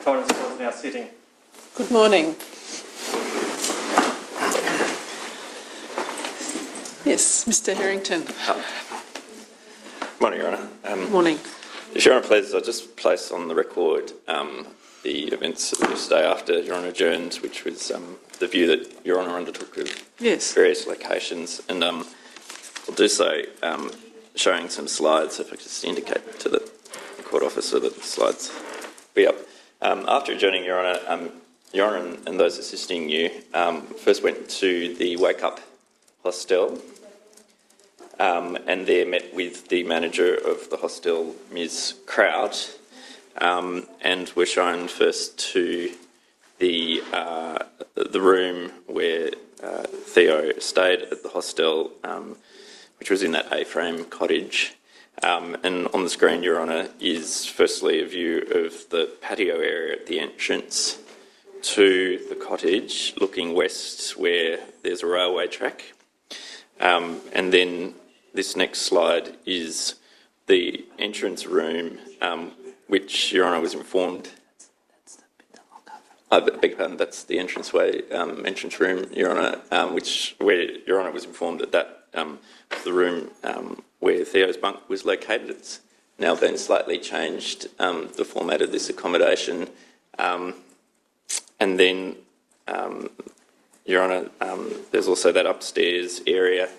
Coroners Court is now sitting. Good morning. Yes, Mr. Harrington. Morning, Your Honour. Morning. If Your Honour please, I'll just place on the record the events of yesterday after Your Honour adjourned, which was the view that Your Honour undertook of various locations. And I'll do so showing some slides, if I could just indicate to the court officer that the slides will be up. After adjourning, Your Honour, Your Honour and those assisting you first went to the Wake Up hostel and there met with the manager of the hostel, Ms. Kraut, and were shown first to the room where Theo stayed at the hostel, which was in that A-frame cottage. And on the screen, Your Honour, is firstly a view of the patio area at the entrance to the cottage, looking west where there's a railway track. And then this next slide is the entrance room, which Your Honour was informed... I beg your pardon, that's the entrance room, Your Honour, where Your Honour was informed that was the room where Theo's bunk was located. It's now been slightly changed, the format of this accommodation. And then, Your Honour, there's also that upstairs area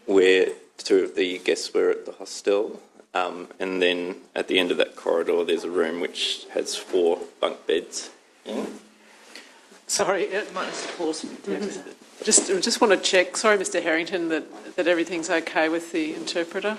where two of the guests were at the hostel. And then at the end of that corridor, there's a room which has 4 bunk beds in. Sorry, just want to check. Sorry, Mr. Harrington, that everything's okay with the interpreter.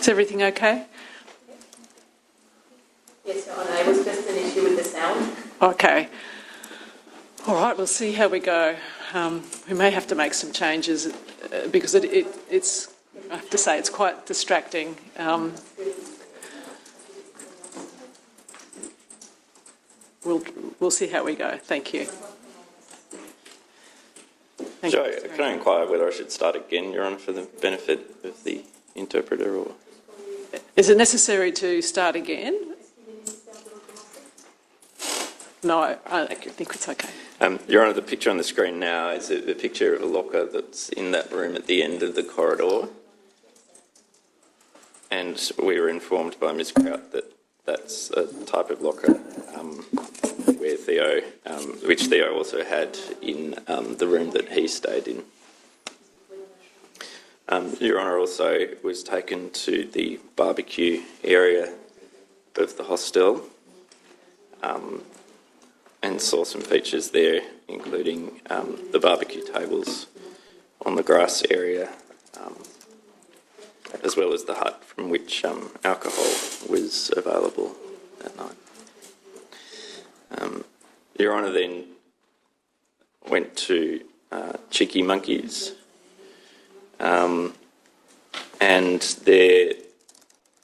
Is everything okay? Yes, Your Honour, it was just an issue with the sound. Okay. All right, we'll see how we go. We may have to make some changes because it's, I have to say, it's quite distracting. We'll see how we go. Thank you. Can I inquire whether I should start again, Your Honour, for the benefit of the interpreter? Or is it necessary to start again? No, I think it's okay. Your Honour, the picture on the screen now is a picture of a locker that's in that room at the end of the corridor. And we were informed by Ms. Kraut that that's a type of locker where Theo, which Theo also had in the room that he stayed in. Your Honour also was taken to the barbecue area of the hostel and saw some features there, including the barbecue tables on the grass area, as well as the hut from which alcohol was available that night. Your Honour then went to Cheeky Monkeys, and there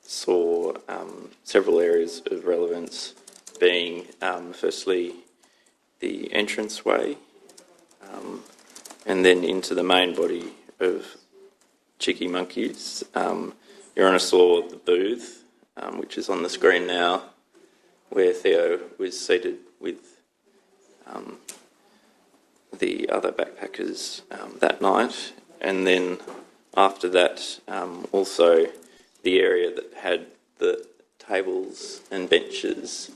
saw several areas of relevance, being firstly the entranceway, and then into the main body of Cheeky Monkeys. Your Honour saw the booth, which is on the screen now, where Theo was seated with the other backpackers that night, and then after that also the area that had the tables and benches,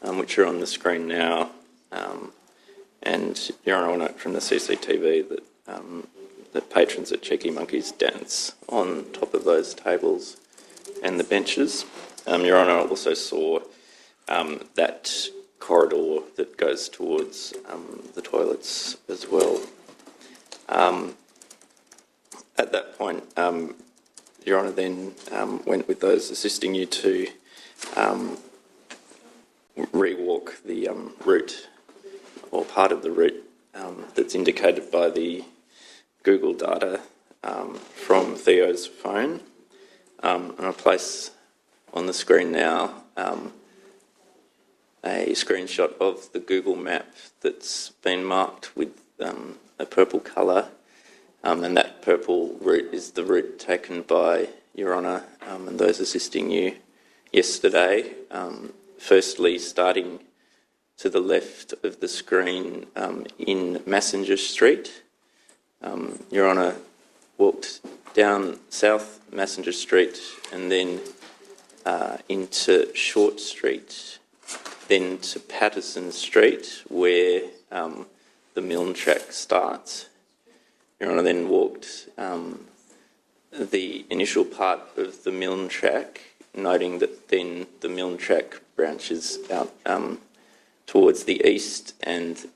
which are on the screen now, and Your Honour will note from the CCTV that that patrons at Cheeky Monkeys dance on top of those tables and the benches. Your Honour also saw that corridor that goes towards the toilets as well. At that point, Your Honour then went with those assisting you to rewalk the route, or part of the route that's indicated by the Google data from Theo's phone. And I'll place on the screen now a screenshot of the Google map that's been marked with a purple colour, and that purple route is the route taken by Your Honour and those assisting you yesterday. Firstly, starting to the left of the screen in Messenger Street. Your Honour walked down South Messenger Street and then into Short Street, then to Patterson Street, where the Milne track starts. Your Honour then walked the initial part of the Milne track, noting that then the Milne track branches out towards the east, and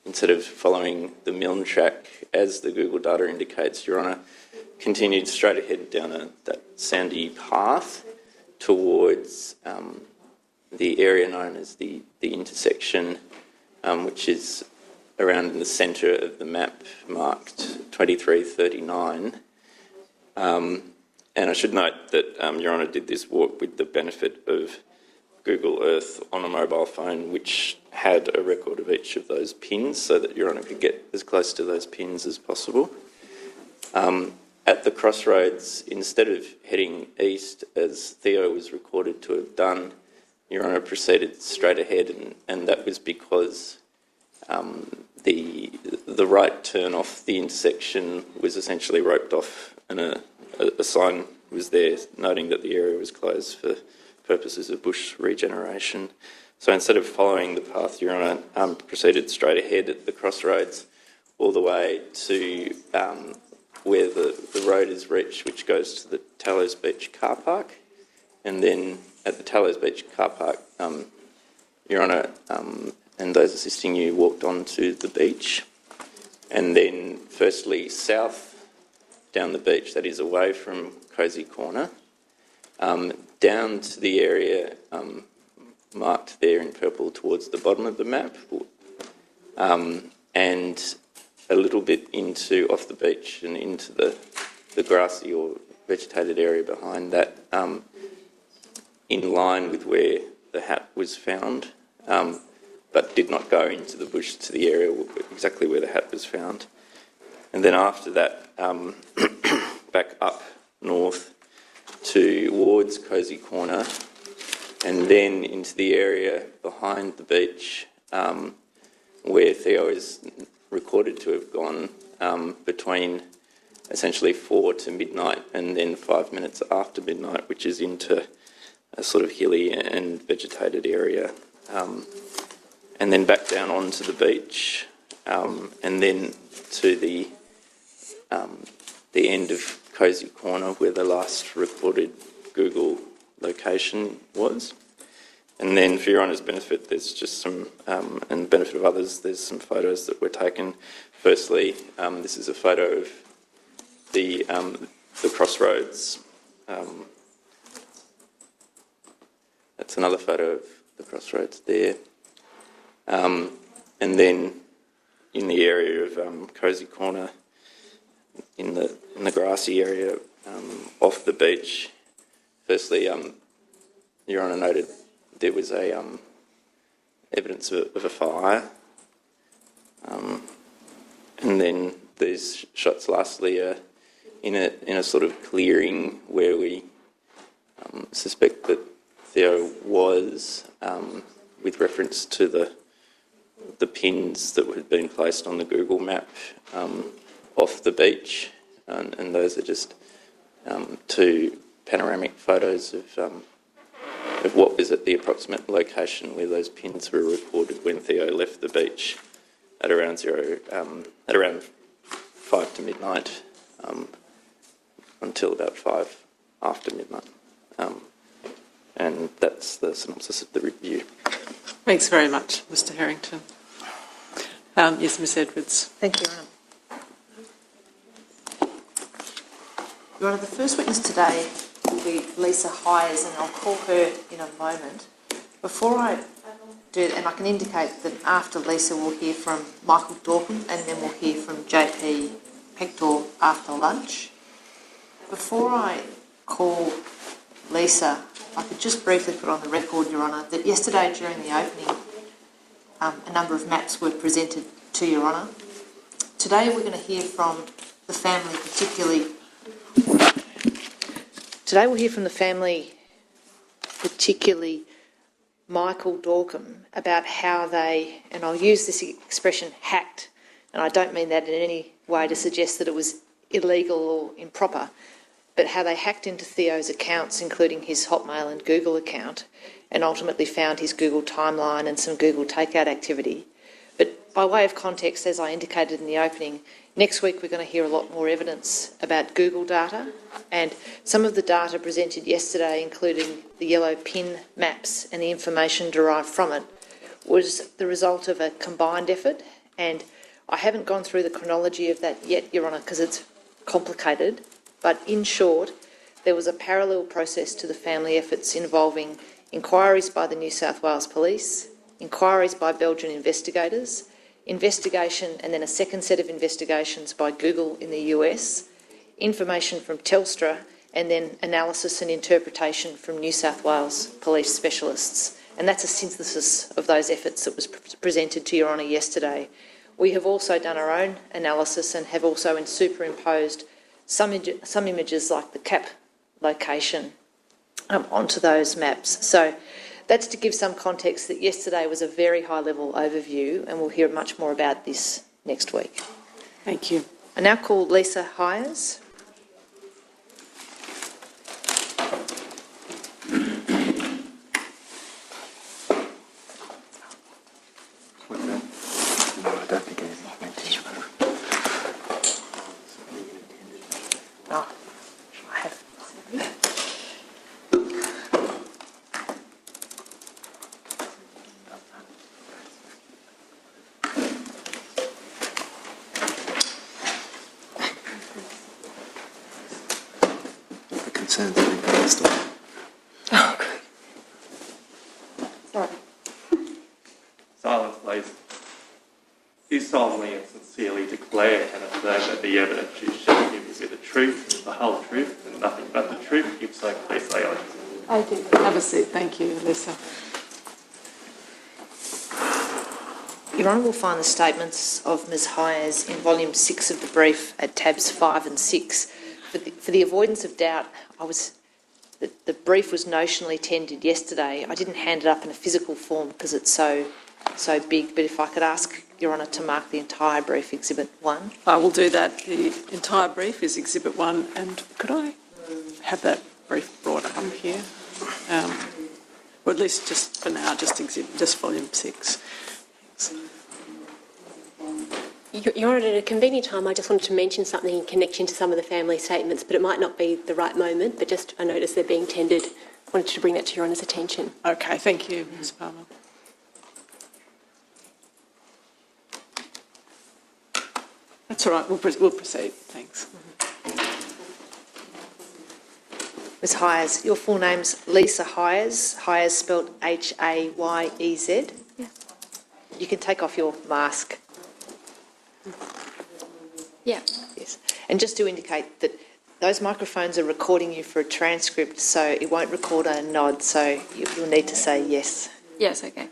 instead of following the Milne track as the Google data indicates, Your Honour continued straight ahead down that sandy path towards the area known as the intersection, which is around in the centre of the map marked 2339. And I should note that Your Honour did this walk with the benefit of Google Earth on a mobile phone, which had a record of each of those pins so that Your Honour could get as close to those pins as possible. At the crossroads, instead of heading east, as Theo was recorded to have done, Your Honour proceeded straight ahead, and that was because the right turn off the intersection was essentially roped off, and a sign was there noting that the area was closed for purposes of bush regeneration. So instead of following the path, Your Honour proceeded straight ahead at the crossroads all the way to where the road is reached, which goes to the Tallows Beach car park. And then at the Tallows Beach car park, Your Honour and those assisting you walked onto the beach. And then firstly south down the beach, that is away from Cosy Corner, down to the area marked there in purple towards the bottom of the map, and a little bit off the beach and into the grassy or vegetated area behind that, in line with where the hat was found, but did not go into the bush to the area exactly where the hat was found. And then after that, back up north towards Cosy Corner, and then into the area behind the beach where Theo is recorded to have gone between essentially 4 to midnight and then 5 minutes after midnight, which is into a sort of hilly and vegetated area, and then back down onto the beach, and then to the end of Cosy Corner where the last recorded Google location was. And then for Your Honour's benefit, there's just some, and the benefit of others, there's some photos that were taken. Firstly, this is a photo of the crossroads. That's another photo of the crossroads there. And then in the area of Cosy Corner, in the grassy area off the beach, firstly, Your Honour noted there was evidence of a fire, and then these shots lastly are in a sort of clearing where we suspect that Theo was, with reference to the pins that had been placed on the Google map off the beach, and those are just two panoramic photos of what was at the approximate location where those pins were recorded when Theo left the beach at around 5 to midnight, until about 5 after midnight. and that's the synopsis of the review. Thanks very much, Mr Harrington. Yes, Ms Edwards. Thank you, Your Honour. Your Honour, the first witness today will be Lisa Hayez, and I'll call her in a moment. Before I do, and I can indicate that after Lisa we'll hear from Michael Dorkin, and then we'll hear from JP Hector after lunch. Before I call Lisa, I could just briefly put on the record, Your Honour, that yesterday during the opening a number of maps were presented to Your Honour. Today we're going to hear from the family particularly Michael Dorkin, about how they, and I'll use this expression, hacked, and I don't mean that in any way to suggest that it was illegal or improper, but how they hacked into Theo's accounts, including his Hotmail and Google account, and ultimately found his Google timeline and some Google takeout activity. But by way of context, as I indicated in the opening, next week we're going to hear a lot more evidence about Google data, and some of the data presented yesterday, including the yellow pin maps and the information derived from it, was the result of a combined effort. And I haven't gone through the chronology of that yet, Your Honour, because it's complicated, but in short, there was a parallel process to the family efforts involving inquiries by the New South Wales Police, inquiries by Belgian investigators, investigation and then a second set of investigations by Google in the US, information from Telstra, and then analysis and interpretation from New South Wales police specialists. And that's a synthesis of those efforts that was presented to Your Honour yesterday. We have also done our own analysis and have also superimposed some images like the CAP location onto those maps. So that's to give some context that yesterday was a very high-level overview, and we'll hear much more about this next week. Thank you. I now call Lisa Hayez. Silence, please. Do you solemnly and sincerely declare and affirm that the evidence you shall give will be the truth, the whole truth, and nothing but the truth? If so, please say aye. I do. Have a seat. Thank you, Lisa. Your Honour will find the statements of Ms Hayez in volume 6 of the brief at tabs 5 and 6. For the avoidance of doubt, the brief was notionally tendered yesterday. I didn't hand it up in a physical form because it's so big, but if I could ask Your Honour to mark the entire brief Exhibit 1. I will do that. The entire brief is Exhibit 1, and could I have that brief brought up here? Or at least just for now, just volume 6. Your Honour, at a convenient time, I just wanted to mention something in connection to some of the family statements, but it might not be the right moment, but just I noticed they're being tendered. I wanted to bring that to Your Honour's attention. Okay, thank you, Ms Palmer. That's all right, we'll proceed. Thanks. Ms Hayez, your full name's Lisa Hayez. Hayez spelled Hayez. Yeah. You can take off your mask. Yeah. Yes. And just to indicate that those microphones are recording you for a transcript, so it won't record a nod, so you'll need to say yes. Yes, okay.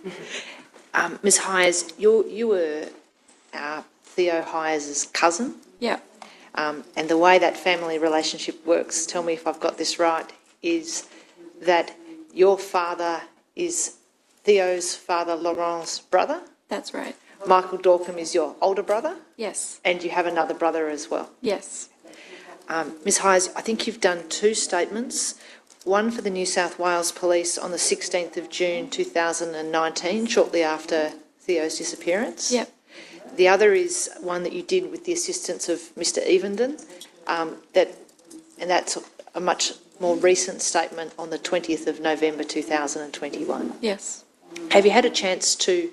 Ms Hayez, you were Theo Hayez's cousin. Yeah. And the way that family relationship works, tell me if I've got this right, is that your father is Theo's father, Laurent's brother? That's right. Michael Dorkin is your older brother? Yes. And you have another brother as well? Yes. Ms Hayez, I think you've done 2 statements, one for the New South Wales Police on the 16th of June 2019, shortly after Theo's disappearance. Yep. The other is one that you did with the assistance of Mr Evenden, that's a much more recent statement on the 20th of November 2021. Yes. Have you had a chance to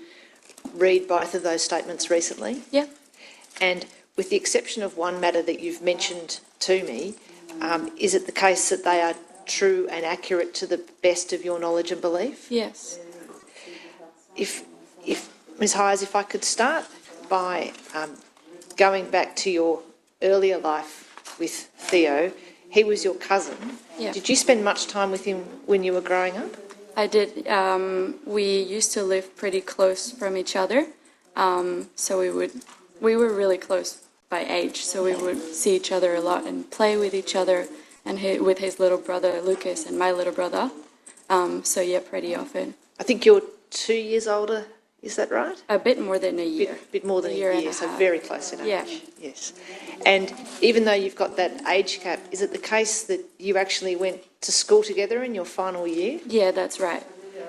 read both of those statements recently? Yeah. And with the exception of one matter that you've mentioned to me, is it the case that they are true and accurate to the best of your knowledge and belief? Yes. If Ms. Hayez, if I could start by going back to your earlier life with Theo. He was your cousin. Yeah. Did you spend much time with him when you were growing up? I did. We used to live pretty close from each other, so we were really close by age, so we would see each other a lot and play with each other, and with his little brother Lucas and my little brother. So yeah, pretty often. I think you're 2 years older. Is that right? A bit more than a year. Bit more than a year, so very close in age. Yeah. Yes. And even though you've got that age gap, is it the case that you actually went to school together in your final year? Yeah, that's right.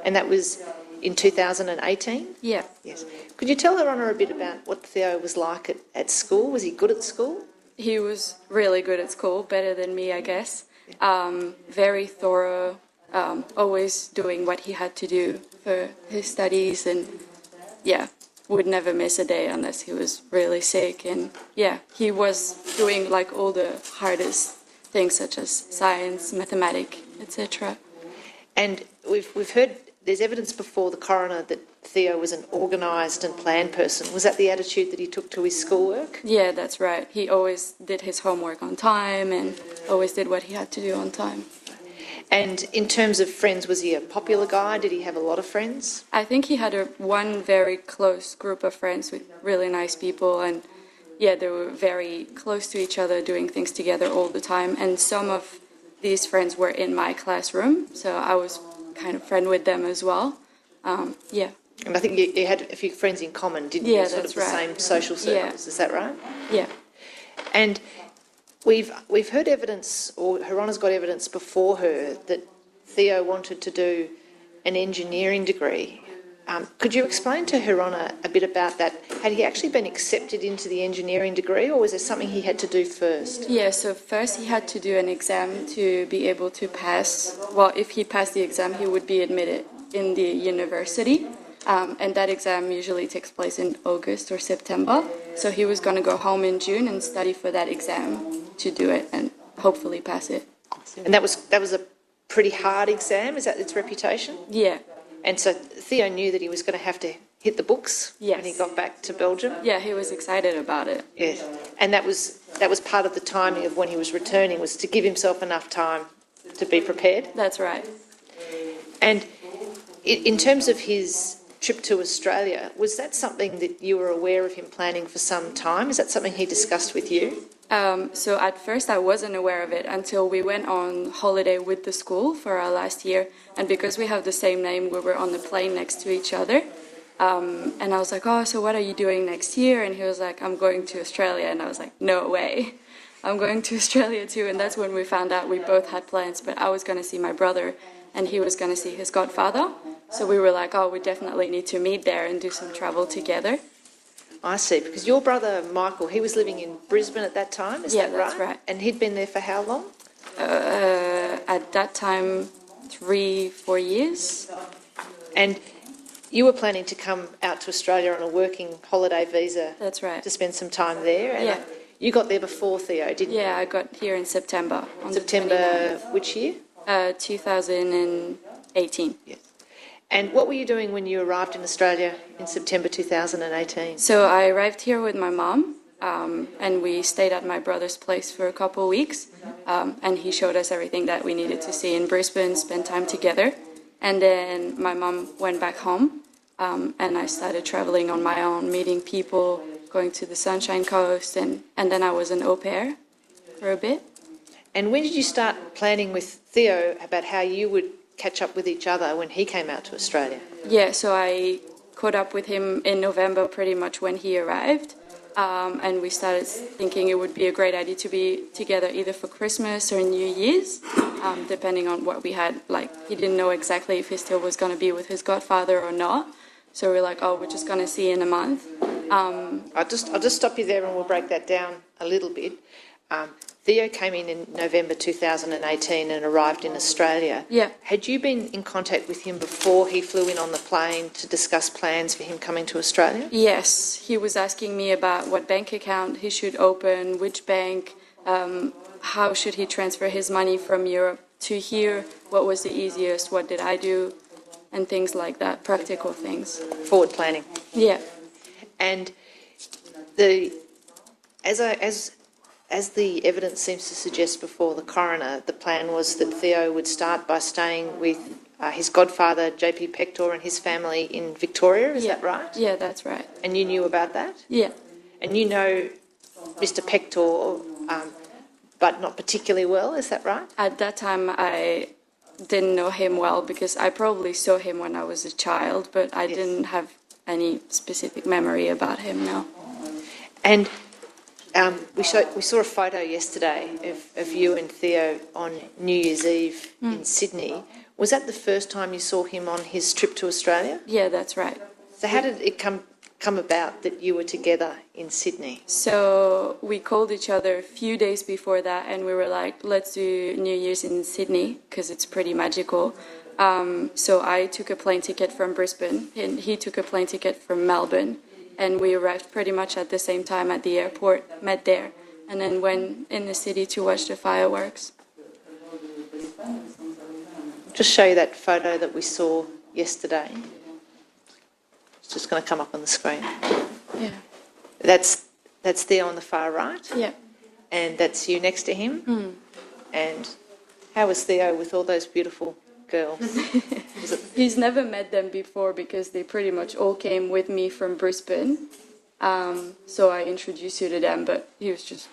And that was in 2018? Yeah. Yes. Could you tell Her Honour a bit about what Theo was like at school? Was he good at school? He was really good at school, better than me, I guess. Very thorough, always doing what he had to do for his studies, and yeah, would never miss a day unless he was really sick. And yeah, he was doing like all the hardest things such as science, mathematics, etc. And we've heard there's evidence before the coroner that Theo was an organised and planned person. Was that the attitude that he took to his schoolwork? Yeah, that's right. He always did his homework on time and always did what he had to do on time. And in terms of friends, was he a popular guy? Did he have a lot of friends? I think he had one very close group of friends with really nice people, and yeah, they were very close to each other, doing things together all the time. And some of these friends were in my classroom, so I was kind of friend with them as well. Yeah. And I think you had a few friends in common, didn't you? Yeah, sort that's of the right. same social circles, is that right? Yeah. And we've heard evidence, or Her Honour's got evidence before her, that Theo wanted to do an engineering degree. Could you explain to Her Honour a bit about that? Had he actually been accepted into the engineering degree, or was there something he had to do first? Yeah, so first he had to do an exam to be able to pass. Well, if he passed the exam, he would be admitted in the university. And that exam usually takes place in August or September. So he was going to go home in June and study for that exam to do it and hopefully pass it. And that was a pretty hard exam, is that its reputation? Yeah. And so Theo knew that he was going to have to hit the books when he got back to Belgium? Yeah, he was excited about it. Yes. And that was part of the timing of when he was returning, was to give himself enough time to be prepared? That's right. And in terms of his trip to Australia, was that something that you were aware of him planning for some time? Is that something he discussed with you? So at first I wasn't aware of it until we went on holiday with the school for our last year. And because we have the same name, we were on the plane next to each other. And I was like, oh, so what are you doing next year? And he was like, I'm going to Australia. And I was like, no way. I'm going to Australia too. And that's when we found out we both had plans, but I was going to see my brother and he was going to see his godfather. So we were like, oh, we definitely need to meet there and do some travel together. I see, because your brother, Michael, he was living in Brisbane at that time, is that right? Yeah, that's right. And he'd been there for how long? At that time, 3-4 years. And you were planning to come out to Australia on a working holiday visa. That's right. To spend some time there. And Yeah. You got there before Theo, didn't you? Yeah, I got here in September. On September, the 29th. which year? 2018. Yes. And what were you doing when you arrived in Australia in September 2018? So I arrived here with my mum, and we stayed at my brother's place for a couple of weeks, and he showed us everything that we needed to see in Brisbane, spend time together. And then my mum went back home, and I started traveling on my own, meeting people, going to the Sunshine Coast, and then I was an au pair for a bit. And when did you start planning with Theo about how you would catch up with each other when he came out to Australia? Yeah, so I caught up with him in November pretty much when he arrived, and we started thinking it would be a great idea to be together either for Christmas or New Year's, depending on what we had. Like, he didn't know exactly if he still was going to be with his godfather or not, so we're like, oh, we're just going to see in a month. I'll just stop you there and we'll break that down a little bit. Theo came in November 2018 and arrived in Australia. Yeah. Had you been in contact with him before he flew in on the plane to discuss plans for him coming to Australia? Yes, he was asking me about what bank account he should open, which bank, how should he transfer his money from Europe to here, what was the easiest, what did I do, and things like that, practical things. Forward planning. Yeah. And as the evidence seems to suggest before the coroner, the plan was that Theo would start by staying with his godfather, JP Pector, and his family in Victoria, is that right? Yeah, that's right. And you knew about that? Yeah. And you know Mr. Pector, but not particularly well, is that right? At that time, I didn't know him well because I probably saw him when I was a child, but I didn't have any specific memory about him now. And we saw a photo yesterday of you and Theo on New Year's Eve in Sydney. Was that the first time you saw him on his trip to Australia? Yeah, that's right. So how did it come about that you were together in Sydney? So we called each other a few days before that and we were like, let's do New Year's in Sydney because it's pretty magical. So I took a plane ticket from Brisbane and he took a plane ticket from Melbourne. And we arrived pretty much at the same time at the airport, met there, and then went in the city to watch the fireworks. Just show you that photo that we saw yesterday. It's just going to come up on the screen. Yeah. That's Theo on the far right. Yeah. And that's you next to him. And how was Theo with all those beautiful girls? He's never met them before because they pretty much all came with me from Brisbane. So I introduced you to them, but he was just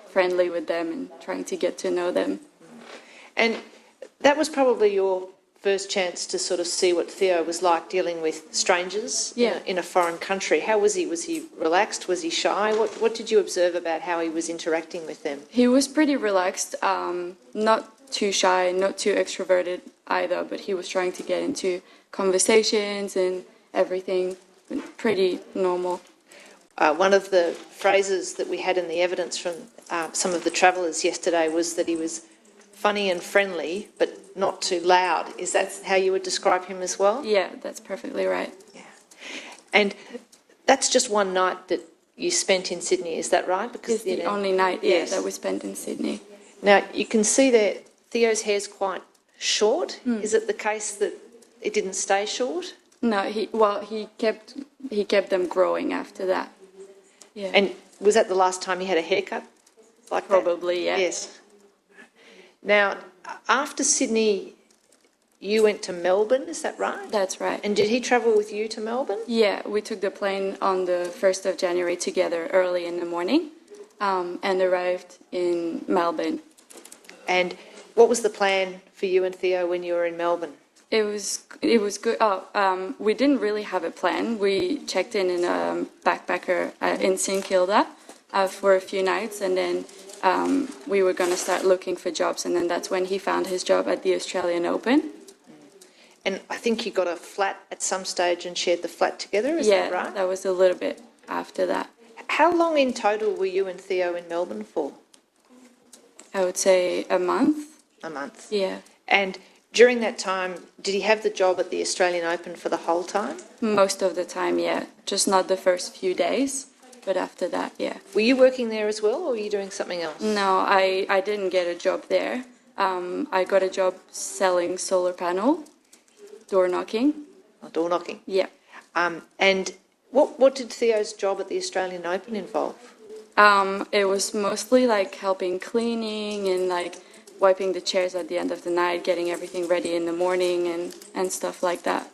friendly with them and trying to get to know them. And that was probably your first chance to sort of see what Theo was like dealing with strangers in a foreign country. How was he? Was he relaxed? Was he shy? What did you observe about how he was interacting with them? He was pretty relaxed, not too shy, not too extroverted either, but he was trying to get into conversations and everything, pretty normal. One of the phrases that we had in the evidence from some of the travellers yesterday was that he was funny and friendly, but not too loud. Is that how you would describe him as well? Yeah, that's perfectly right. Yeah. And that's just one night that you spent in Sydney, is that right? Because It's the only night, that we spent in Sydney. Now, you can see there Theo's hair's quite short. Is it the case that it didn't stay short? No, he kept them growing after that. Yeah. And was that the last time you had a haircut like Probably, that? yeah. Yes. Now, after Sydney, you went to Melbourne, is that right? That's right. And did he travel with you to Melbourne? Yeah, we took the plane on the 1st of January together early in the morning and arrived in Melbourne. And what was the plan for you and Theo when you were in Melbourne? It was good. We didn't really have a plan. We checked in a backpacker in St Kilda for a few nights, and then we were going to start looking for jobs, and then that's when he found his job at the Australian Open. And I think you got a flat at some stage and shared the flat together, is that right? Yeah, that was a little bit after that. How long in total were you and Theo in Melbourne for? I would say a month. A month. Yeah. And during that time, did he have the job at the Australian Open for the whole time? Most of the time, yeah. Just not the first few days, but after that, yeah. Were you working there as well, or were you doing something else? No, I didn't get a job there. I got a job selling solar panel, door knocking. Oh, door knocking. Yeah. And what did Theo's job at the Australian Open involve? It was mostly like helping cleaning and like wiping the chairs at the end of the night, getting everything ready in the morning and stuff like that.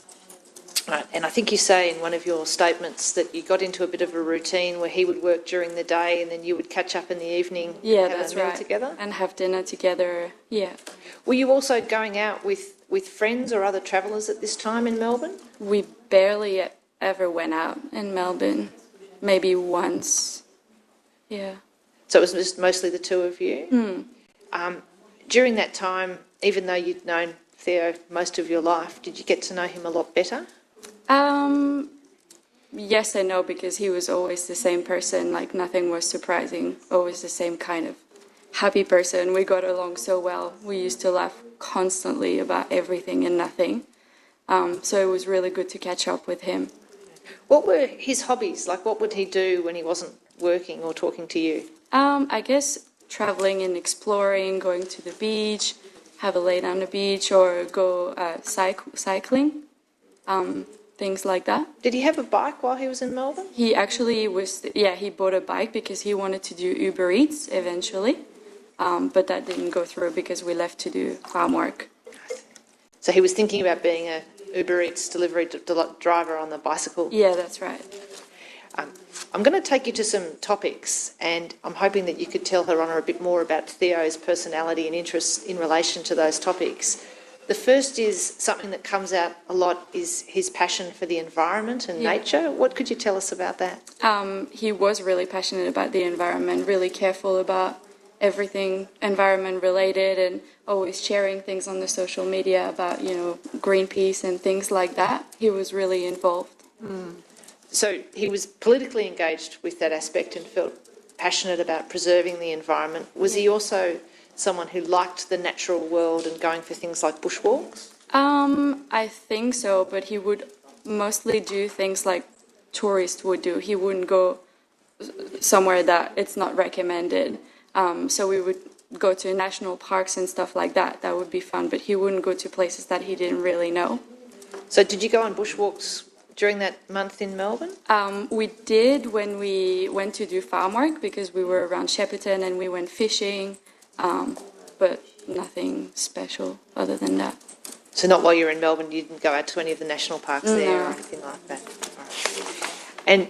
Right. And I think you say in one of your statements that you got into a bit of a routine where he would work during the day and then you would catch up in the evening, Yeah, have that's a meal right. together? And have dinner together, yeah. Were you also going out with friends or other travellers at this time in Melbourne? We barely ever went out in Melbourne, maybe once, yeah. So it was just mostly the two of you? During that time, even though you'd known Theo most of your life, did you get to know him a lot better? Yes and no, because he was always the same person, like nothing was surprising, always the same kind of happy person. We got along so well. We used to laugh constantly about everything and nothing. So it was really good to catch up with him. What were his hobbies? Like, what would he do when he wasn't working or talking to you? I guess traveling and exploring, going to the beach, have a lay down the beach, or go cycling, things like that. Did he have a bike while he was in Melbourne? He actually he bought a bike because he wanted to do Uber Eats eventually, but that didn't go through because we left to do farm work. So he was thinking about being a Uber Eats delivery driver on the bicycle? Yeah, that's right. I'm going to take you to some topics, and I'm hoping that you could tell Her Honour a bit more about Theo's personality and interests in relation to those topics. The first is something that comes out a lot is his passion for the environment and nature. What could you tell us about that? He was really passionate about the environment, really careful about everything environment related, and always sharing things on the social media about, Greenpeace and things like that. He was really involved. So he was politically engaged with that aspect and felt passionate about preserving the environment. Was he also someone who liked the natural world and going for things like bushwalks? I think so, but he would mostly do things like tourists would do. He wouldn't go somewhere that it's not recommended. So we would go to national parks and stuff like that. That would be fun, but he wouldn't go to places that he didn't really know. So did you go on bushwalks during that month in Melbourne? We did when we went to do farm work because we were around Shepparton and we went fishing, but nothing special other than that. So not while you were in Melbourne, you didn't go out to any of the national parks there or anything like that? Right. And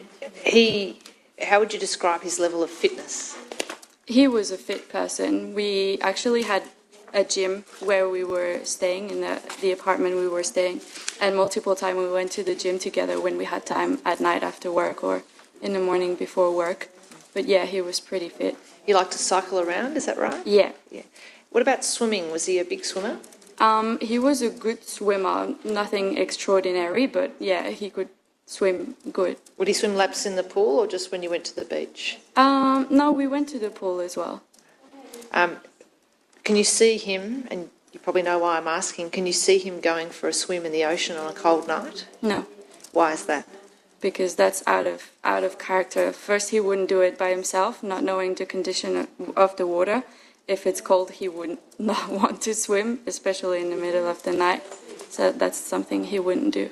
how would you describe his level of fitness? He was a fit person. We actually had a gym where we were staying, in the apartment we were staying, and multiple times we went to the gym together when we had time at night after work or in the morning before work. But yeah, he was pretty fit. You like to cycle around, is that right? Yeah. What about swimming? Was he a big swimmer? He was a good swimmer, nothing extraordinary, but yeah, he could swim good. Would he swim laps in the pool or just when you went to the beach? No, we went to the pool as well. Can you see him, and you probably know why I'm asking, can you see him going for a swim in the ocean on a cold night? No. Why is that? Because that's out of character. First, he wouldn't do it by himself, not knowing the condition of the water. If it's cold, he would not want to swim, especially in the middle of the night. So that's something he wouldn't do.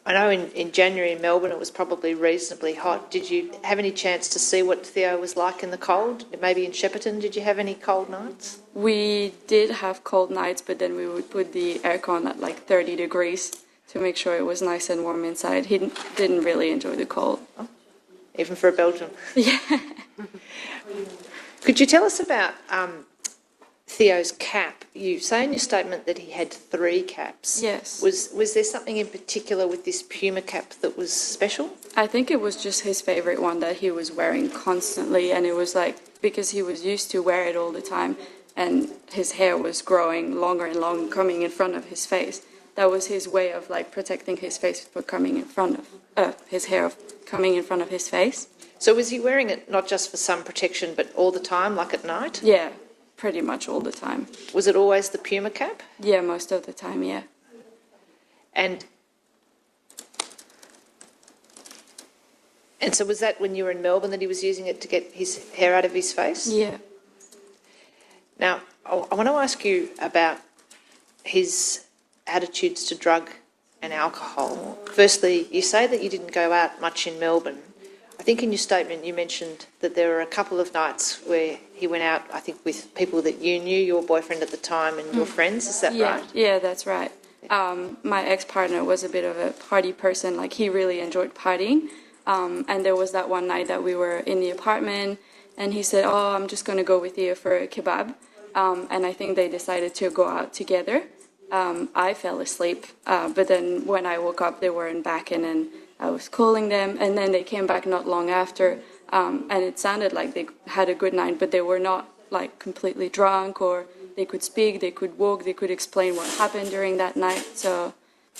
I know in January in Melbourne it was probably reasonably hot. Did you have any chance to see what Theo was like in the cold? Maybe in Shepparton, did you have any cold nights? We did have cold nights, but then we would put the aircon at like 30 degrees to make sure it was nice and warm inside. He didn't really enjoy the cold. Oh, even for a Belgian? Yeah. Could you tell us about Theo's cap? You say in your statement that he had 3 caps. Yes. Was there something in particular with this Puma cap that was special? I think it was just his favorite one that he was wearing constantly, and it was like because he was used to wear it all the time, and his hair was growing longer and longer, coming in front of his face. That was his way of like protecting his face for coming in front of his hair coming in front of his face. So was he wearing it not just for sun protection, but all the time, like at night? Yeah, pretty much all the time. Was it always the Puma cap? Yeah, most of the time, yeah. And so was that when you were in Melbourne that he was using it to get his hair out of his face? Yeah. Now, I want to ask you about his attitudes to drug and alcohol. Firstly, you say that you didn't go out much in Melbourne. I think in your statement you mentioned that there were a couple of nights where he went out, I think, with people that you knew, your boyfriend at the time and your friends. Is that right? Yeah, that's right. My ex-partner was a bit of a party person. Like, he really enjoyed partying. And there was that one night that we were in the apartment, and he said, I'm just going to go with you for a kebab. And I think they decided to go out together. I fell asleep, but then when I woke up, they weren't back, and then I was calling them, and then they came back not long after, and it sounded like they had a good night, but they were not like completely drunk, or they could speak, they could walk, they could explain what happened during that night. So,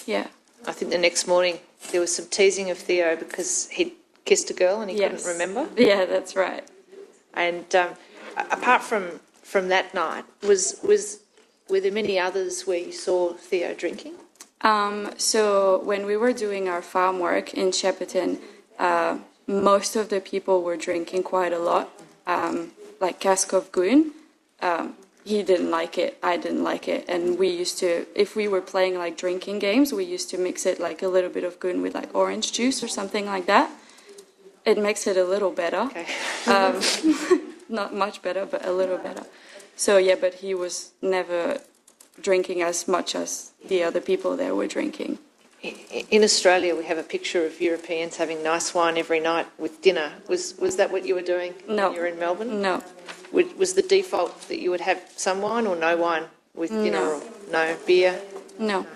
yeah. I think the next morning there was some teasing of Theo because he'd kissed a girl and he couldn't remember. Yeah, that's right. And apart from from that night, were there many others where you saw Theo drinking? So when we were doing our farm work in Shepparton, most of the people were drinking quite a lot, like cask of goon. He didn't like it, I didn't like it, and we used to, if we were playing like drinking games, we used to mix it like a little bit of goon with like orange juice or something like that. It makes it a little better. Okay. Not much better, but a little better. So yeah, but he was never drinking as much as the other people there were drinking. In Australia, we have a picture of Europeans having nice wine every night with dinner. Was that what you were doing No. when you were in Melbourne? No. Was the default that you would have some wine or no wine with dinner No. or no beer? No.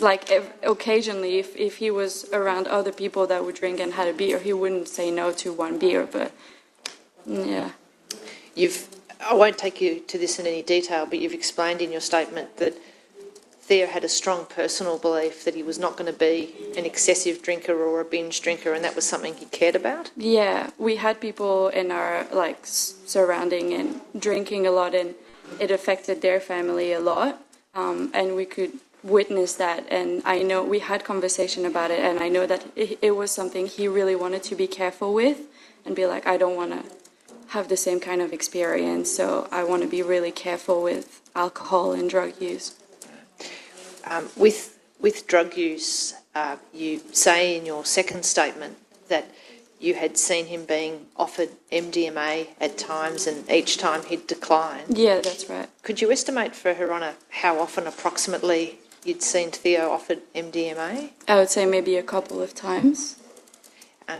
Like occasionally, if he was around other people that would drink and had a beer, he wouldn't say no to one beer, but yeah. I won't take you to this in any detail, but you've explained in your statement that Theo had a strong personal belief that he was not going to be an excessive drinker or a binge drinker, and that was something he cared about? Yeah, we had people in our surrounding and drinking a lot, and it affected their family a lot, and we could witness that. And I know we had conversation about it, and I know that it was something he really wanted to be careful with and be like, I don't want to have the same kind of experience, so I want to be really careful with alcohol and drug use. With drug use, you say in your second statement that you had seen him being offered MDMA at times and each time he'd declined. Yeah, that's right. Could you estimate for Her Honour how often approximately you'd seen Theo offered MDMA? I would say maybe a couple of times.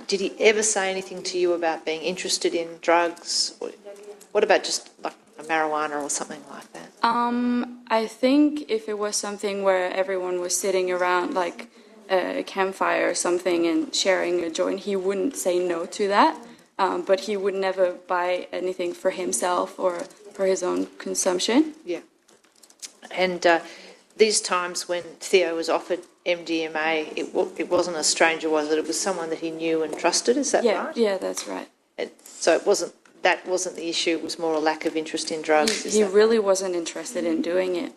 Did he ever say anything to you about being interested in drugs? Or what about just like a marijuana or something like that? I think if it was something where everyone was sitting around like a campfire or something and sharing a joint, he wouldn't say no to that, but he would never buy anything for himself or for his own consumption. Yeah. And these times when Theo was offered MDMA, it wasn't a stranger, was it? It was someone that he knew and trusted, is that right? Yeah, that's right. So that wasn't the issue, it was more a lack of interest in drugs? He really wasn't interested in doing it.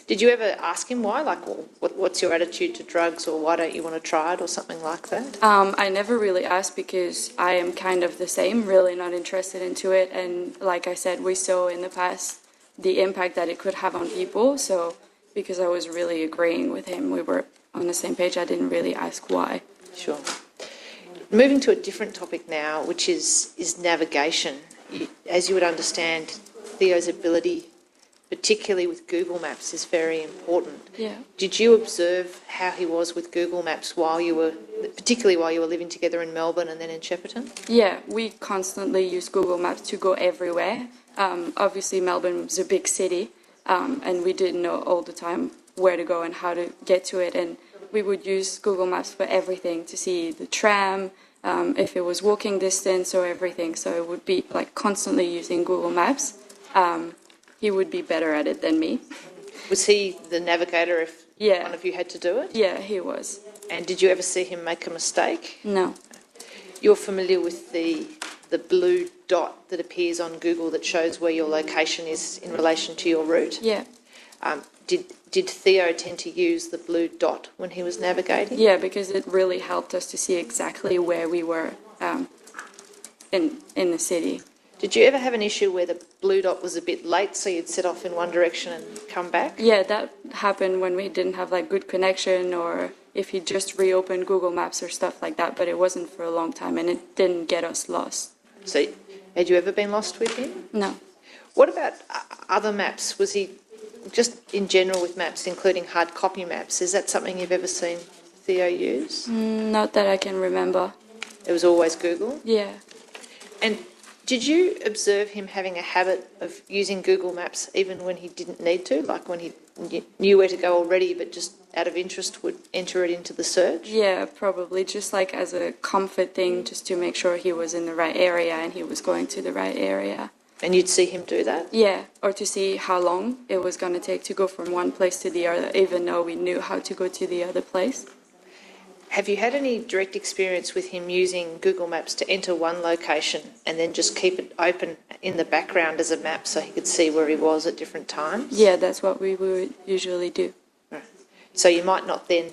Did you ever ask him why? Like, what's your attitude to drugs, or why don't you want to try it, or something like that? I never really asked because I am kind of the same, really not interested into it. And like I said, we saw in the past the impact that it could have on people. So because I was really agreeing with him, we were on the same page, I didn't really ask why. Sure. Moving to a different topic now, which is navigation. As you would understand, Theo's ability, particularly with Google Maps, is very important. Yeah. Did you observe how he was with Google Maps particularly while you were living together in Melbourne and then in Shepparton? Yeah, we constantly use Google Maps to go everywhere. Obviously, Melbourne was a big city, and we didn't know all the time where to go and how to get to it. And we would use Google Maps for everything, to see the tram, if it was walking distance or everything. So it would be like constantly using Google Maps. He would be better at it than me. Was he the navigator if one of you had to do it? Yeah, he was. And did you ever see him make a mistake? No. You're familiar with the blue dot that appears on Google that shows where your location is in relation to your route? Yeah. Did Theo tend to use the blue dot when he was navigating? Yeah, because it really helped us to see exactly where we were in the city. Did you ever have an issue where the blue dot was a bit late, so you'd set off in one direction and come back? Yeah, that happened when we didn't have like good connection, or if he just reopened Google Maps or stuff like that, but it wasn't for a long time and it didn't get us lost. So had you ever been lost with him? No. What about other maps? Was he just in general with maps, including hard copy maps? Is that something you've ever seen Theo use? Not that I can remember. It was always Google? Yeah. And did you observe him having a habit of using Google Maps even when he didn't need to, like when he knew where to go already but just out of interest would enter it into the search? Yeah, probably, just like as a comfort thing, just to make sure he was in the right area and he was going to the right area. And you'd see him do that? Yeah, or to see how long it was going to take to go from one place to the other, even though we knew how to go to the other place. Have you had any direct experience with him using Google Maps to enter one location and then just keep it open in the background as a map so he could see where he was at different times? Yeah, that's what we would usually do. Right. So you might not then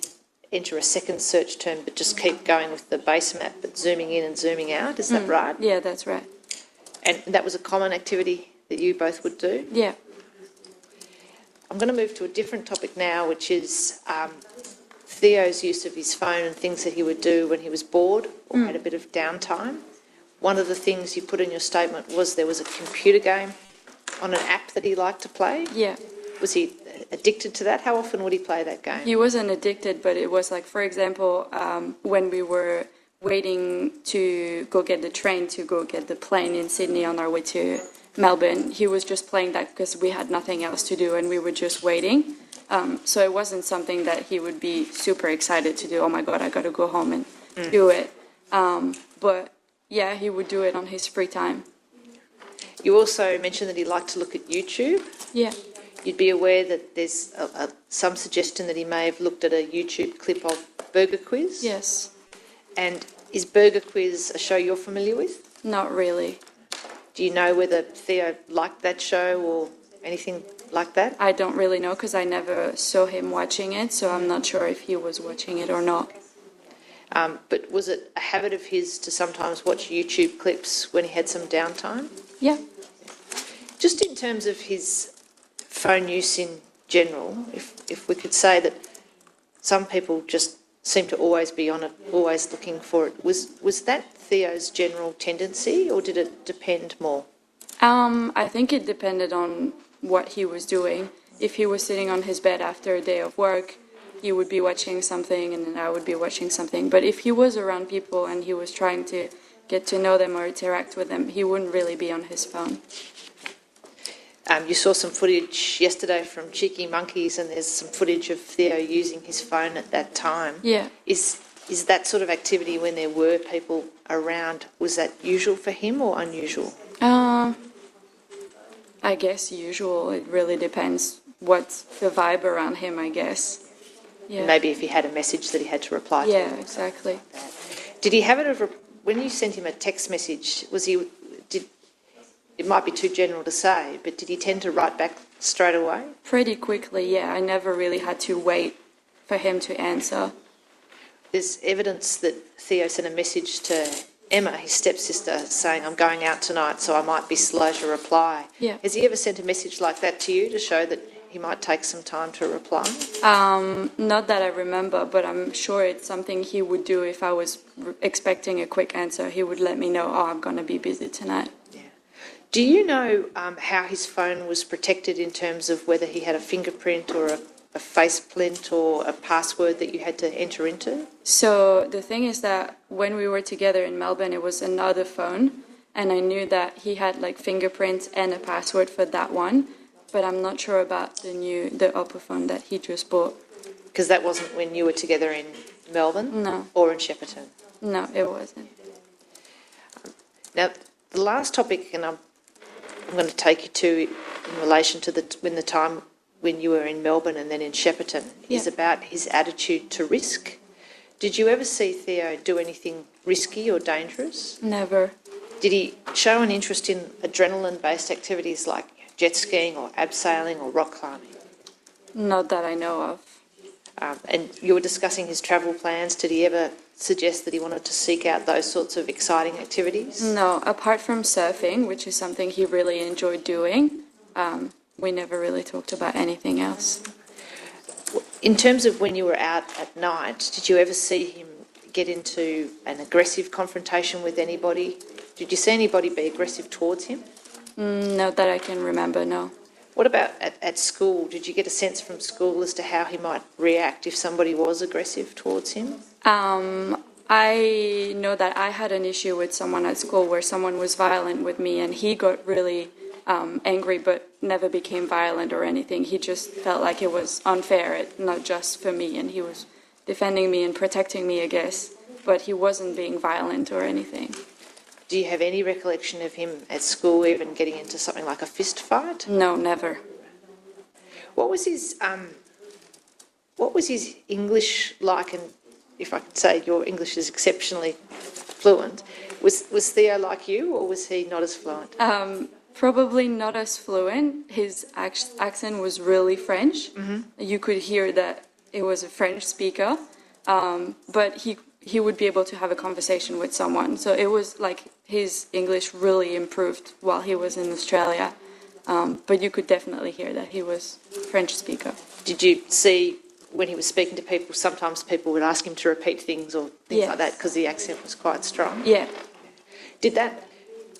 enter a second search term but just keep going with the base map but zooming in and zooming out, is that right? Yeah, that's right. And that was a common activity that you both would do? Yeah. I'm going to move to a different topic now, which is Theo's use of his phone and things that he would do when he was bored or had a bit of downtime. One of the things you put in your statement was there was a computer game on an app that he liked to play. Yeah. Was he addicted to that? How often would he play that game? He wasn't addicted, but it was like, for example, when we were waiting to go get the train to go get the plane in Sydney on our way to Melbourne, he was just playing that because we had nothing else to do and we were just waiting. So it wasn't something that he would be super excited to do. Oh my God, I got to go home and do it. But yeah, he would do it on his free time. You also mentioned that he liked to look at YouTube. Yeah. You'd be aware that there's some suggestion that he may have looked at a YouTube clip of Burger Quiz. Yes. And is Burger Quiz a show you're familiar with? Not really. Do you know whether Theo liked that show or anything like that? I don't really know because I never saw him watching it, so I'm not sure if he was watching it or not. But was it a habit of his to sometimes watch YouTube clips when he had some downtime? Yeah. Just in terms of his phone use in general, if we could say that some people just seem to always be on it, always looking for it, was that Theo's general tendency or did it depend more? I think it depended on what he was doing. If he was sitting on his bed after a day of work, he would be watching something and then I would be watching something. But if he was around people and he was trying to get to know them or interact with them, he wouldn't really be on his phone. You saw some footage yesterday from Cheeky Monkeys and there's some footage of Theo using his phone at that time. Yeah. Is that sort of activity when there were people around, was that usual for him or unusual? I guess usual. It really depends what's the vibe around him, I guess. Yeah. Maybe if he had a message that he had to reply to. Yeah, exactly. Did he have it of when you sent him a text message, it might be too general to say, but did he tend to write back straight away? Pretty quickly, yeah. I never really had to wait for him to answer. There's evidence that Theo sent a message to Emma, his stepsister, saying, I'm going out tonight, so I might be slow to reply. Yeah. Has he ever sent a message like that to you to show that he might take some time to reply? Not that I remember, but I'm sure it's something he would do if I was expecting a quick answer. He would let me know, oh, I'm going to be busy tonight. Yeah. Do you know how his phone was protected in terms of whether he had a fingerprint or a faceprint or a password that you had to enter into? So the thing is that when we were together in Melbourne, it was another phone, and I knew that he had like fingerprints and a password for that one, but I'm not sure about the Oppo phone that he just bought. Because that wasn't when you were together in Melbourne? No. Or in Shepparton? No, it wasn't. Now, the last topic, and I'm going to take you to in relation to the time when you were in Melbourne and then in Shepparton, is about his attitude to risk. Did you ever see Theo do anything risky or dangerous? Never. Did he show an interest in adrenaline-based activities like jet skiing or abseiling or rock climbing? Not that I know of. And you were discussing his travel plans. Did he ever suggest that he wanted to seek out those sorts of exciting activities? No, apart from surfing, which is something he really enjoyed doing, we never really talked about anything else. In terms of when you were out at night, did you ever see him get into an aggressive confrontation with anybody? Did you see anybody be aggressive towards him? Not that I can remember, no. What about at school? Did you get a sense from school as to how he might react if somebody was aggressive towards him? I know that I had an issue with someone at school where someone was violent with me and he got really angry but never became violent or anything. He just felt like it was unfair, not just for me, and he was defending me and protecting me, I guess, but he wasn't being violent or anything. Do you have any recollection of him at school even getting into something like a fist fight? No, never. What was his English like, and if I could say, your English is exceptionally fluent. Was Theo like you, or was he not as fluent? Probably not as fluent. His accent was really French. Mm-hmm. You could hear that it was a French speaker, but he would be able to have a conversation with someone. So it was like his English really improved while he was in Australia. But you could definitely hear that he was French speaker. Did you see when he was speaking to people, sometimes people would ask him to repeat things or things like that because the accent was quite strong? Yeah. Did that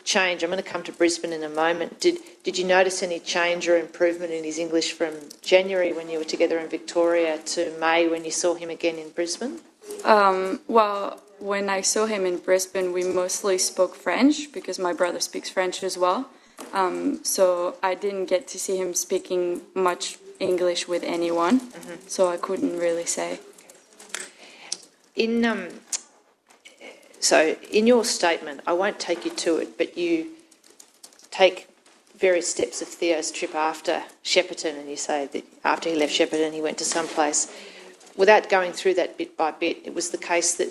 change? I'm going to come to Brisbane in a moment. Did you notice any change or improvement in his English from January when you were together in Victoria to May when you saw him again in Brisbane? Well, when I saw him in Brisbane, we mostly spoke French because my brother speaks French as well. So I didn't get to see him speaking much English with anyone, so I couldn't really say. So in your statement, I won't take you to it, but you take various steps of Theo's trip after Shepparton, and you say that after he left Shepparton he went to some place. Without going through that bit by bit, it was the case that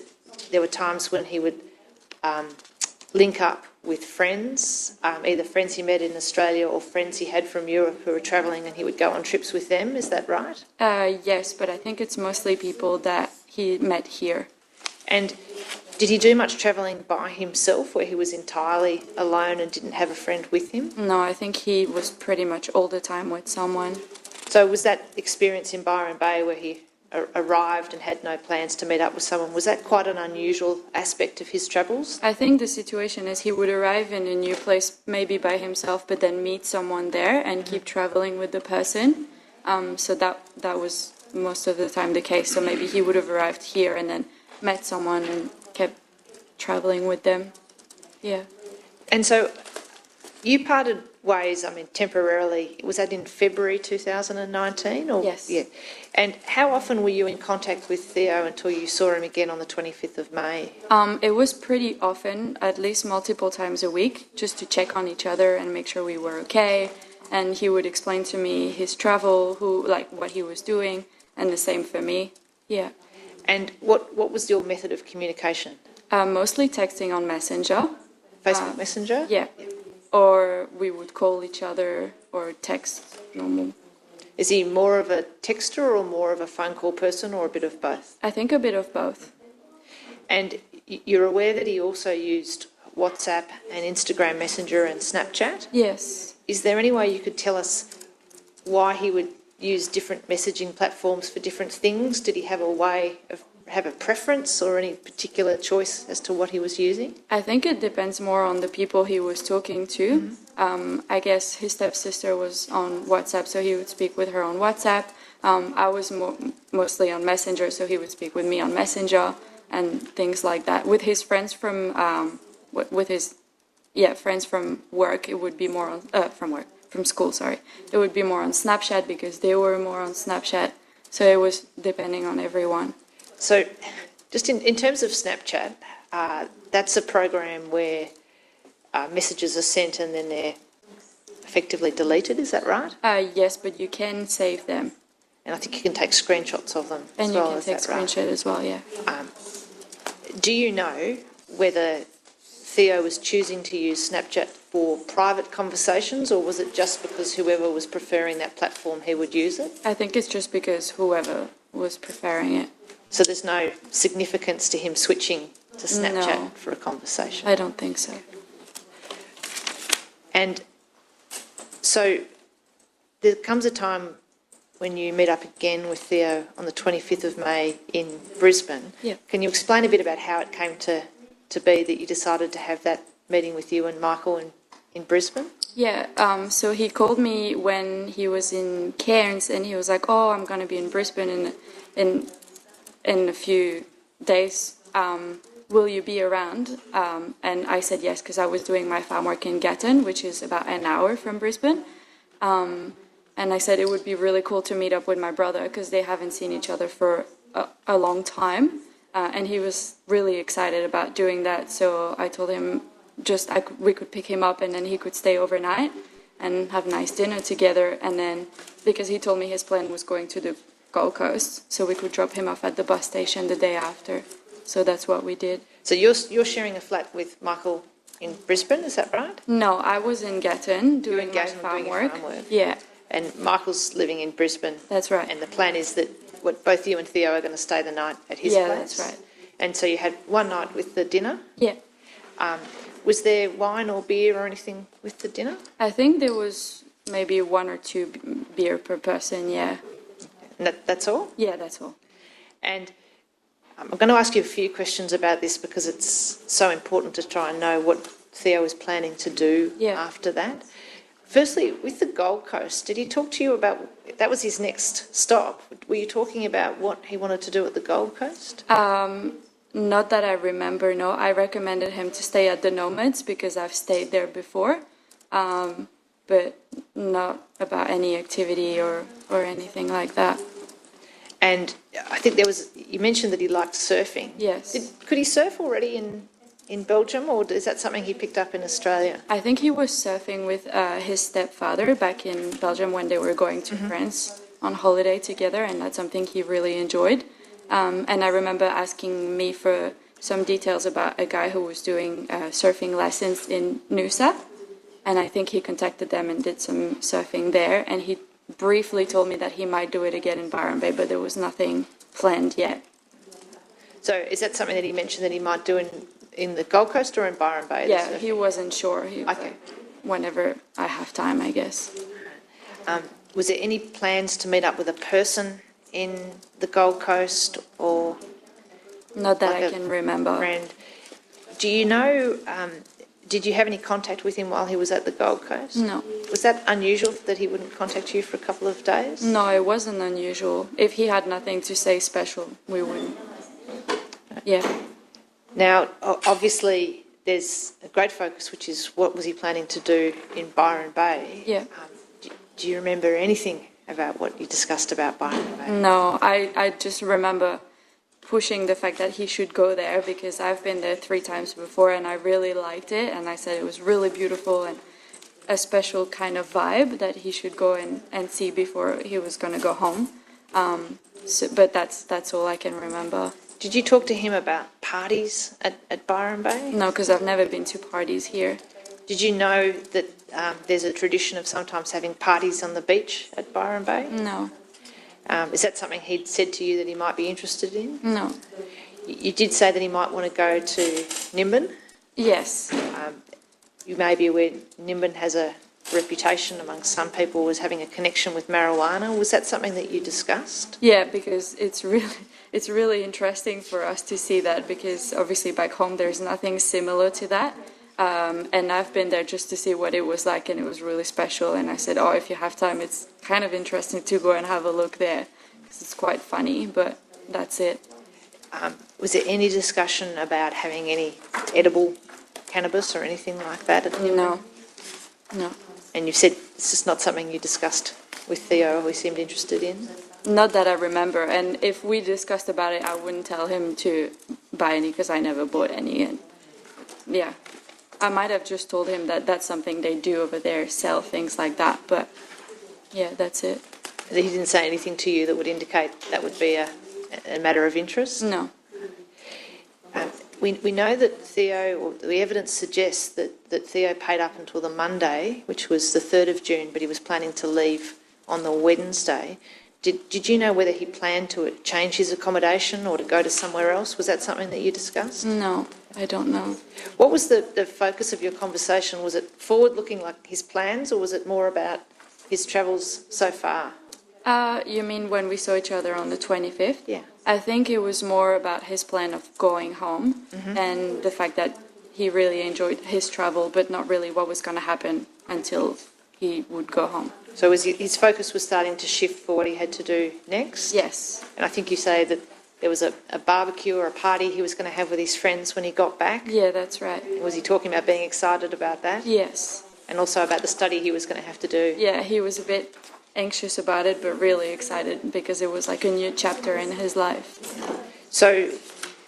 there were times when he would link up with friends, either friends he met in Australia or friends he had from Europe who were travelling, and he would go on trips with them. Is that right? Yes, but I think it's mostly people that he met here. And did he do much travelling by himself, where he was entirely alone and didn't have a friend with him? No, I think he was pretty much all the time with someone. So was that experience in Byron Bay where he arrived and had no plans to meet up with someone, was that quite an unusual aspect of his travels? I think the situation is he would arrive in a new place maybe by himself, but then meet someone there and keep travelling with the person. So that was most of the time the case. So maybe he would have arrived here and then met someone and kept travelling with them. Yeah. And so you parted ways, temporarily. Was that in February 2019? Or? Yes. Yeah. And how often were you in contact with Theo until you saw him again on the 25th of May? It was pretty often, at least multiple times a week, just to check on each other and make sure we were okay. And he would explain to me his travel, what he was doing, and the same for me. Yeah. And what was your method of communication? Mostly texting on Messenger. Facebook Messenger? Yeah. Or we would call each other or text normal. Is he more of a texter or more of a phone call person, or a bit of both? I think a bit of both. And you're aware that he also used WhatsApp and Instagram Messenger and Snapchat? Yes. Is there any way you could tell us why he would use different messaging platforms for different things? Did he have a preference or any particular choice as to what he was using? I think it depends more on the people he was talking to. I guess his stepsister was on WhatsApp, so he would speak with her on WhatsApp. I was mostly on Messenger, so he would speak with me on Messenger and things like that. With his friends from friends from work, it would be more on from school. Sorry, it would be more on Snapchat because they were more on Snapchat. So it was depending on everyone. So, just in terms of Snapchat, that's a program where messages are sent and then they're effectively deleted, is that right? Yes, but you can save them. And I think you can take screenshots of them and as well. And you can take screenshot as well, yeah. Do you know whether Theo was choosing to use Snapchat for private conversations, or was it just because whoever was preferring that platform, he would use it? I think it's just because whoever was preferring it. So there's no significance to him switching to Snapchat for a conversation? I don't think so. And so there comes a time when you meet up again with Theo on the 25th of May in Brisbane. Yeah. Can you explain a bit about how it came to be that you decided to have that meeting with you and Michael in Brisbane? Yeah, so he called me when he was in Cairns and he was like, oh, I'm going to be in Brisbane in a few days. Will you be around? And I said yes, because I was doing my farm work in Gatton, which is about an hour from Brisbane. And I said it would be really cool to meet up with my brother because they haven't seen each other for a long time. And he was really excited about doing that. So I told him we could pick him up and then he could stay overnight and have a nice dinner together. And then, because he told me his plan was going to the Gold Coast, so we could drop him off at the bus station the day after. So that's what we did. So you're sharing a flat with Michael in Brisbane, is that right? No, I was in Gatton doing my farm doing work. farm work. Yeah, And Michael's living in Brisbane. that's right. And the plan is that both you and Theo are going to stay the night at his Yeah, place? that's right. And so you had one night with the dinner. Yeah, Was there wine or beer or anything with the dinner? I think there was maybe 1 or 2 beer per person. Yeah, And that's all? yeah, that's all. And I'm going to ask you a few questions about this because it's so important to try and know what Theo is planning to do after that. Firstly, with the Gold Coast, did he talk to you about, that was his next stop, were you talking about what he wanted to do at the Gold Coast? Not that I remember, no. I recommended him to stay at the Nomads because I've stayed there before, but not about any activity or anything like that. And I think you mentioned that he liked surfing. Yes. Could he surf already in Belgium, or is that something he picked up in Australia? I think he was surfing with his stepfather back in Belgium when they were going to France on holiday together, and that's something he really enjoyed. And I remember asking me for some details about a guy who was doing surfing lessons in Noosa, and I think he contacted them and did some surfing there, and he briefly told me that he might do it again in Byron Bay, but there was nothing planned yet. So is that something that he mentioned that he might do in the Gold Coast or in Byron Bay? Yeah, he wasn't sure. He was Okay. like, whenever I have time, I guess. Was there any plans to meet up with a person in the Gold Coast or Not that like I a can remember. friend? Do you know, did you have any contact with him while he was at the Gold Coast? No. Was that unusual that he wouldn't contact you for a couple of days? No, it wasn't unusual. If he had nothing to say special, we wouldn't. Yeah. Now, obviously, there's a great focus, which is what was he planning to do in Byron Bay? Yeah. Do you remember anything about what you discussed about Byron Bay? No, I just remember pushing the fact that he should go there because I've been there 3 times before and I really liked it, and I said it was really beautiful and a special kind of vibe that he should go and see before he was going to go home. But that's all I can remember. Did you talk to him about parties at Byron Bay? No, because I've never been to parties here. Did you know that there's a tradition of sometimes having parties on the beach at Byron Bay? No, Is that something he'd said to you that he might be interested in? no. You did say that he might want to go to Nimbin. Yes. You may be aware Nimbin has a reputation amongst some people as having a connection with marijuana. Was that something that you discussed? Yeah, because it's really interesting for us to see that because obviously back home there's nothing similar to that. And I've been there just to see what it was like, and it was really special. And I said, if you have time, it's kind of interesting to go and have a look there because it's quite funny, but that's it. Was there any discussion about having any edible cannabis or anything like that at Nimbin? No. And you've said it's just not something you discussed with Theo or he seemed interested in? Not that I remember. And if we discussed about it, I wouldn't tell him to buy any because I never bought any. And yeah, I might have just told him that that's something they do over there, sell things like that. But yeah, that's it. He didn't say anything to you that would indicate that would be a matter of interest? No. We know that Theo, or the evidence suggests that Theo paid up until the Monday, which was the 3rd of June, but he was planning to leave on the Wednesday. Did you know whether he planned to change his accommodation or to go to somewhere else? Was that something that you discussed? No, I don't know. What was the focus of your conversation? Was it forward-looking, like his plans, or was it more about his travels so far? You mean when we saw each other on the 25th? Yeah. I think it was more about his plan of going home and the fact that he really enjoyed his travel, but not really what was going to happen until he would go home. So his focus was starting to shift for what he had to do next? Yes. And I think you say that there was a barbecue or a party he was going to have with his friends when he got back? Yeah, that's right. Was he talking about being excited about that? Yes. And also about the study he was going to have to do? Yeah, he was a bit anxious about it, but really excited because it was like a new chapter in his life. So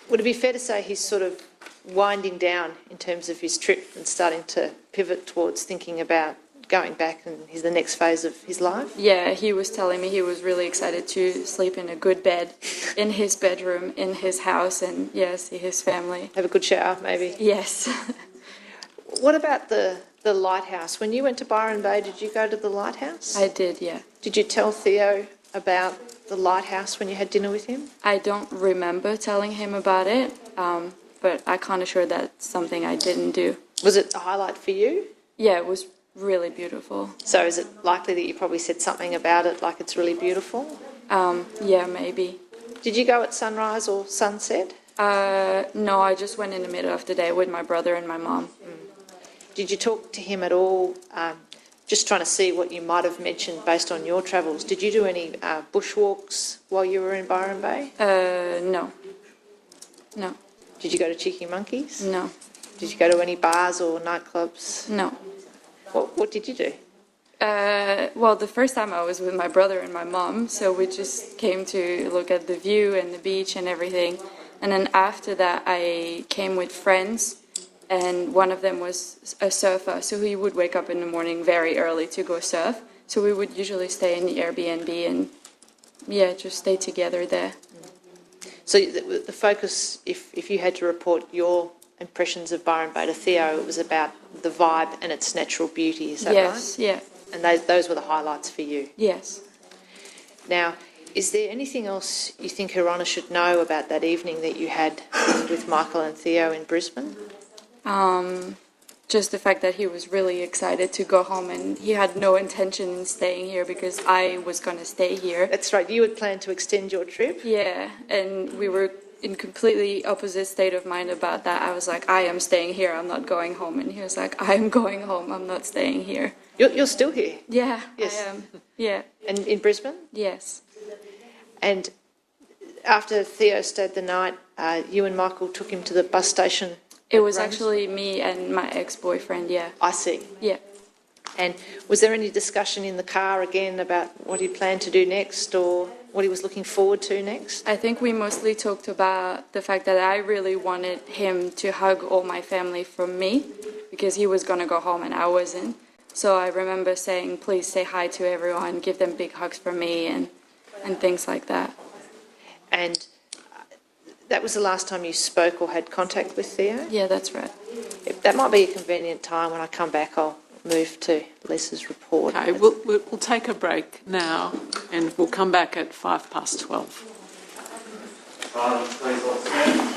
would it be fair to say he's sort of winding down in terms of his trip and starting to pivot towards thinking about going back and he's the next phase of his life? Yeah, he was telling me he was really excited to sleep in a good bed, in his bedroom, in his house, and see his family. Have a good shower, maybe? Yes. What about the lighthouse? When you went to Byron Bay, did you go to the lighthouse? I did, yeah. Did you tell Theo about the lighthouse when you had dinner with him? I don't remember telling him about it, but I can't assure that's something I didn't do. Was it a highlight for you? Yeah, it was really beautiful. So is it likely that you probably said something about it, like it's really beautiful? Yeah, maybe. Did you go at sunrise or sunset? No, I just went in the middle of the day with my brother and my mom. Did you talk to him at all? Just trying to see what you might have mentioned based on your travels. Did you do any bushwalks while you were in Byron Bay? No. No. Did you go to Cheeky Monkeys? No. Did you go to any bars or nightclubs? No. What did you do? Well, the first time I was with my brother and my mom, so we just came to look at the view and the beach and everything. And then after that, I came with friends, and one of them was a surfer, so he would wake up in the morning very early to go surf. So we would usually stay in the Airbnb and, just stay together there. So the focus, if you had to report your impressions of Byron Bay to Theo, it was about the vibe and its natural beauty, is that right? Yes, yeah. And those were the highlights for you? Yes. Now, is there anything else you think Her Honour should know about that evening that you had with Michael and Theo in Brisbane? Just the fact that he was really excited to go home, and he had no intention in staying here because I was going to stay here. That's right, you had planned to extend your trip? Yeah, and we were in completely opposite state of mind about that. I was like, I am staying here, I'm not going home. And he was like, I am going home, I'm not staying here. You're still here? Yeah, Yes. I am. Yeah. And in Brisbane? Yes. And after Theo stayed the night, you and Michael took him to the bus station? It was actually me and my ex-boyfriend, yeah. I see. Yeah. And was there any discussion in the car again about what he planned to do next or what he was looking forward to next? I think we mostly talked about the fact that I really wanted him to hug all my family from me because he was going to go home and I wasn't. So I remember saying, please say hi to everyone, give them big hugs from me and things like that. And that was the last time you spoke or had contact with Theo? Yeah, that's right. That might be a convenient time. When I come back, I'll move to Lisa's report. Okay, we'll take a break now and we'll come back at 12:05. Please all stand.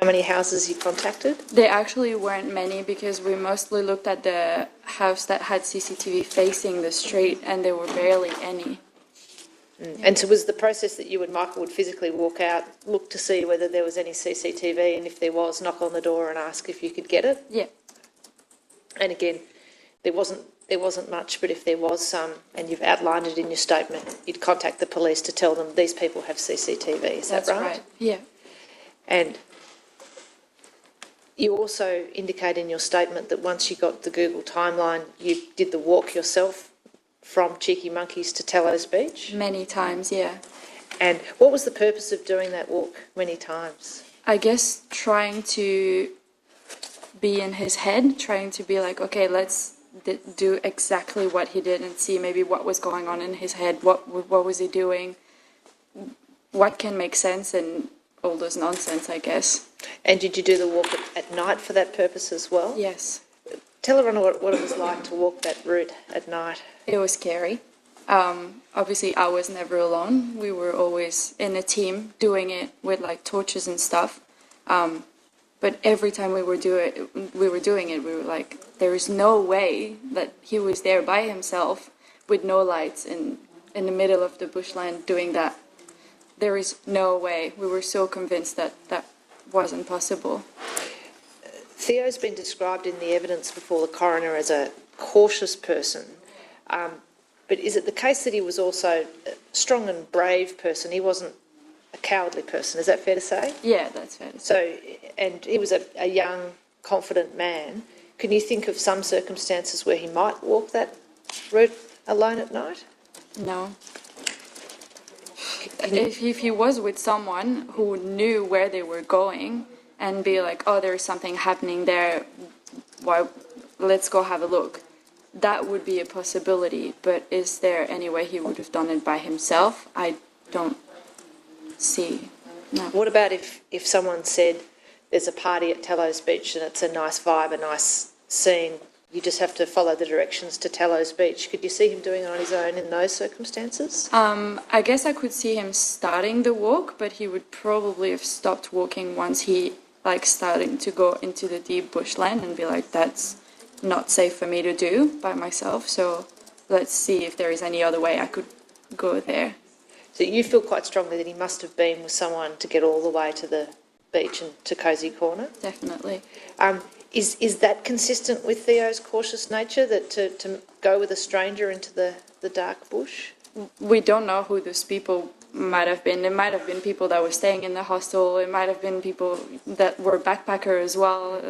how many houses you contacted? There actually weren't many because we mostly looked at the house that had CCTV facing the street, and there were barely any. And so was the process that you and Michael would physically walk out, look to see whether there was any CCTV, and if there was, knock on the door and ask if you could get it? Yeah. And again, there wasn't much, but if there was some, and you've outlined it in your statement, you'd contact the police to tell them these people have CCTV. Is that right? That's right. Yeah. And you also indicate in your statement that once you got the Google timeline, you did the walk yourself from Cheeky Monkeys to Tallows Beach? Many times, yeah. And what was the purpose of doing that walk many times? I guess trying to be in his head, trying to be like, okay, let's do exactly what he did and see maybe what was going on in his head, what was he doing, what can make sense, and all those nonsense, I guess. And did you do the walk at night for that purpose as well? Yes. Tell everyone what it was like to walk that route at night. It was scary. Obviously, I was never alone. We were always in a team doing it with like torches and stuff. But every time we were doing it, we were like, there is no way that he was there by himself with no lights in the middle of the bushland doing that. There is no way. We were so convinced that that wasn't possible. Theo's been described in the evidence before the coroner as a cautious person. But is it the case that he was also a strong and brave person? He wasn't a cowardly person. Is that fair to say? Yeah, that's fair to say. So, and he was a young, confident man. Can you think of some circumstances where he might walk that route alone at night? No. If he was with someone who knew where they were going and be like, oh, there's something happening there, why, let's go have a look. That would be a possibility, but is there any way he would have done it by himself? I don't see. No. What about if someone said there's a party at Tallows Beach and it's a nice vibe, a nice scene, you just have to follow the directions to Tallows Beach. Could you see him doing it on his own in those circumstances? I guess I could see him starting the walk, but he would probably have stopped walking once he starting to go into the deep bushland and be like, that's not safe for me to do by myself, so let's see if there is any other way I could go there. So you feel quite strongly that he must have been with someone to get all the way to the beach and to Cosy Corner? Definitely. Is that consistent with Theo's cautious nature, that to go with a stranger into the dark bush? We don't know who those people might have been. It might have been people that were staying in the hostel. It might have been people that were backpacker as well,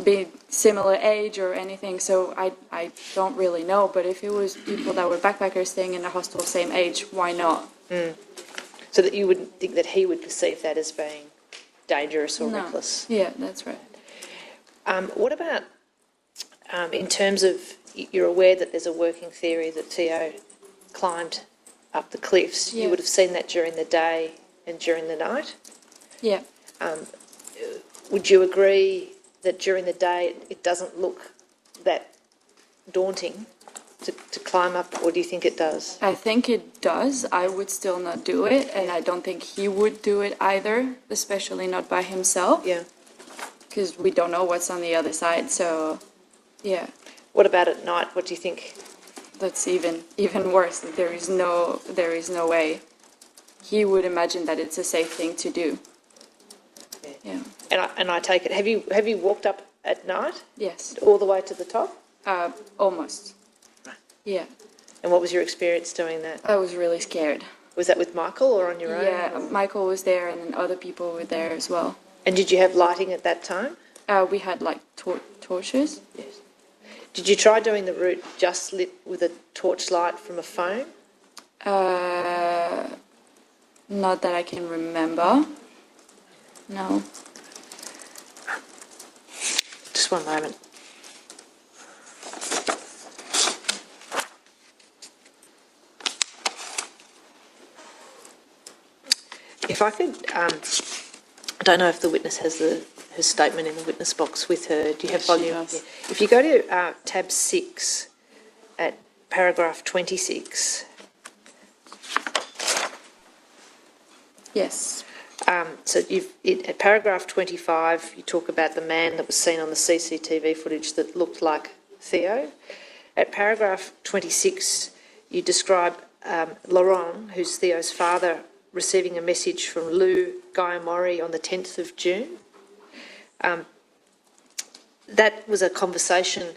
be similar age or anything. So I don't really know. But if it was people that were backpackers staying in the hostel, same age, why not? So that you wouldn't think that he would perceive that as being dangerous or reckless? Yeah, that's right. What about in terms of, you're aware that there's a working theory that Theo climbed up the cliffs. Yeah. You would have seen that during the day and during the night. Yeah. Would you agree that during the day it doesn't look that daunting to climb up, or do you think it does? I think it does. I would still not do it, and I don't think he would do it either, especially not by himself. Yeah. Because we don't know what's on the other side, so yeah. What about at night? What do you think? That's even worse. There is no way. He would imagine that it's a safe thing to do. Yeah. And I take it, have you walked up at night? Yes. All the way to the top? Almost. Right. Yeah. And what was your experience doing that? I was really scared. Was that with Michael or on your own? Yeah, Michael was there and then other people were there as well. And did you have lighting at that time? We had torches. Yes. Did you try doing the route just lit with a torchlight from a phone? Not that I can remember. No. Just one moment. If I could, I don't know if the witness has her statement in the witness box with her. Do you have volume? Yeah. If you go to tab 6 at paragraph 26. Yes. At paragraph 25, you talk about the man that was seen on the CCTV footage that looked like Theo. At paragraph 26, you describe Laurent, who's Theo's father, receiving a message from Lou Guy-Maury on the 10th of June. That was a conversation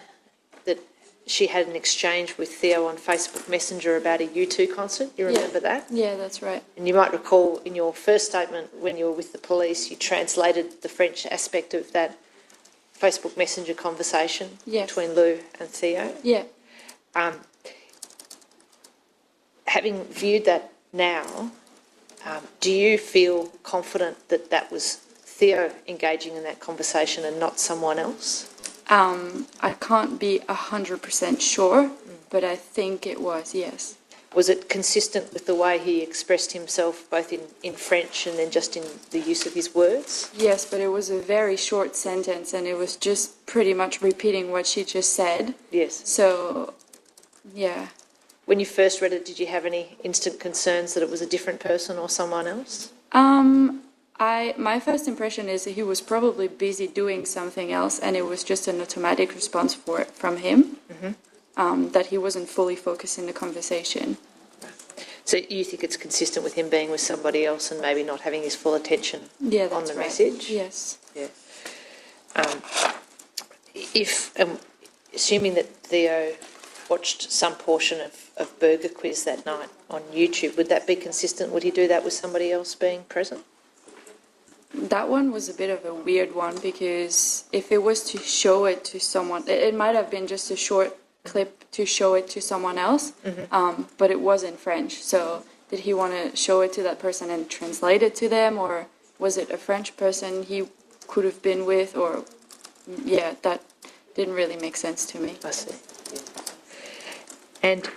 that she had an exchange with Theo on Facebook Messenger about a U2 concert. You remember that? Yeah, that's right. And you might recall in your first statement when you were with the police, you translated the French aspect of that Facebook Messenger conversation between Lou and Theo. Yeah. Having viewed that now, do you feel confident that that was Theo engaging in that conversation and not someone else? I can't be 100% sure, but I think it was, yes. Was it consistent with the way he expressed himself, both in French and then just in the use of his words? Yes, but it was a very short sentence and it was just pretty much repeating what she just said. Yes. So, yeah. When you first read it, did you have any instant concerns that it was a different person or someone else? My first impression is that he was probably busy doing something else and it was just an automatic response from him, that he wasn't fully focused in the conversation. So you think it's consistent with him being with somebody else and maybe not having his full attention on the message? Yes. Yeah. Assuming that Theo watched some portion of Burger Quiz that night on YouTube, would that be consistent? Would he do that with somebody else being present? That one was a bit of a weird one because if it was to show it to someone, it might have been just a short clip to show it to someone else, but it was in French. So did he want to show it to that person and translate it to them, or was it a French person he could have been with, or, yeah, that didn't really make sense to me. I see. And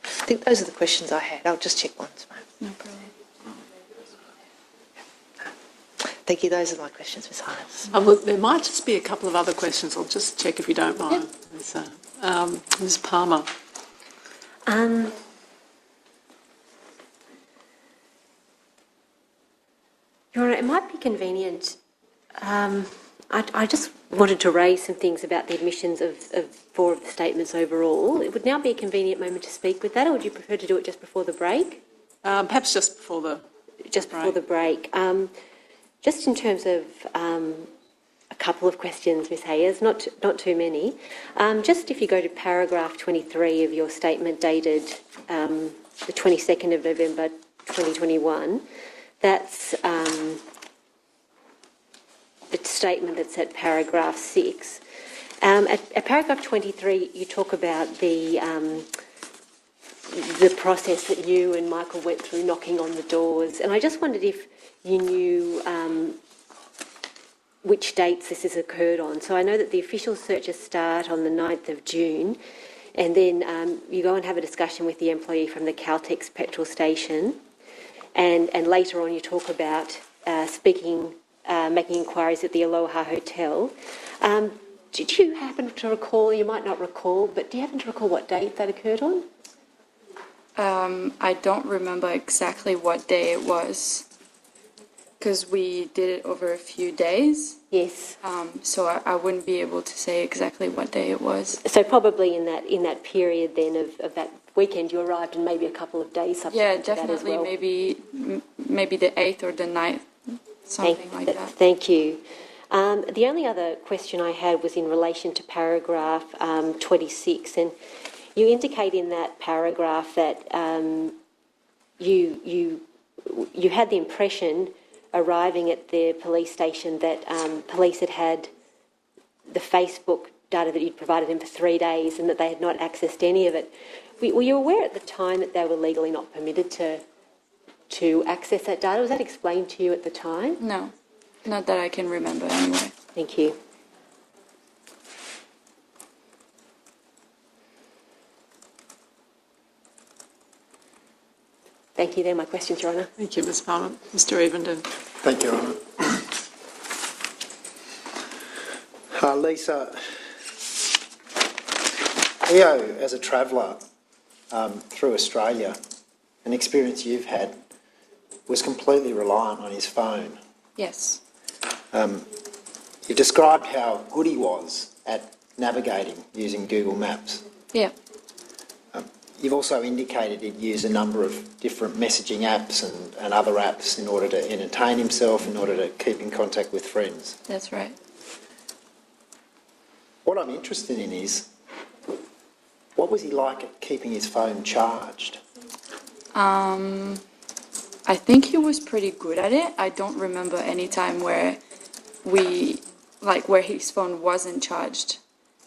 I think those are the questions I had. I'll just check once. No problem. Thank you. Those are my questions, Ms. Hayez. Well, there might just be a couple of other questions. I'll just check if you don't mind. Ms. Palmer. Your Honour, it might be convenient. I just wanted to raise some things about the admissions of 4 of the statements overall. It would now be a convenient moment to speak with that, or would you prefer to do it just before the break? Perhaps just before the break. Just in terms of a couple of questions, Ms. Hayez, not too many. Just if you go to paragraph 23 of your statement dated the 22nd of November 2021, that's the statement that's at paragraph 6. At paragraph 23, you talk about the process that you and Michael went through knocking on the doors, and I just wondered if you knew which dates this has occurred on. So I know that the official searches start on the 9th of June, and then you go and have a discussion with the employee from the Caltex petrol station, and later on you talk about making inquiries at the Aloha Hotel. Did you happen to recall, you might not recall, but do you happen to recall what date that occurred on? I don't remember exactly what day it was, because we did it over a few days. Yes. So I wouldn't be able to say exactly what day it was. So probably in that period then of that weekend you arrived, and maybe a couple of days subsequent to that as well. Maybe the 8th or the 9th, something like that. Thank you. The only other question I had was in relation to paragraph 26, and you indicate in that paragraph that you had the impression arriving at the police station that police had the Facebook data that you'd provided them for 3 days and that they had not accessed any of it. Were you aware at the time that they were legally not permitted to access that data? Was that explained to you at the time? No, not that I can remember anyway. Thank you. Thank you. They're my questions, Your Honour. Thank you, Ms. Palmer. Mr. Evenden. Thank you, Your Honour. Lisa, Theo, as a traveller through Australia, an experience you've had was completely reliant on his phone. Yes. You described how good he was at navigating using Google Maps. Yeah. You've also indicated he'd use a number of different messaging apps and other apps in order to entertain himself, in order to keep in contact with friends. That's right. What I'm interested in is, what was he like at keeping his phone charged? I think he was pretty good at it. I don't remember any time where where his phone wasn't charged.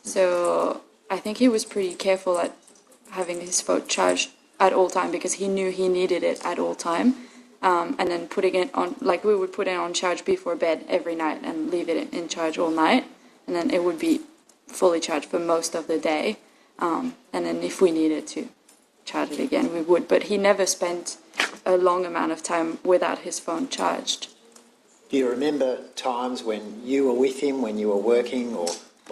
So I think he was pretty careful at having his phone charged at all time because he knew he needed it at all time. And then putting it on, like we would put it on charge before bed every night and leave it in charge all night. And then it would be fully charged for most of the day. And then if we needed to charge it again, we would. But he never spent a long amount of time without his phone charged. Do you remember times when you were with him, when you were working or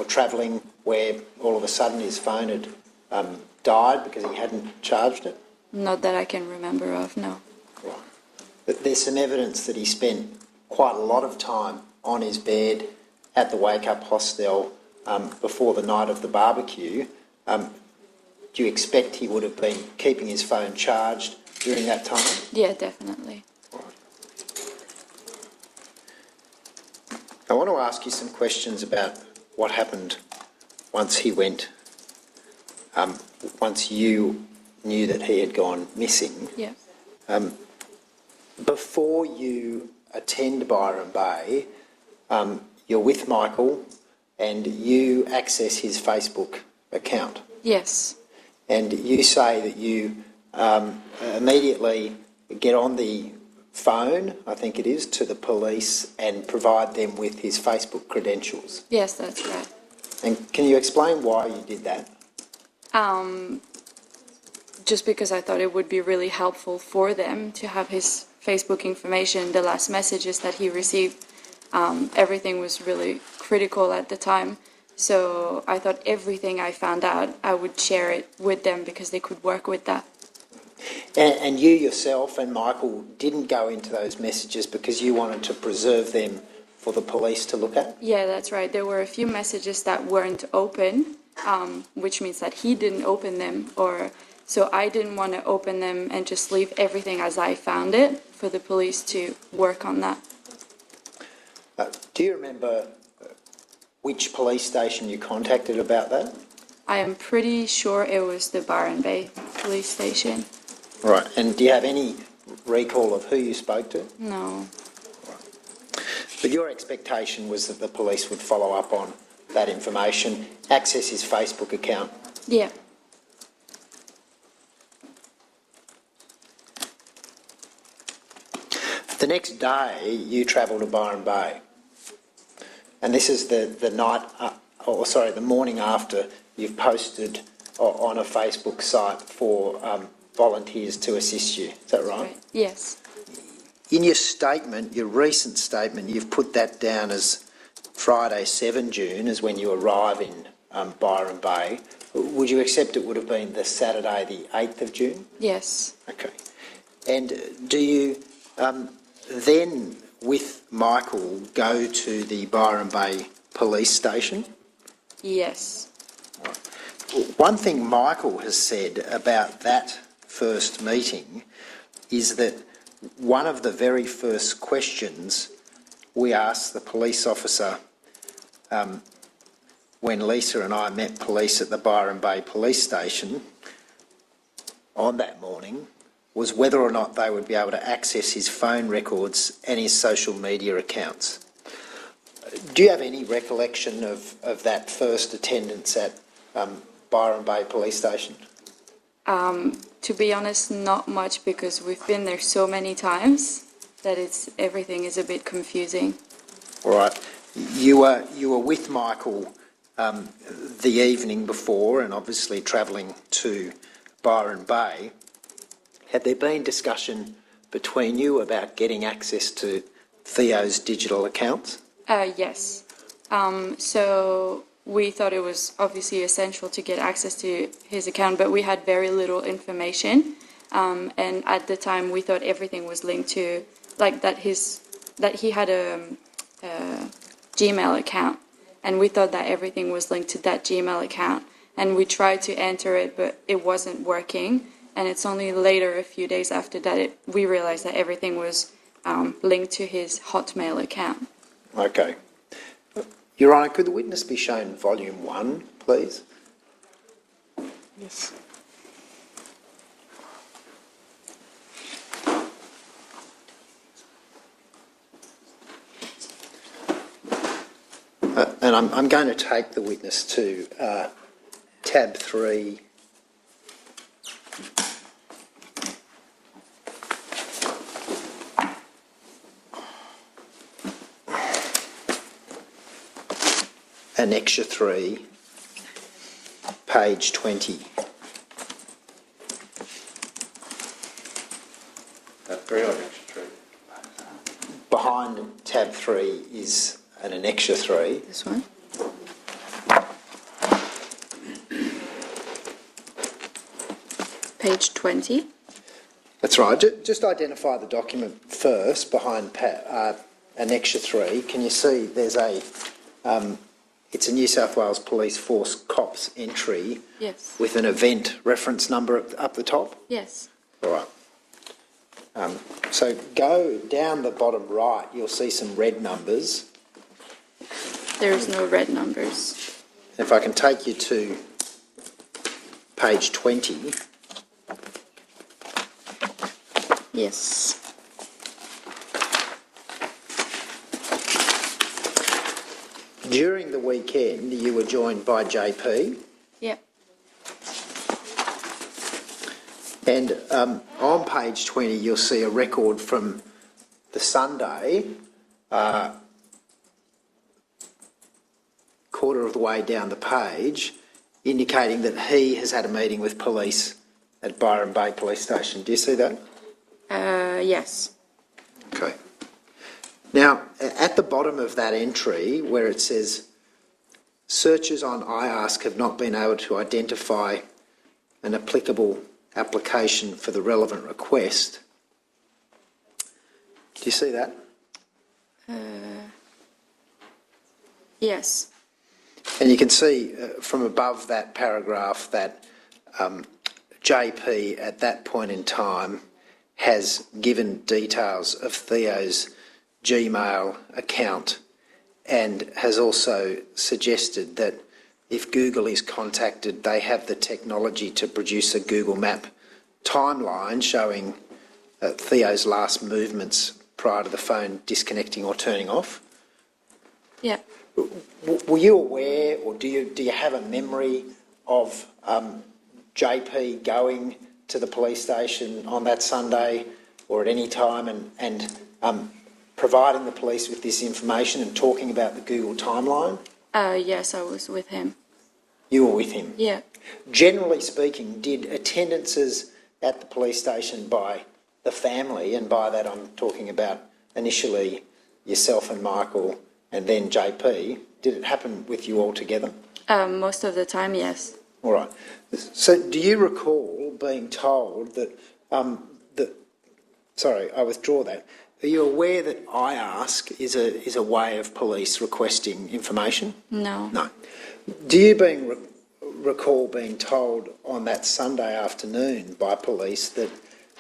travelling, where all of a sudden his phone had died because he hadn't charged it? Not that I can remember of, no. Right. But there's some evidence that he spent quite a lot of time on his bed at the wake-up hostel before the night of the barbecue. Do you expect he would have been keeping his phone charged during that time? Yeah, definitely. I want to ask you some questions about what happened once he went, once you knew that he had gone missing. Yeah. Before you attend Byron Bay, you're with Michael and you access his Facebook account. Yes. And you say that you immediately get on the phone, I think it is, to the police and provide them with his Facebook credentials. Yes, that's right. And can you explain why you did that? Just because I thought it would be really helpful for them to have his Facebook information, the last messages that he received. Everything was really critical at the time. So I thought everything I found out, I would share it with them because they could work with that. And you yourself and Michael didn't go into those messages because you wanted to preserve them for the police to look at? Yeah, that's right. There were a few messages that weren't open, which means that he didn't open them, so I didn't want to open them and just leave everything as I found it for the police to work on that. Do you remember which police station you contacted about that? I am pretty sure it was the Byron Bay police station. Right, and do you have any recall of who you spoke to? No. But your expectation was that the police would follow up on that information, access his Facebook account. Yeah. The next day, you travel to Byron Bay. And this is the morning after you've posted on a Facebook site for volunteers to assist you. Is that right? Yes. In your statement, your recent statement, you've put that down as Friday 7 June as when you arrive in Byron Bay. Would you accept it would have been the Saturday the 8th of June? Yes. Okay. And do you then, with Michael, go to the Byron Bay police station? Yes. One thing Michael has said about that first meeting is that one of the very first questions we asked the police officer when Lisa and I met police at the Byron Bay police station on that morning was whether or not they would be able to access his phone records and his social media accounts. Do you have any recollection of that first attendance at Byron Bay police station? To be honest, not much, because we've been there so many times that everything is a bit confusing. All right. You were with Michael the evening before and obviously travelling to Byron Bay. Had there been discussion between you about getting access to Theo's digital accounts? Yes. So we thought it was obviously essential to get access to his account, but we had very little information. And at the time, we thought everything was linked to, like, that he had a Gmail account, and we thought that everything was linked to that Gmail account. And we tried to enter it, but it wasn't working. And it's only later, a few days after that, we realized that everything was linked to his Hotmail account. Okay. Your Honour, could the witness be shown volume 1, please? Yes. And I'm going to take the witness to tab 3. Annexure 3, page 20. Tab 3 or Annexure 3? Behind tab 3 is an Annexure 3. This one? Page 20. That's right. Just identify the document first behind Annexure 3. Can you see there's a... it's a New South Wales Police Force COPS entry Yes. with an event reference number up the top? Yes. All right. So go down the bottom right, you'll see some red numbers. There's no red numbers. If I can take you to page 20. Yes. During the weekend, you were joined by JP. Yep. And on page 20, you'll see a record from the Sunday, quarter of the way down the page, indicating that he has had a meeting with police at Byron Bay Police Station. Do you see that? Yes. Okay. Now, at the bottom of that entry, where it says, searches on iAsk have not been able to identify an applicable application for the relevant request. Do you see that? Yes. And you can see from above that paragraph that JP at that point in time has given details of Theo's Gmail account and has also suggested that if Google is contacted, they have the technology to produce a Google Map timeline showing Theo's last movements prior to the phone disconnecting or turning off. Yeah. Were you aware, or do you have a memory of JP going to the police station on that Sunday or at any time and providing the police with this information and talking about the Google timeline? Yes, I was with him. You were with him? Yeah. Generally speaking, did attendances at the police station by the family, and by that I'm talking about initially yourself and Michael and then JP, did it happen with you all together? Most of the time, yes. All right. So do you recall being told that, sorry, I withdraw that. Are you aware that iAsk is a way of police requesting information? No. No. Do you recall being told on that Sunday afternoon by police that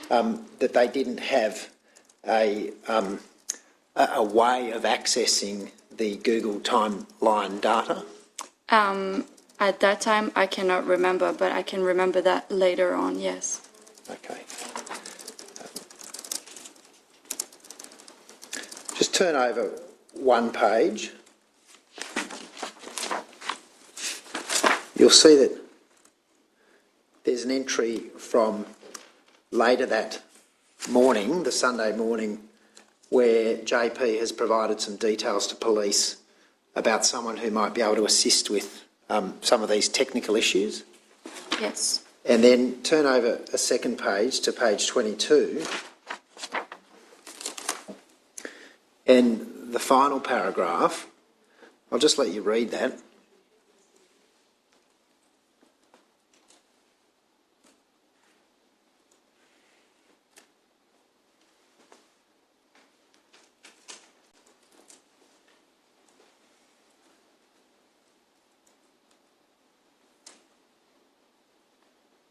that they didn't have a way of accessing the Google timeline data? At that time, I cannot remember, but I can remember that later on, yes. Okay. Just turn over one page. You'll see that there's an entry from later that morning, the Sunday morning, where JP has provided some details to police about someone who might be able to assist with some of these technical issues. Yes. And then turn over a second page to page 22. And the final paragraph, I'll just let you read that.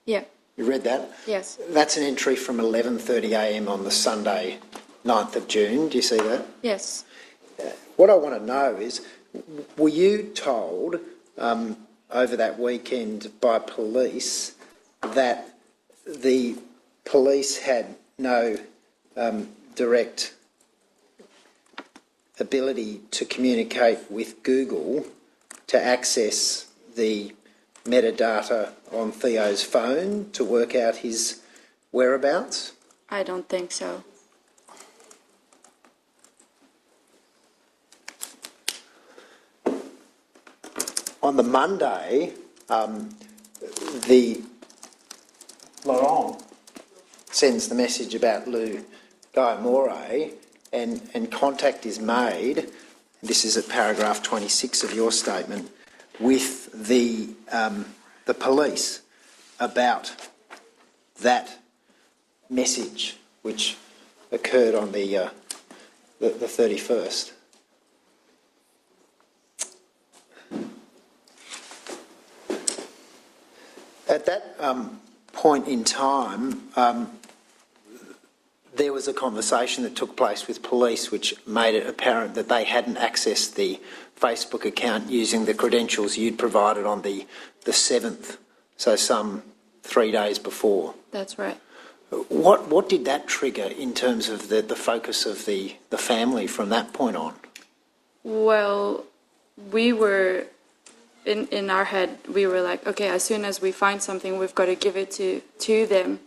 Yeah. You read that? Yes. That's an entry from 11:30am on the Sunday, 9th of June. Do you see that? Yes. What I want to know is, were you told over that weekend by police that the police had no direct ability to communicate with Google to access the metadata on Theo's phone to work out his whereabouts? I don't think so. On the Monday, the Laurent sends the message about Lou Guy Moray, and contact is made, this is at paragraph 26 of your statement, with the police about that message which occurred on the 31st. At that point in time, there was a conversation that took place with police which made it apparent that they hadn't accessed the Facebook account using the credentials you'd provided on the 7th, so some 3 days before. That's right. What did that trigger in terms of the focus of the family from that point on? Well, we were, in our head, we were like, okay, as soon as we find something, we've got to give it to them.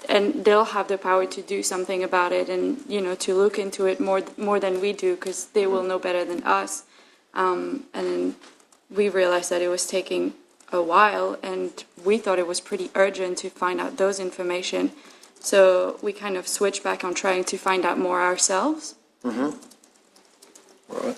And they'll have the power to do something about it and, you know, to look into it more than we do because they will know better than us. And then we realized that it was taking a while and we thought it was pretty urgent to find out those information. So we kind of switched back on trying to find out more ourselves. Mm-hmm. Right.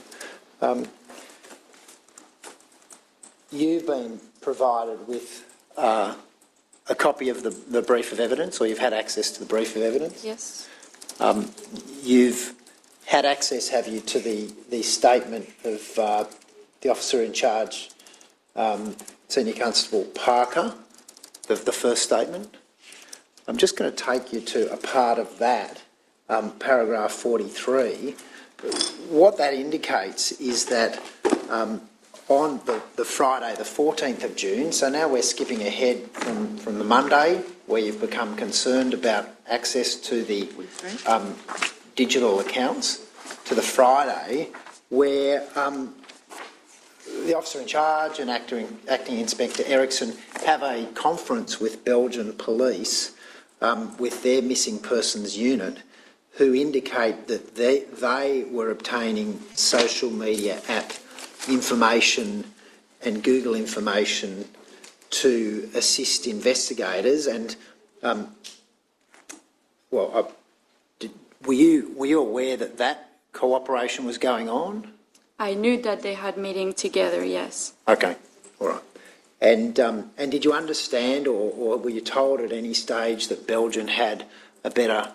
You've been provided with a copy of the brief of evidence, or you've had access to the brief of evidence? Yes. You've had access, have you, to the statement of the officer in charge, Senior Constable Parker, the first statement? I'm just going to take you to a part of that, paragraph 43. What that indicates is that on the Friday, the 14th of June, so now we're skipping ahead from the Monday, where you've become concerned about access to the digital accounts, to the Friday, where the officer in charge and acting Inspector Eriksson have a conference with Belgian police with their missing persons unit, who indicate that they were obtaining social media app information and Google information to assist investigators. And were you aware that cooperation was going on? I knew that they had meeting together, yes. Okay, all right. And did you understand or were you told at any stage that Belgium had a better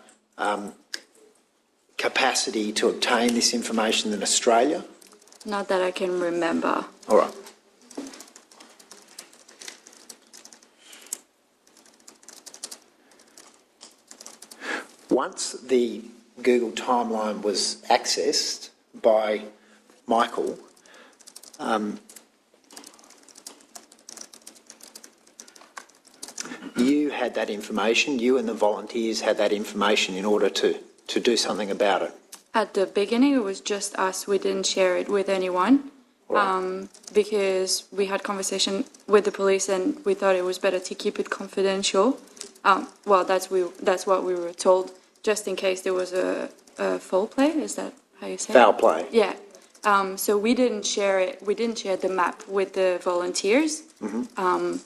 capacity to obtain this information than Australia? Not that I can remember. All right. Once the Google timeline was accessed by Michael, you had that information, you and the volunteers had that information in order to do something about it. At the beginning, it was just us. We didn't share it with anyone because we had conversation with the police and we thought it was better to keep it confidential. Well, that's what we were told, just in case there was a foul play. Is that how you say it? Foul play. Yeah. So we didn't share it. We didn't share the map with the volunteers. Mm-hmm.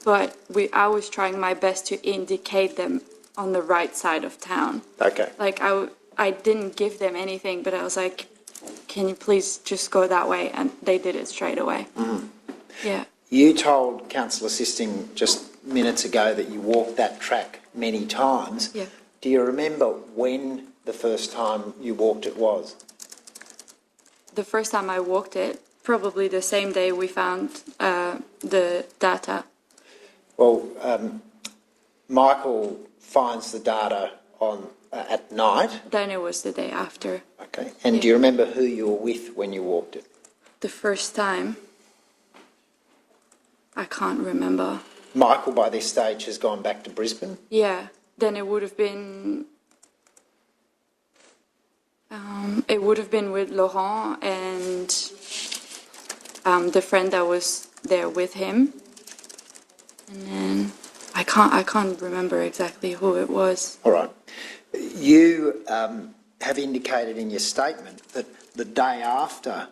But I was trying my best to indicate them on the right side of town. Okay. Like I didn't give them anything, but I was like, can you please just go that way? And they did it straight away. Mm. Yeah. You told Councillor Sisting just minutes ago that you walked that track many times. Yeah. Do you remember when the first time you walked it was? The first time I walked it probably the same day we found the data. Well, Michael finds the data at night. Then it was the day after. Okay. And do you remember who you were with when you walked it? The first time, I can't remember. Michael, by this stage, has gone back to Brisbane? Yeah, then it would have been... it would have been with Laurent and the friend that was there with him. And then I can't remember exactly who it was. All right. You have indicated in your statement that the day after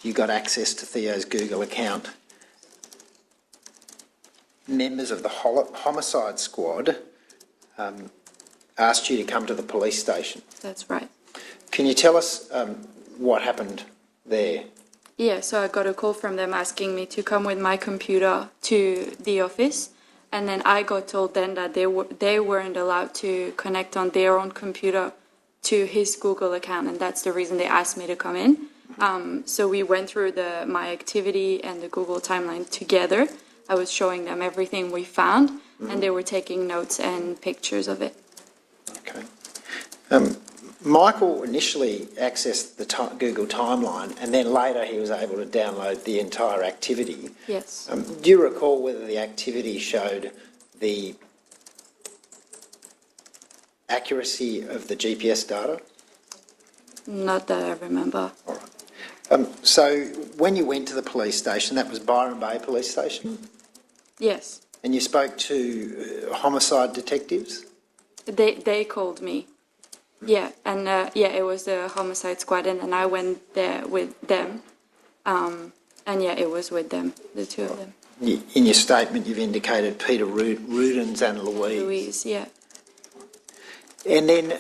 you got access to Theo's Google account, members of the homicide squad asked you to come to the police station. That's right. Can you tell us what happened there? Yeah, so I got a call from them asking me to come with my computer to the office, and then I got told then that they weren't allowed to connect on their own computer to his Google account, and that's the reason they asked me to come in. So we went through my activity and the Google timeline together. I was showing them everything we found, and they were taking notes and pictures of it. Okay. Michael initially accessed the Google timeline, and then later he was able to download the entire activity. Yes. Do you recall whether the activity showed the accuracy of the GPS data? Not that I remember. All right. So when you went to the police station, that was Byron Bay Police Station? Yes. And you spoke to homicide detectives? They called me. Yeah, and it was the homicide squad, and then I went there with them. And it was with them, the two of them. In your statement, you've indicated Peter Rudens and Louise. Louise, yeah. And then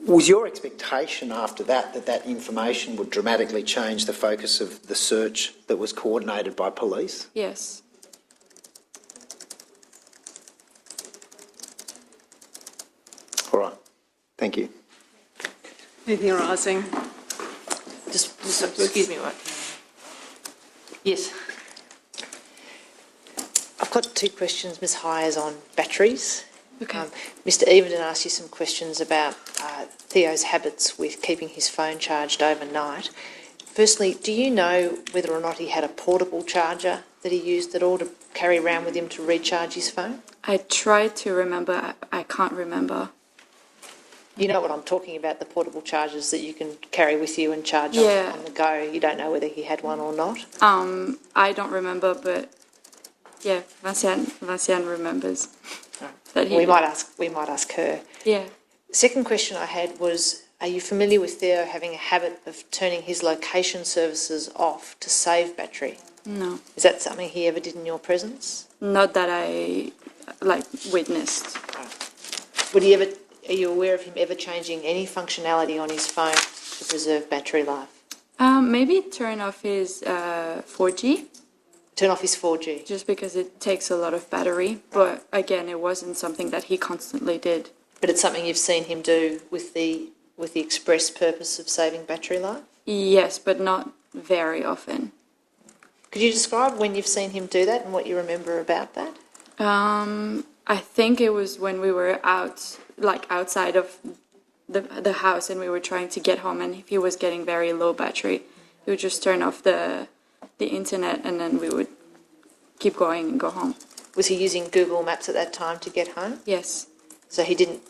was your expectation after that information would dramatically change the focus of the search that was coordinated by police? Yes. All right. Thank you. Anything arising? Just excuse me, right? Yes. I've got two questions, Ms. Hayez, on batteries. Okay. Mr. Everton asked you some questions about Theo's habits with keeping his phone charged overnight. Firstly, do you know whether or not he had a portable charger that he used at all to carry around with him to recharge his phone? I tried to remember. I can't remember. You know what I'm talking about, the portable chargers that you can carry with you and charge on the go. You don't know whether he had one or not? I don't remember, but yeah, Vinciane remembers. That he we might ask her. Yeah. Second question I had was, are you familiar with Theo having a habit of turning his location services off to save battery? No. Is that something he ever did in your presence? Not that I witnessed. Are you aware of him ever changing any functionality on his phone to preserve battery life? Maybe turn off his 4G. Turn off his 4G? Just because it takes a lot of battery. But again, it wasn't something that he constantly did. But it's something you've seen him do with the express purpose of saving battery life? Yes, but not very often. Could you describe when you've seen him do that and what you remember about that? I think it was when we were outside of the house and we were trying to get home, and if he was getting very low battery, he would just turn off the internet and then we would keep going and go home. Was he using Google Maps at that time to get home? Yes. So he didn't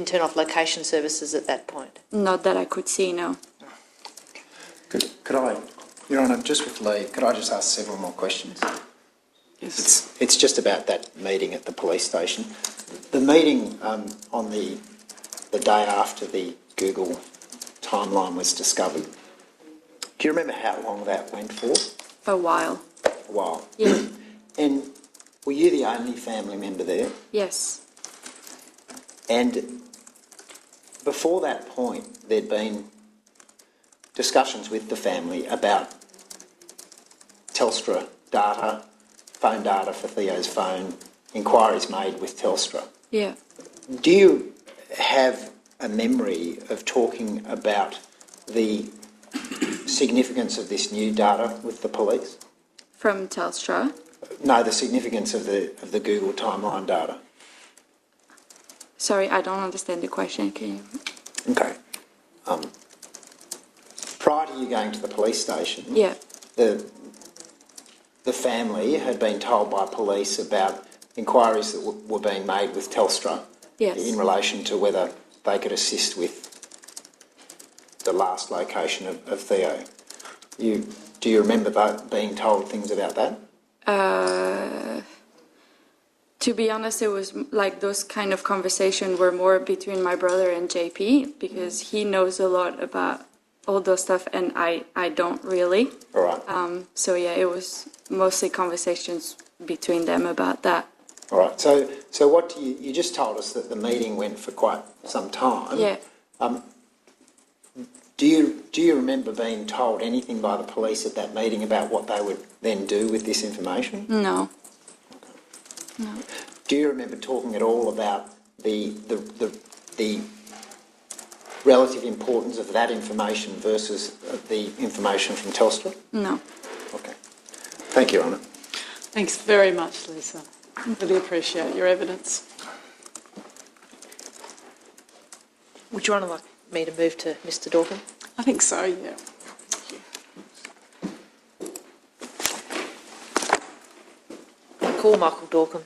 turn off location services at that point? Not that I could see, no. Could I, Your Honour, just with leave, could I just ask several more questions? Yes. It's just about that meeting at the police station. The meeting on the day after the Google timeline was discovered, do you remember how long that went for? A while. A while. Yeah. And were you the only family member there? Yes. And before that point, there'd been discussions with the family about Telstra data, phone data for Theo's phone, inquiries made with Telstra. Yeah. Do you have a memory of talking about the significance of this new data with the police? From Telstra. No, the significance of the Google timeline data. Sorry, I don't understand the question. Can you? Okay. Prior to you going to the police station, Yeah. the family had been told by police about inquiries that were being made with Telstra Yes. in relation to whether they could assist with the last location of Theo. Do you remember being told things about that? To be honest, it was like those kind of conversations were more between my brother and JP because he knows a lot about all those stuff and I don't really. All right. So yeah, it was mostly conversations between them about that. All right. So what you just told us that the meeting went for quite some time. Yeah. Do you remember being told anything by the police at that meeting about what they would then do with this information? No. No. Do you remember talking at all about the relative importance of that information versus the information from Telstra? No. Okay. Thank you, Anna. Thanks very much, Lisa. Really appreciate your evidence. Would you like me to move to Mr. Dorcom? I think so, yeah. I call Michael Dorcom.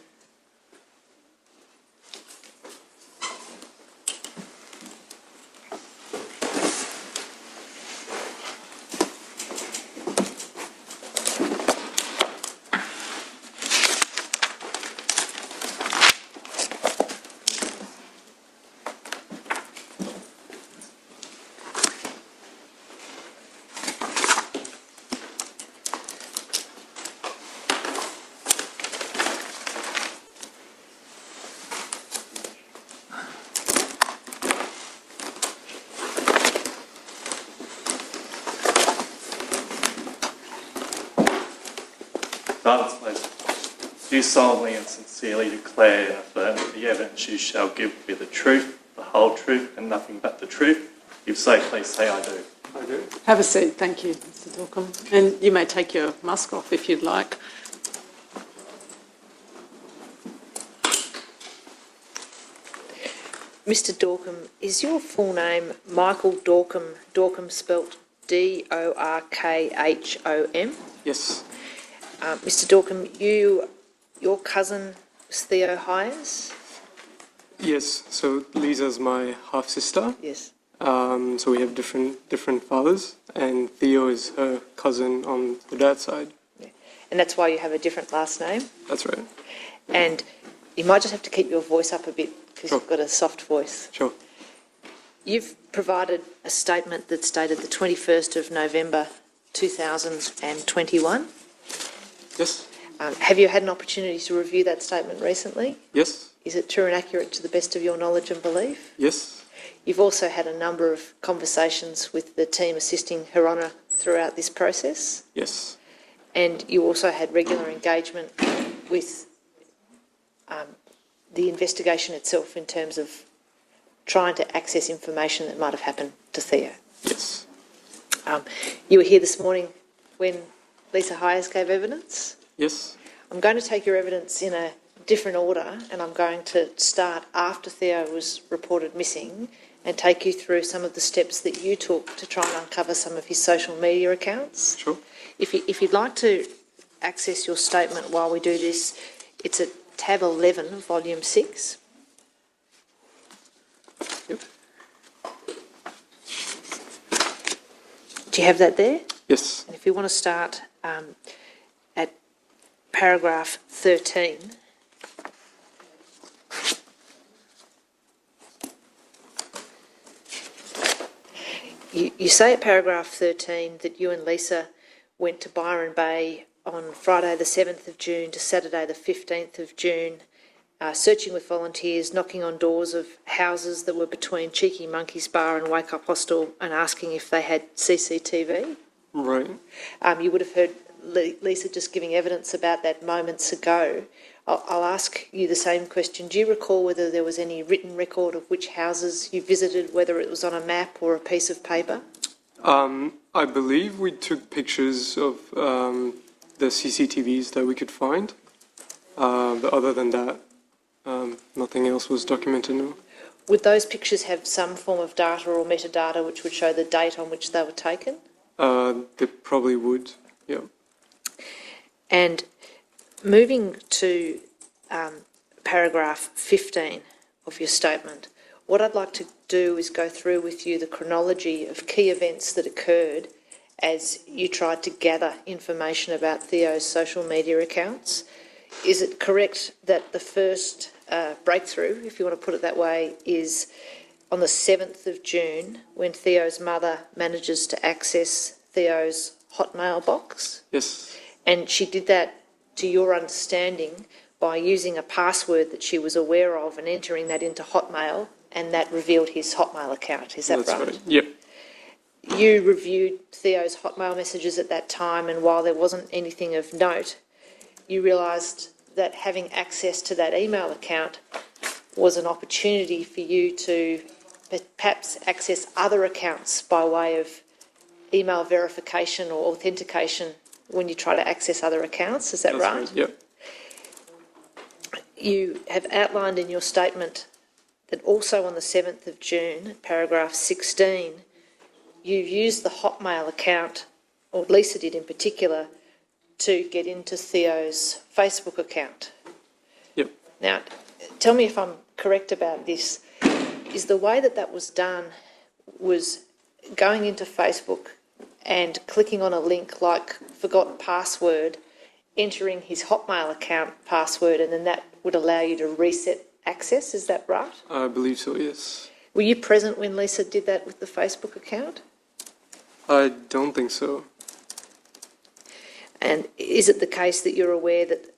Silence, please. Do solemnly and sincerely declare and affirm that the evidence you shall give will be the truth, the whole truth, and nothing but the truth? If so, please say I do. I do. Have a seat, thank you, Mr. Dorcom. And you may take your mask off if you'd like. Mr. Dorcom, is your full name Michael Dorcom, Dorcom spelt Dorkhom? Yes. Mr. Dorcom, your cousin was Theo Hayez? Yes. So Lisa's my half sister. Yes. So we have different fathers, and Theo is her cousin on the dad's side. Yeah. And that's why you have a different last name? That's right. And you might just have to keep your voice up a bit because Sure. you've got a soft voice. Sure. You've provided a statement that's dated the 21st of November 2021. Yes. Have you had an opportunity to review that statement recently? Yes. Is it true and accurate to the best of your knowledge and belief? Yes. You've also had a number of conversations with the team assisting Her Honour throughout this process, Yes. and you also had regular engagement with the investigation itself in terms of trying to access information that might have happened to Theo. Yes. You were here this morning when Lisa Hayez gave evidence. Yes. I'm going to take your evidence in a different order, and I'm going to start after Theo was reported missing and take you through some of the steps that you took to try and uncover some of his social media accounts. Sure. If you'd like to access your statement while we do this, it's at tab 11, volume 6. Yep. Do you have that there? Yes. And if you want to start at paragraph 13. You say at paragraph 13 that you and Lisa went to Byron Bay on Friday the 7th of June to Saturday the 15th of June, searching with volunteers, knocking on doors of houses that were between Cheeky Monkey's Bar and Wake Up Hostel and asking if they had CCTV. Right. You would have heard Lisa just giving evidence about that moments ago. I'll ask you the same question. Do you recall whether there was any written record of which houses you visited, whether it was on a map or a piece of paper? I believe we took pictures of the CCTVs that we could find, but other than that, nothing else was documented. No. Would those pictures have some form of data or metadata which would show the date on which they were taken? They probably would, yeah. And moving to paragraph 15 of your statement, what I'd like to do is go through with you the chronology of key events that occurred as you tried to gather information about Theo's social media accounts. Is it correct that the first breakthrough, if you want to put it that way, is on the 7th of June when Theo's mother manages to access Theo's Hotmail box? Yes. And she did that, to your understanding, by using a password that she was aware of and entering that into Hotmail, and that revealed his Hotmail account. Is that right? That's right, yep. You reviewed Theo's Hotmail messages at that time, and while there wasn't anything of note, you realised that having access to that email account was an opportunity for you to perhaps access other accounts by way of email verification or authentication when you try to access other accounts. Is that That's right? Yep. You have outlined in your statement that also on the 7th of June, paragraph 16, you used the Hotmail account, or Lisa did in particular, to get into Theo's Facebook account. Yep. Now, tell me if I'm correct about this. Is the way that that was done was going into Facebook and clicking on a link like forgot password, entering his Hotmail account password, and then that would allow you to reset access? Is that right? I believe so, yes. Were you present when Lisa did that with the Facebook account? I don't think so. And is it the case that you're aware that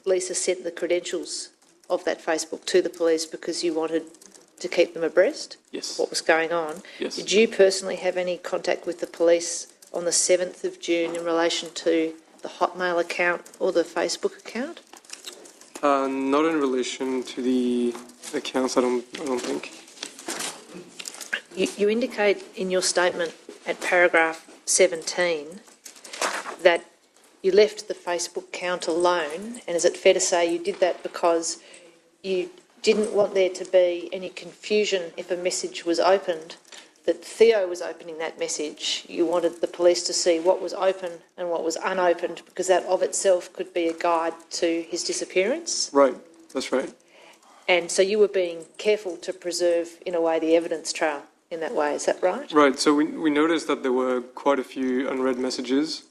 Lisa sent the credentials of that Facebook to the police because you wanted to keep them abreast Yes. of what was going on? Yes. Did you personally have any contact with the police on the 7th of June in relation to the Hotmail account or the Facebook account? Not in relation to the accounts, I don't think. You indicate in your statement at paragraph 17 that you left the Facebook account alone, and is it fair to say you did that because you didn't want there to be any confusion if a message was opened, that Theo was opening that message? You wanted the police to see what was open and what was unopened, because that of itself could be a guide to his disappearance? Right, that's right. And so you were being careful to preserve, in a way, the evidence trail in that way, is that right? Right, so we noticed that there were quite a few unread messages,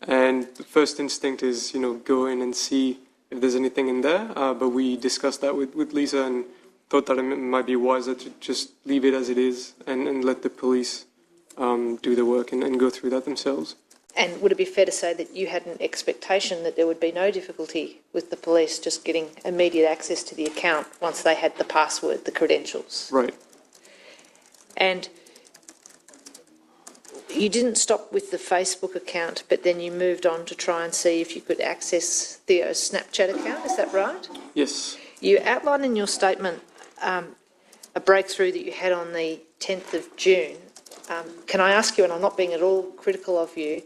and the first instinct is, go in and see if there's anything in there, but we discussed that with Lisa and thought that it might be wiser to just leave it as it is and let the police do the work and go through that themselves. And would it be fair to say that you had an expectation that there would be no difficulty with the police just getting immediate access to the account once they had the password, the credentials? Right. And you didn't stop with the Facebook account, but then you moved on to try and see if you could access Theo's Snapchat account, is that right? Yes. You outlined in your statement a breakthrough that you had on the 10th of June. Can I ask you, and I'm not being at all critical of you,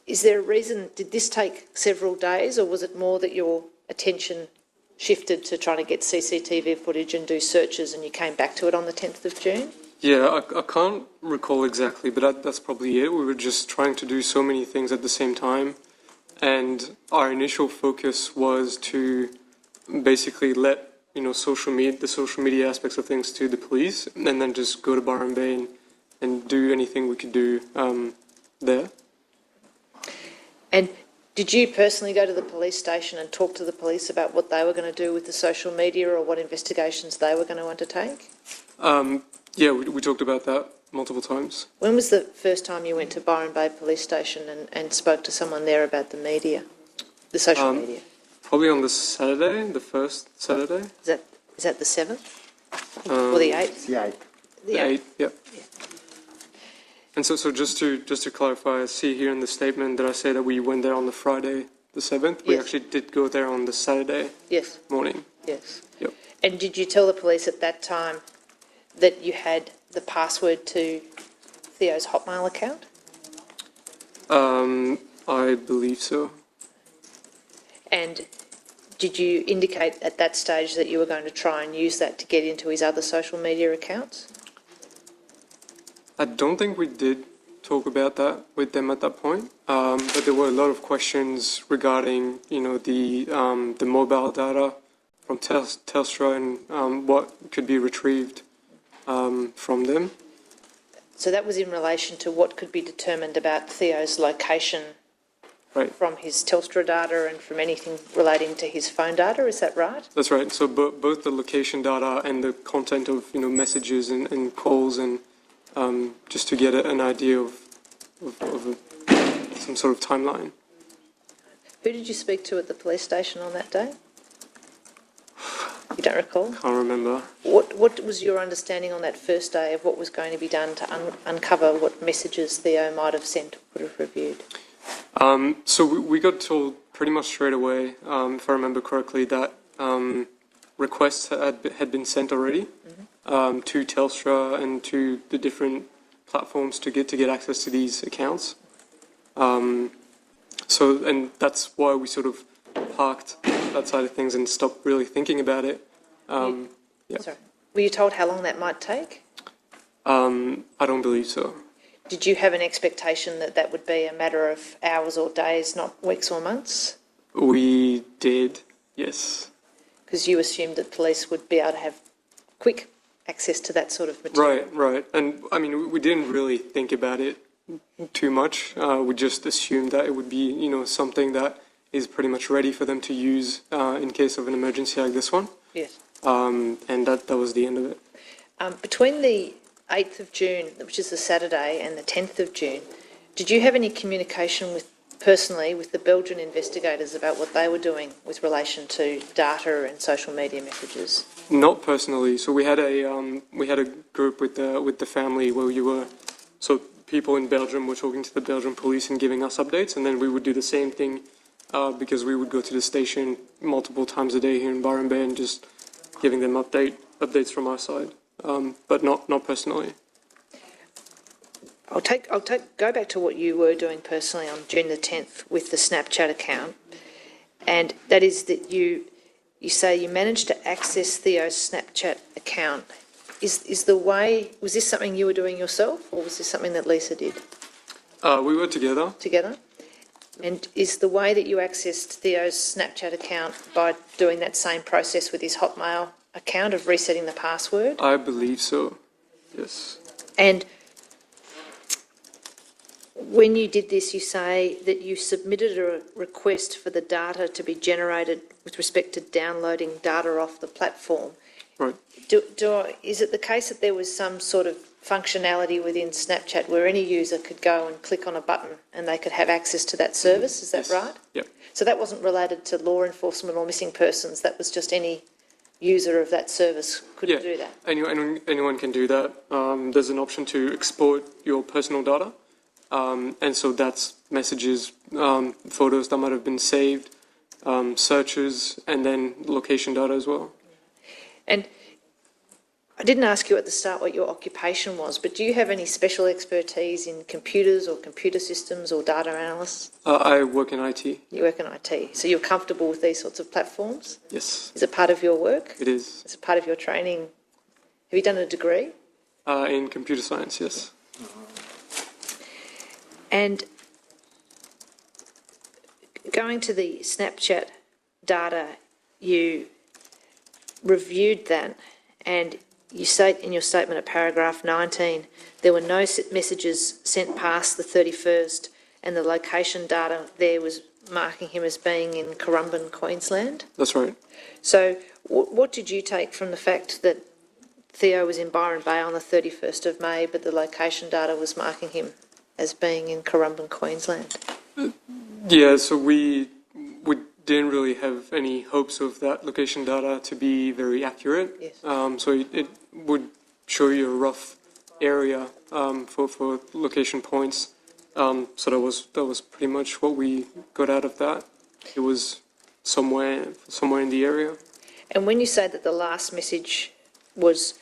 is there a reason, did this take several days, or was it more that your attention shifted to trying to get CCTV footage and do searches and you came back to it on the 10th of June? Yeah, I can't recall exactly, but that's probably it. We were just trying to do so many things at the same time, and our initial focus was to basically let the social media aspects of things to the police, and then just go to Byron Bay and do anything we could do there. And did you personally go to the police station and talk to the police about what they were going to do with the social media or what investigations they were going to undertake? Yeah, we talked about that multiple times. When was the first time you went to Byron Bay Police Station and spoke to someone there about the media, the social media? Probably on the Saturday, the first Saturday. Is that the 7th? Or the 8th? The 8th. The 8th. Yeah. And so just to clarify, I see here in the statement that I say that we went there on the Friday, the 7th. We Yes. actually did go there on the Saturday Yes. morning. Yes. Yep. And did you tell the police at that time that you had the password to Theo's Hotmail account? I believe so. And did you indicate at that stage that you were going to try and use that to get into his other social media accounts? I don't think we did talk about that with them at that point, but there were a lot of questions regarding, the mobile data from Telstra and what could be retrieved from them. So that was in relation to what could be determined about Theo's location from his Telstra data and from anything relating to his phone data, is that right? That's right. So both the location data and the content of messages and calls and just to get an idea of some sort of timeline. Who did you speak to at the police station on that day? You don't recall? Can't remember. What was your understanding on that first day of what was going to be done to uncover what messages Theo might have sent or would have reviewed? So we got told pretty much straight away, if I remember correctly, that requests had been sent already to Telstra and to the different platforms to get access to these accounts. And that's why we sort of parked that side of things and stopped really thinking about it. Sorry. Were you told how long that might take? I don't believe so. Did you have an expectation that that would be a matter of hours or days, not weeks or months? We did, yes. Because you assumed that police would be able to have quick access to that sort of material. Right. And, I mean, we didn't really think about it too much. We just assumed that it would be, something that is pretty much ready for them to use in case of an emergency like this one. Yes. And that was the end of it. Between the 8th of June, which is the Saturday, and the 10th of June, did you have any communication personally with the Belgian investigators about what they were doing with relation to data and social media messages? Not personally. So we had a group with the family where so people in Belgium were talking to the Belgian police and giving us updates, and then we would do the same thing because we would go to the station multiple times a day here in Byron Bay and just giving them updates from our side, but not personally. Go back to what you were doing personally on June the 10th with the Snapchat account, and that is that you say you managed to access Theo's Snapchat account. Was this something you were doing yourself, or was this something that Lisa did? We were together. Together? And is the way that you accessed Theo's Snapchat account by doing that same process with his Hotmail account of resetting the password? I believe so, yes. And when you did this, you say that you submitted a request for the data to be generated with respect to downloading data off the platform. Right. Is it the case that there was some sort of functionality within Snapchat where any user could go and click on a button and they could have access to that service? Is that right? Yep. So that wasn't related to law enforcement or missing persons. That was just any user of that service could do that. Anyone can do that. There's an option to export your personal data. And so that's messages, photos that might have been saved, searches, and then location data as well. And I didn't ask you at the start what your occupation was, but do you have any special expertise in computers or computer systems or data analysts? I work in IT. You work in IT. So you're comfortable with these sorts of platforms? Yes. Is it part of your work? It is. Is it part of your training? Have you done a degree? In computer science, yes. And going to the Snapchat data, you reviewed that, and you state in your statement at paragraph 19, there were no messages sent past the 31st, and the location data there was marking him as being in Currumbin, Queensland? That's right. So what did you take from the fact that Theo was in Byron Bay on the 31st of May, but the location data was marking him as being in Currumbin, Queensland? Yeah, so we didn't really have any hopes of that location data to be very accurate. Yes. So it would show you a rough area for location points. So that was pretty much what we got out of that. It was somewhere in the area. And when you say that the last message was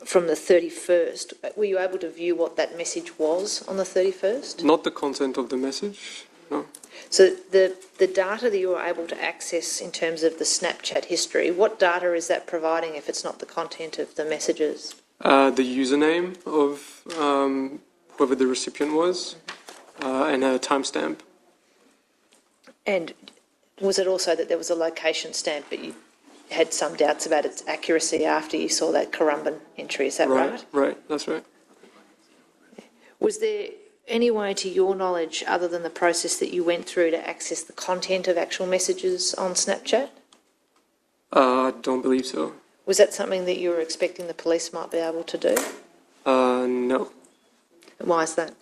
from the 31st. Were you able to view what that message was on the 31st? Not the content of the message, no. So the data that you were able to access in terms of the Snapchat history, what data is that providing if it's not the content of the messages? The username of whoever the recipient was, and a timestamp. And was it also that there was a location stamp, but you had some doubts about its accuracy after you saw that Currumbin entry, is that right? Right, that's right. Was there any way, to your knowledge, other than the process that you went through, to access the content of actual messages on Snapchat? I don't believe so. Was that something that you were expecting the police might be able to do? No. Why is that?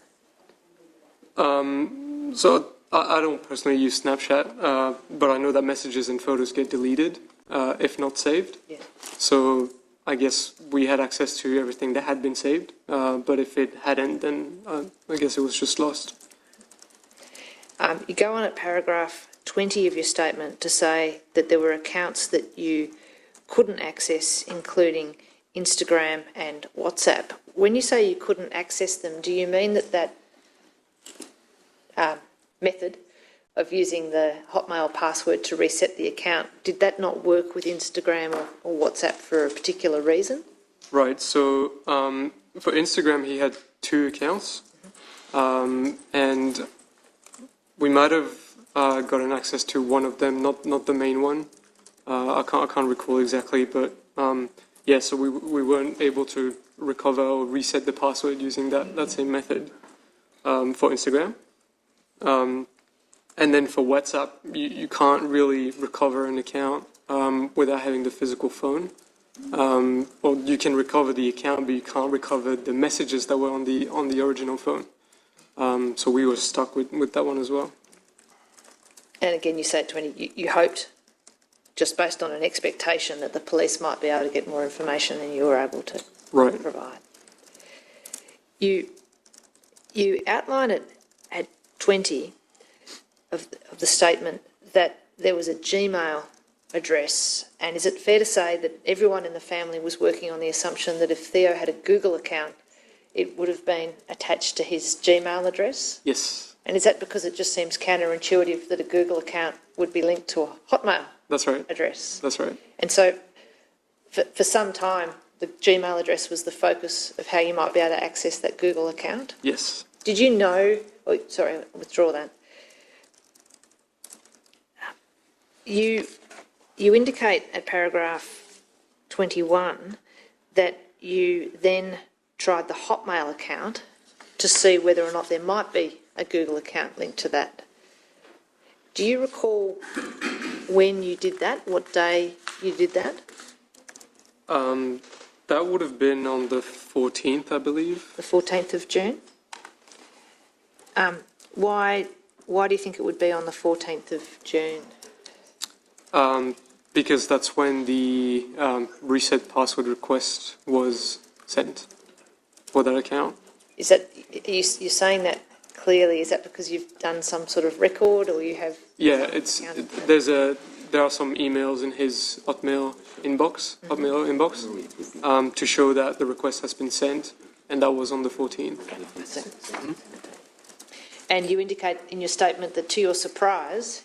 So I don't personally use Snapchat, but I know that messages and photos get deleted if not saved. Yes. So I guess we had access to everything that had been saved, but if it hadn't, then I guess it was just lost. You go on at paragraph 20 of your statement to say that there were accounts that you couldn't access, including Instagram and WhatsApp. When you say you couldn't access them, do you mean that method of using the Hotmail password to reset the account, did that not work with Instagram or WhatsApp for a particular reason? Right, so for Instagram he had 2 accounts, and we might have gotten access to one of them, not the main one. I can't recall exactly, but yeah, so we weren't able to recover or reset the password using that same method for Instagram. And then for WhatsApp, you can't really recover an account without having the physical phone. Or you can recover the account, but you can't recover the messages that were on the original phone. So we were stuck with that one as well. And again, you said 20, you hoped, just based on an expectation, that the police might be able to get more information than you were able to provide. You outline it at 20 of the statement that there was a Gmail address, and is it fair to say that everyone in the family was working on the assumption that if Theo had a Google account, it would have been attached to his Gmail address? Yes. And is that because it just seems counterintuitive that a Google account would be linked to a Hotmail address? That's right. And so for some time, the Gmail address was the focus of how you might be able to access that Google account? Yes. Did you know, sorry, I'll withdraw that. You indicate at paragraph 21 that you then tried the Hotmail account to see whether or not there might be a Google account linked to that. Do you recall when you did that, what day you did that? That would have been on the 14th, I believe. The 14th of June? Why do you think it would be on the 14th of June? Because that's when the reset password request was sent for that account. Is that, you're saying that clearly, is that because you've done some sort of record or you have... Yeah, there are some emails in his Hotmail inbox, to show that the request has been sent, and that was on the 14th. Mm-hmm. And you indicate in your statement that, to your surprise,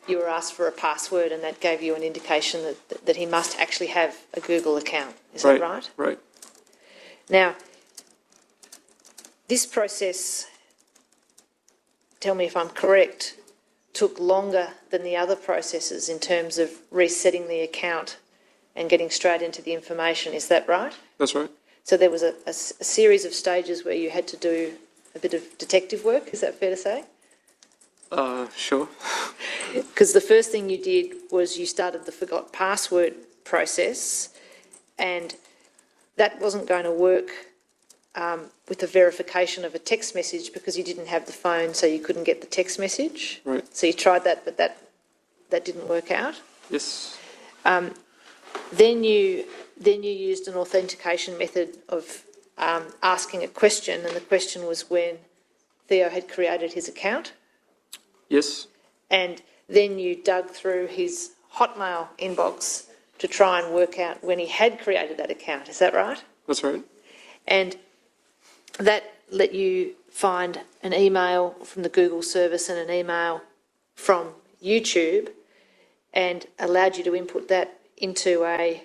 you were asked for a password, and that gave you an indication that he must actually have a Google account. Is that right? Right. Now, this process, tell me if I'm correct, took longer than the other processes in terms of resetting the account and getting straight into the information. Is that right? That's right. So there was a series of stages where you had to do a bit of detective work. Is that fair to say? Sure. Because the first thing you did was you started the forgot password process, and that wasn't going to work with the verification of a text message because you didn't have the phone, so you couldn't get the text message. Right. So you tried that, but that didn't work out. Yes. Then you used an authentication method of asking a question, and the question was when Theo had created his account. Yes. And then you dug through his Hotmail inbox to try and work out when he had created that account. Is that right? That's right. And that let you find an email from the Google service and an email from YouTube and allowed you to input that into a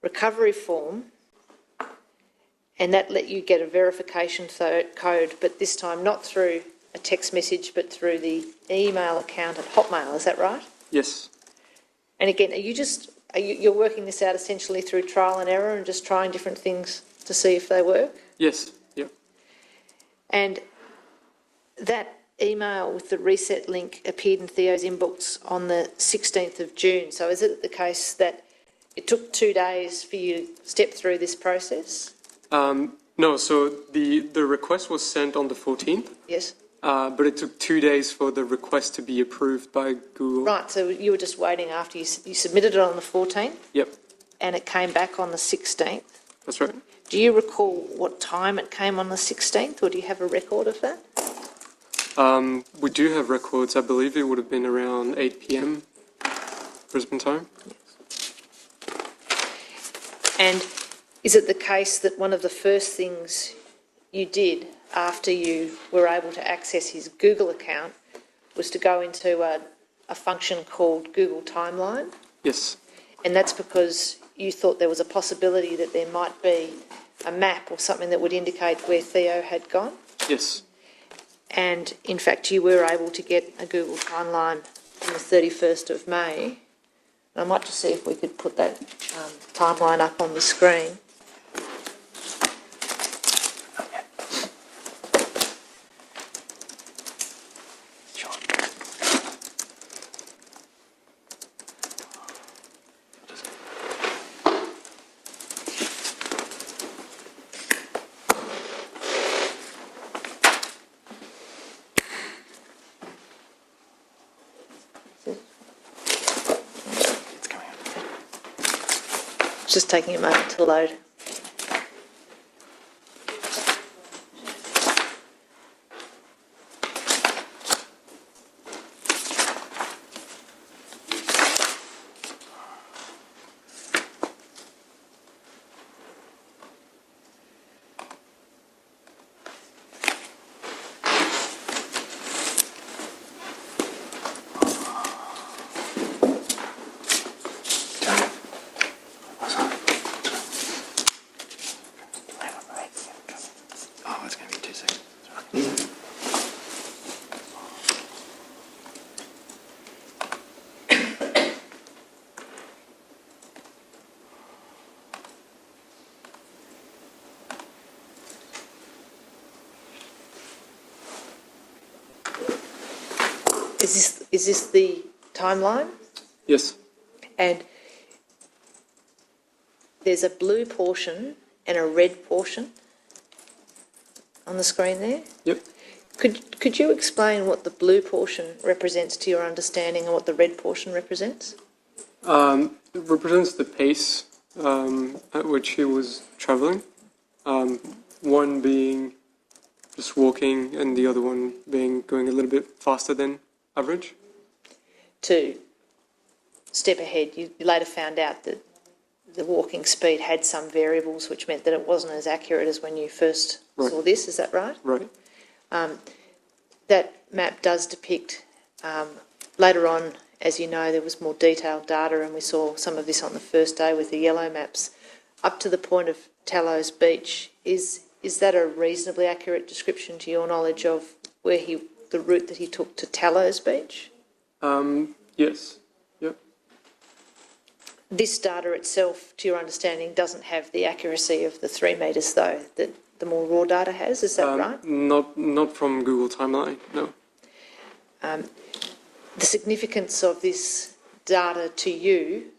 recovery form, and that let you get a verification code, but this time not through a text message but through the email account at Hotmail. Is that right? Yes. And again, you're working this out essentially through trial and error and just trying different things to see if they work? Yes. Yep. And that email with the reset link appeared in Theo's inbox on the 16th of June. So is it the case that it took 2 days for you to step through this process? No, so the request was sent on the 14th. Yes. But it took 2 days for the request to be approved by Google. Right, so you were just waiting after you submitted it on the 14th? Yep. And it came back on the 16th? That's right. Do you recall what time it came on the 16th, or do you have a record of that? We do have records. I believe it would have been around 8 p.m. Brisbane time. And is it the case that one of the first things you did after you were able to access his Google account was to go into a function called Google Timeline? Yes. And that's because you thought there was a possibility that there might be a map or something that would indicate where Theo had gone? Yes. And in fact, you were able to get a Google Timeline on the 31st of May. And I might just see if we could put that timeline up on the screen. Just taking a moment to load. Is this the timeline? Yes. And there's a blue portion and a red portion on the screen there. Yep. Could you explain what the blue portion represents to your understanding and what the red portion represents? It represents the pace at which he was travelling. One being just walking and the other one being going a little bit faster than average. To step ahead, you later found out that the walking speed had some variables, which meant that it wasn't as accurate as when you first saw this. Is that right? Right. That map does depict, later on, as you know, there was more detailed data, and we saw some of this on the first day with the yellow maps, up to the point of Tallows Beach. Is that a reasonably accurate description to your knowledge of where the route that he took to Tallows Beach? Yes. Yep. This data itself, to your understanding, doesn't have the accuracy of the 3 metres, though, that the more raw data has. Is that right? Not from Google Timeline, no. The significance of this data to you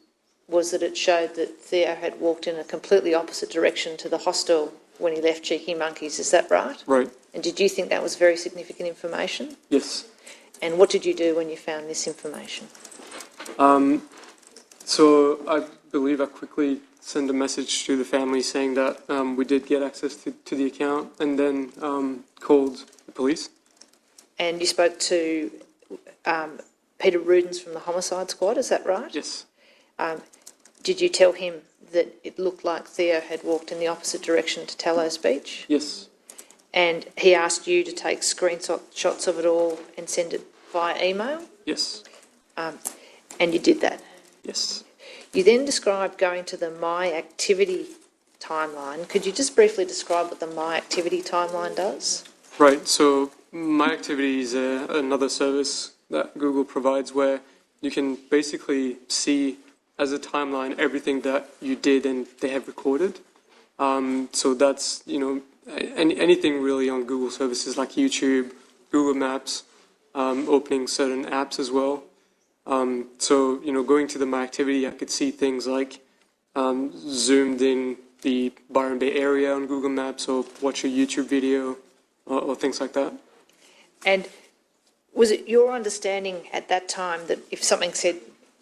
was that it showed that Theo had walked in a completely opposite direction to the hostel when he left Cheeky Monkeys. Is that right? Right. And did you think that was very significant information? Yes. And what did you do when you found this information? So I believe I quickly sent a message to the family saying that we did get access to the account, and then called the police. And you spoke to Peter Rudens from the homicide squad, is that right? Yes. did you tell him that it looked like Theo had walked in the opposite direction to Tallows Beach? Yes. And he asked you to take screenshots of it all and send it via email? Yes. And you did that? Yes. You then described going to the My Activity timeline. Could you just briefly describe what the My Activity timeline does? Right. So My Activity is another service that Google provides where you can basically see as a timeline everything that you did and they have recorded. So that's, anything really on Google services like YouTube, Google Maps, opening certain apps as well. So, going to the My Activity, I could see things like zoomed in the Byron Bay area on Google Maps or watch a YouTube video or things like that. And was it your understanding at that time that if something said,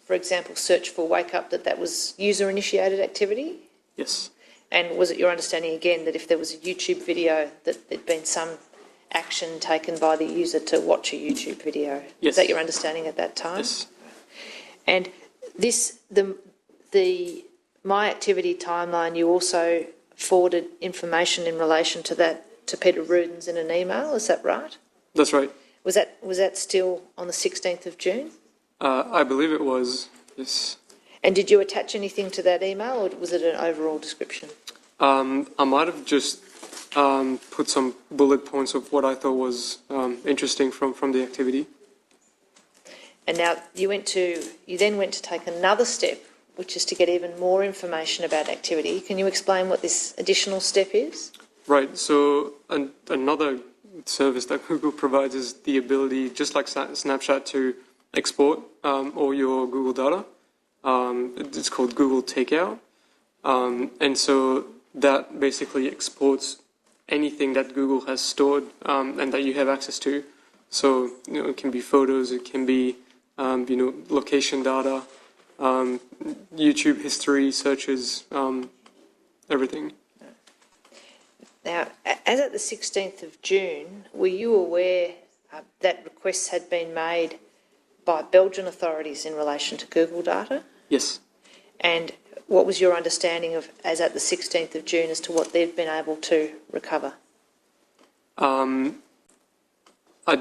for example, search for wake up, that was user-initiated activity? Yes. And was it your understanding again that if there was a YouTube video that there'd been some action taken by the user to watch a YouTube video? Yes. Is that your understanding at that time? Yes. And the My Activity timeline, you also forwarded information in relation to that to Peter Rudens in an email, is that right? That's right. Was that still on the 16th of June? I believe it was, yes. And did you attach anything to that email, or was it an overall description? I might have just put some bullet points of what I thought was interesting from the activity. And now you then went to take another step, which is to get even more information about activity. Can you explain what this additional step is? Right. So another service that Google provides is the ability, just like Snapchat, to export all your Google data. It's called Google Takeout. And so that basically exports anything that Google has stored and that you have access to. So, it can be photos, it can be, location data, YouTube history, searches, everything. Now, as at the 16th of June, were you aware that requests had been made by Belgian authorities in relation to Google data? Yes. And what was your understanding of, as at the 16th of June, as to what they've been able to recover? I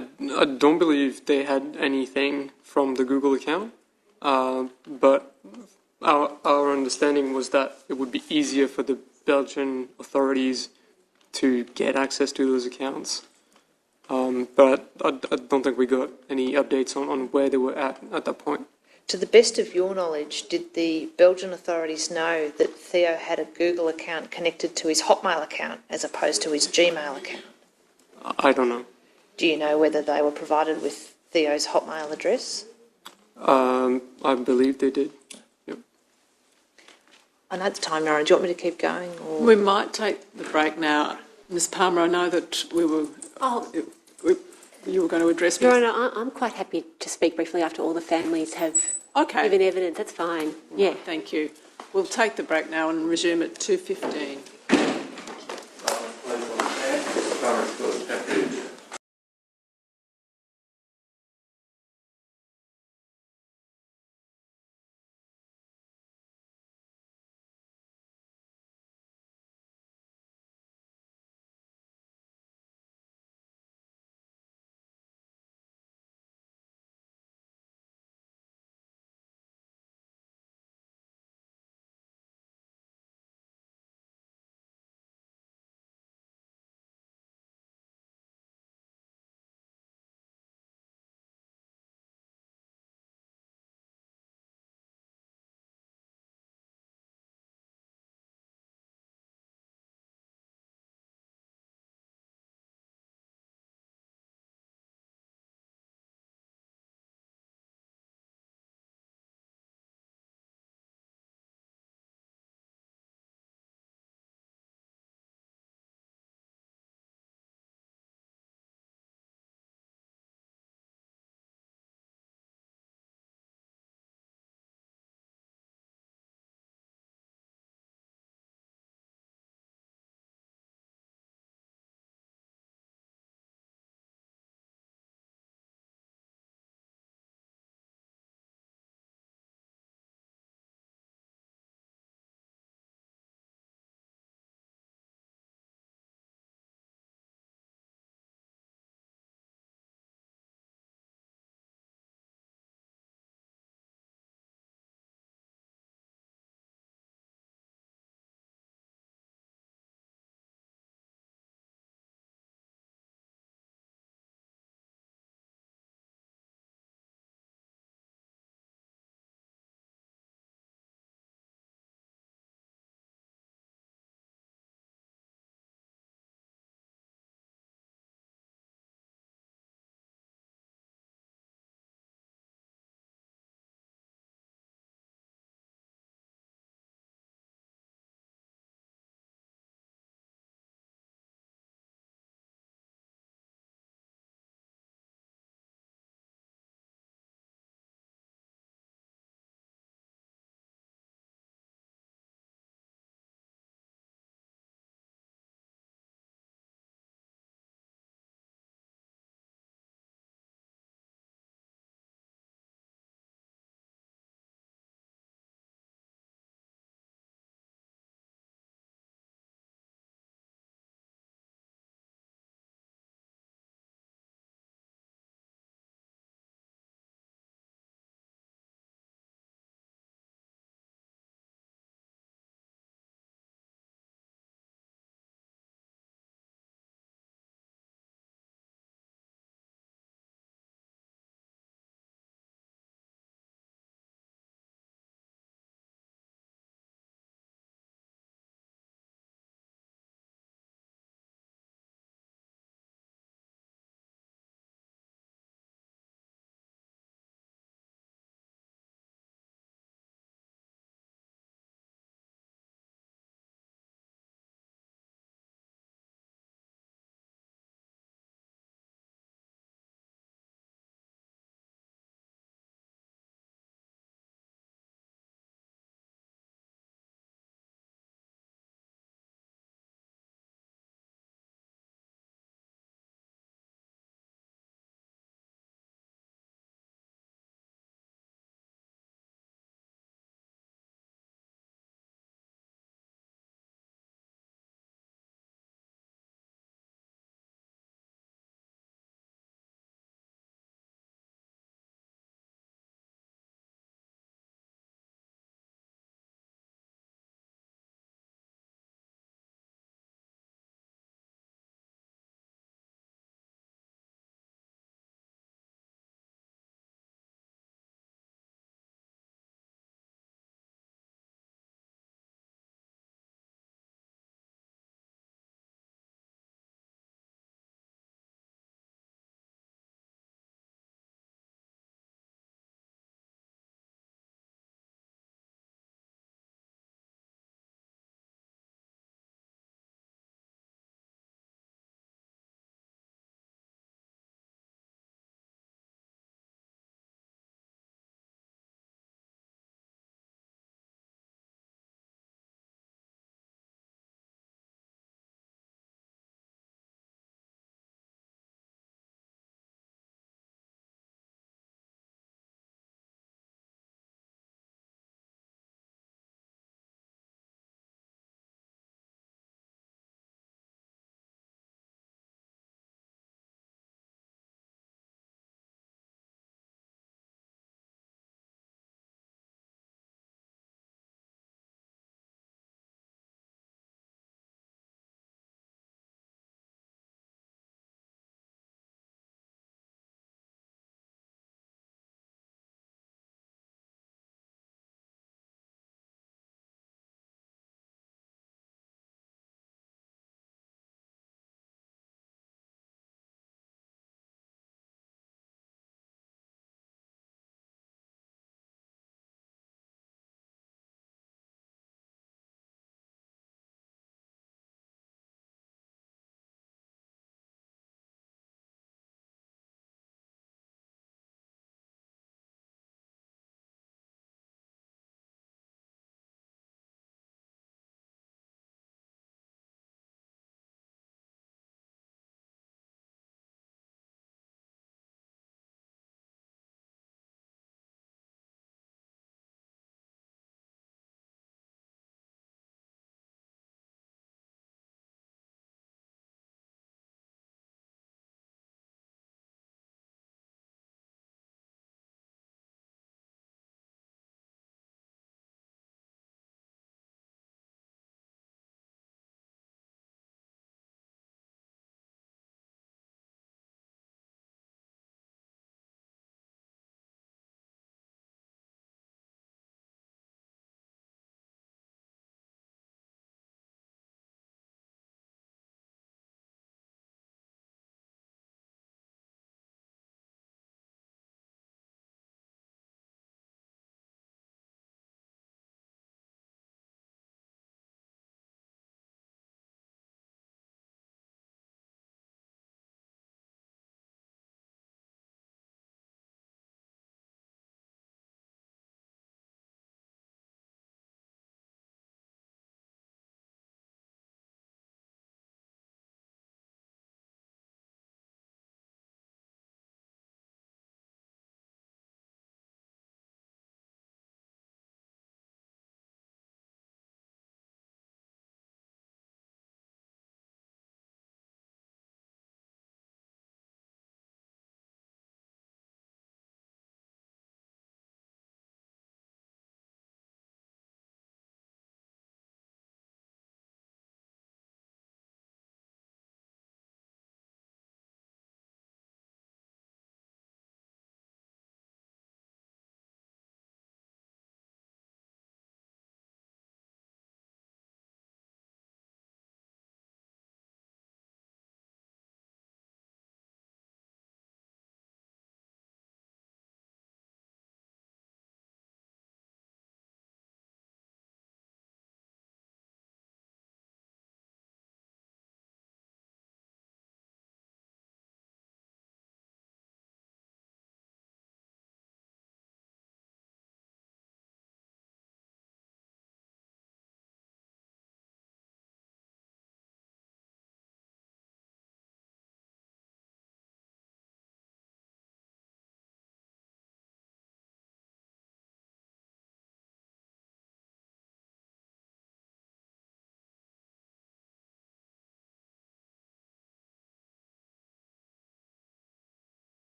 don't believe they had anything from the Google account, but our understanding was that it would be easier for the Belgian authorities to get access to those accounts. But I don't think we got any updates on where they were at that point. To the best of your knowledge, did the Belgian authorities know that Theo had a Google account connected to his Hotmail account as opposed to his Gmail account? I don't know. Do you know whether they were provided with Theo's Hotmail address? I believe they did. Yep. I know it's time, Nora. Do you want me to keep going? Or? We might take the break now. Ms Palmer, I know that you were going to address me. No, I'm quite happy to speak briefly after all the families have given evidence. That's fine. Yeah. Thank you. We'll take the break now and resume at 2:15.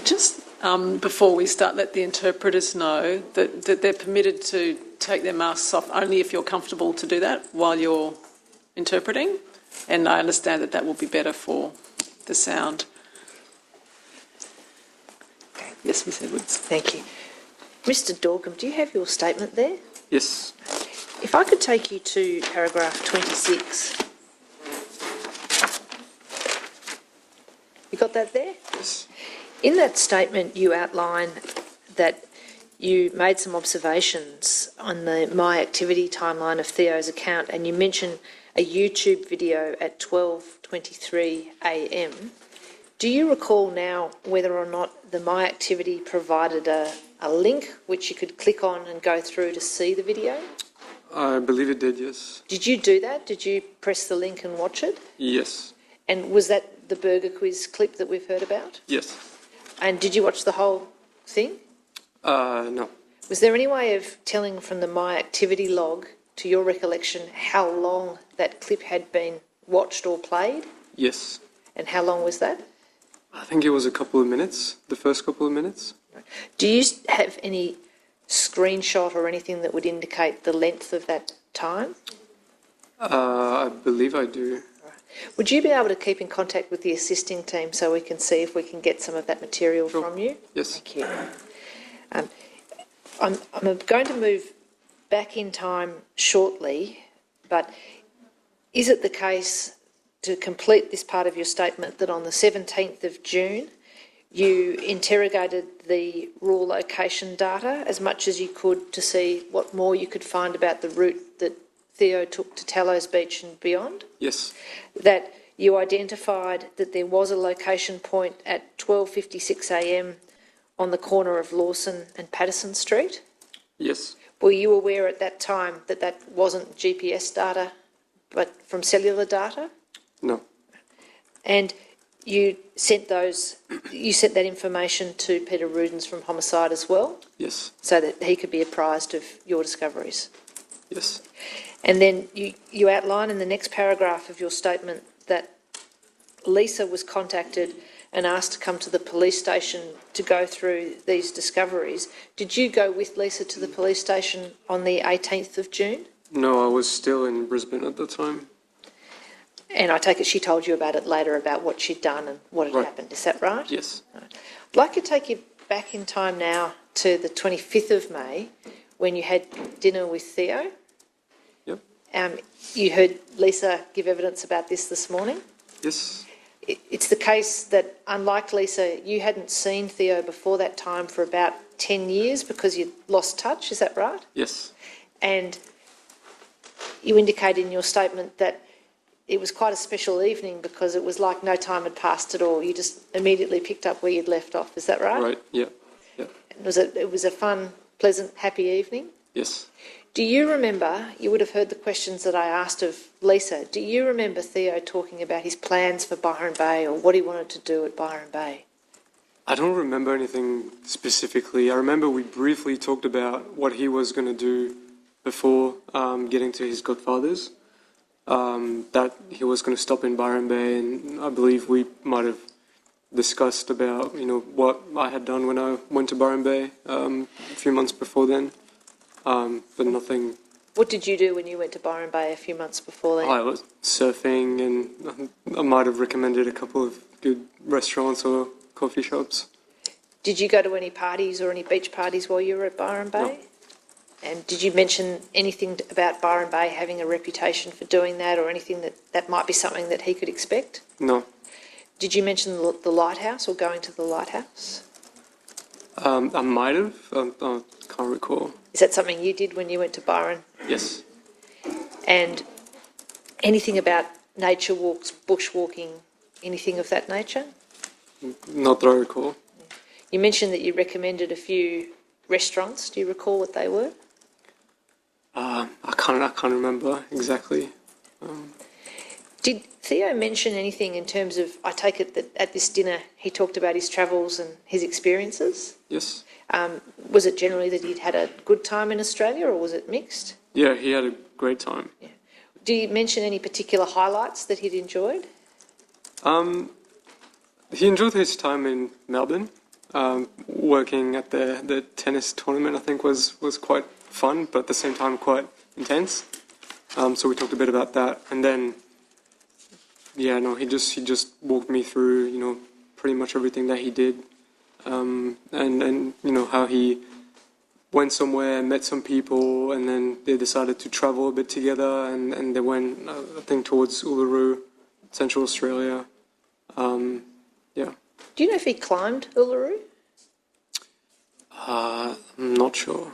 Just before we start, let the interpreters know that they're permitted to take their masks off only if you're comfortable to do that while you're interpreting. And I understand that will be better for the sound. Yes, Ms Edwards. Thank you. Mr Dorcombe, do you have your statement there? Yes. If I could take you to paragraph 26. You got that there? Yes. In that statement, you outline that you made some observations on the My Activity timeline of Theo's account, and you mention a YouTube video at 12:23 a.m. Do you recall now whether or not the My Activity provided a link which you could click on and go through to see the video? I believe it did, yes. Did you do that? Did you press the link and watch it? Yes. And was that the burger quiz clip that we've heard about? Yes. And did you watch the whole thing? No. Was there any way of telling from the My Activity log, to your recollection, how long that clip had been watched or played? Yes. And how long was that? I think it was a couple of minutes, the first couple of minutes. Do you have any screenshot or anything that would indicate the length of that time? I believe I do. Would you be able to keep in contact with the assisting team so we can see if we can get some of that material from you? Yes. Thank you. I'm going to move back in time shortly, but is it the case, to complete this part of your statement, that on the 17th of June you interrogated the raw location data as much as you could to see what more you could find about the route that Theo took to Tallows Beach and beyond? Yes. That you identified that there was a location point at 12:56 a.m. on the corner of Lawson and Patterson Street? Yes. Were you aware at that time that that wasn't GPS data, but from cellular data? No. And you sent that information to Peter Rudens from Homicide as well? Yes. So that he could be apprised of your discoveries? Yes. And then you outline in the next paragraph of your statement that Lisa was contacted and asked to come to the police station to go through these discoveries. Did you go with Lisa to the police station on the 18th of June? No, I was still in Brisbane at the time. And I take it she told you about it later, about what she'd done and what had happened. Is that right? Yes. I'd like to take you back in time now to the 25th of May when you had dinner with Theo. Yep. You heard Lisa give evidence about this morning. Yes. It's the case that, unlike Lisa, you hadn't seen Theo before that time for about 10 years because you'd lost touch, is that right? Yes. And you indicate in your statement that it was quite a special evening because it was like no time had passed at all. You just immediately picked up where you'd left off, is that right? Right, yeah. It was a fun, pleasant, happy evening? Yes. Do you remember, you would have heard the questions that I asked of Lisa, do you remember Theo talking about his plans for Byron Bay or what he wanted to do at Byron Bay? I don't remember anything specifically. I remember we briefly talked about what he was going to do before getting to his godfather's, that he was going to stop in Byron Bay, and I believe we might have discussed about, what I had done when I went to Byron Bay a few months before then. But nothing. What did you do when you went to Byron Bay a few months before then? I was surfing, and I might have recommended a couple of good restaurants or coffee shops. Did you go to any parties or any beach parties while you were at Byron Bay? No. And did you mention anything about Byron Bay having a reputation for doing that, or anything that might be something that he could expect? No. Did you mention the lighthouse or going to the lighthouse? I might have. I can't recall. Is that something you did when you went to Byron? Yes. And anything about nature walks, bushwalking, anything of that nature? Not that I recall. You mentioned that you recommended a few restaurants. Do you recall what they were? I can't remember exactly. Did Theo mention anything in terms of, I take it that at this dinner he talked about his travels and his experiences? Yes. Was it generally that he'd had a good time in Australia, or was it mixed? Yeah, he had a great time. Yeah. Do you mention any particular highlights that he'd enjoyed? He enjoyed his time in Melbourne. working at the tennis tournament, I think, was quite fun, but at the same time quite intense. So we talked a bit about that, and then, yeah, no, he just walked me through, pretty much everything that he did, and how he went somewhere, met some people, and then they decided to travel a bit together, and they went, I think, towards Uluru, Central Australia. Yeah. Do you know if he climbed Uluru? I'm not sure.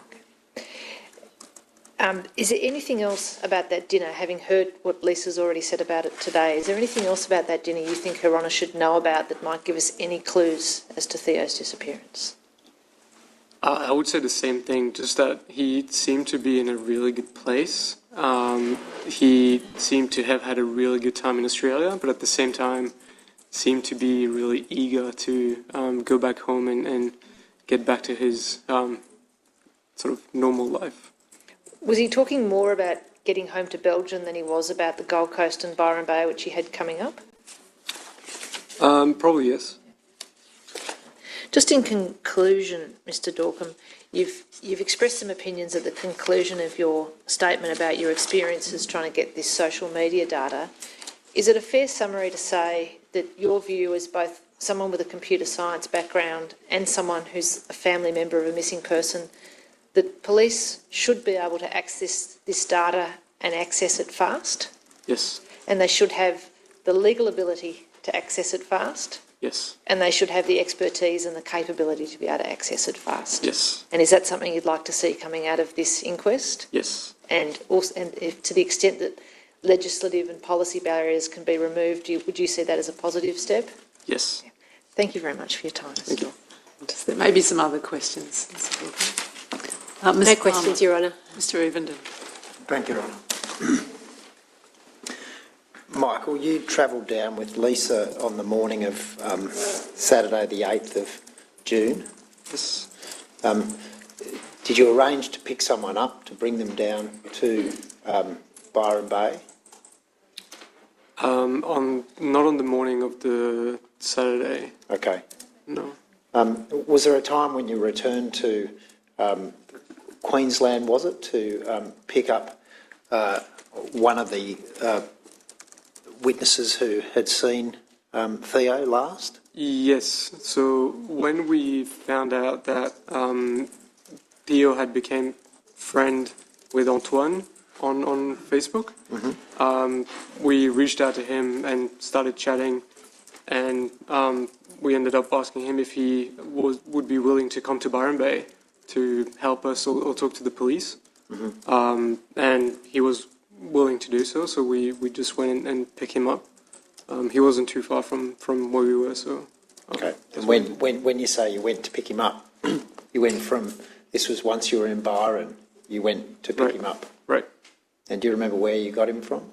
Is there anything else about that dinner, having heard what Lisa's already said about it today, is there anything else about that dinner you think Her Honour should know about that might give us any clues as to Theo's disappearance? I would say the same thing, just that he seemed to be in a really good place. He seemed to have had a really good time in Australia, but at the same time seemed to be really eager to go back home and get back to his sort of normal life. Was he talking more about getting home to Belgium than he was about the Gold Coast and Byron Bay, which he had coming up? Probably yes. Just in conclusion, Mr. Dorcombe, you've expressed some opinions at the conclusion of your statement about your experiences trying to get this social media data. Is it a fair summary to say that your view as both someone with a computer science background and someone who's a family member of a missing person, that police should be able to access this data and access it fast? Yes. And they should have the legal ability to access it fast? Yes. And they should have the expertise and the capability to be able to access it fast? Yes. And is that something you'd like to see coming out of this inquest? Yes. And also, and if, to the extent that legislative and policy barriers can be removed, would you see that as a positive step? Yes. Thank you very much for your time. Thank you. There may be some other questions. No questions, Your Honour. Mr. Evenden. Thank you, Your Honour. Michael, you travelled down with Lisa on the morning of Saturday the 8th of June. Yes. Did you arrange to pick someone up to bring them down to Byron Bay? Not on the morning of the Saturday. Okay. No. Was there a time when you returned to Queensland, was it, to pick up one of the witnesses who had seen Theo last? Yes. So when we found out that Theo had become friend with Antoine on Facebook, we reached out to him and started chatting, and we ended up asking him if he would be willing to come to Byron Bay to help us or talk to the police. And he was willing to do so, so we just went and picked him up. He wasn't too far from where we were, so... Okay. And when you say you went to pick him up, you went from... This was once you were in Byron, you went to pick him up? Right. And do you remember where you got him from?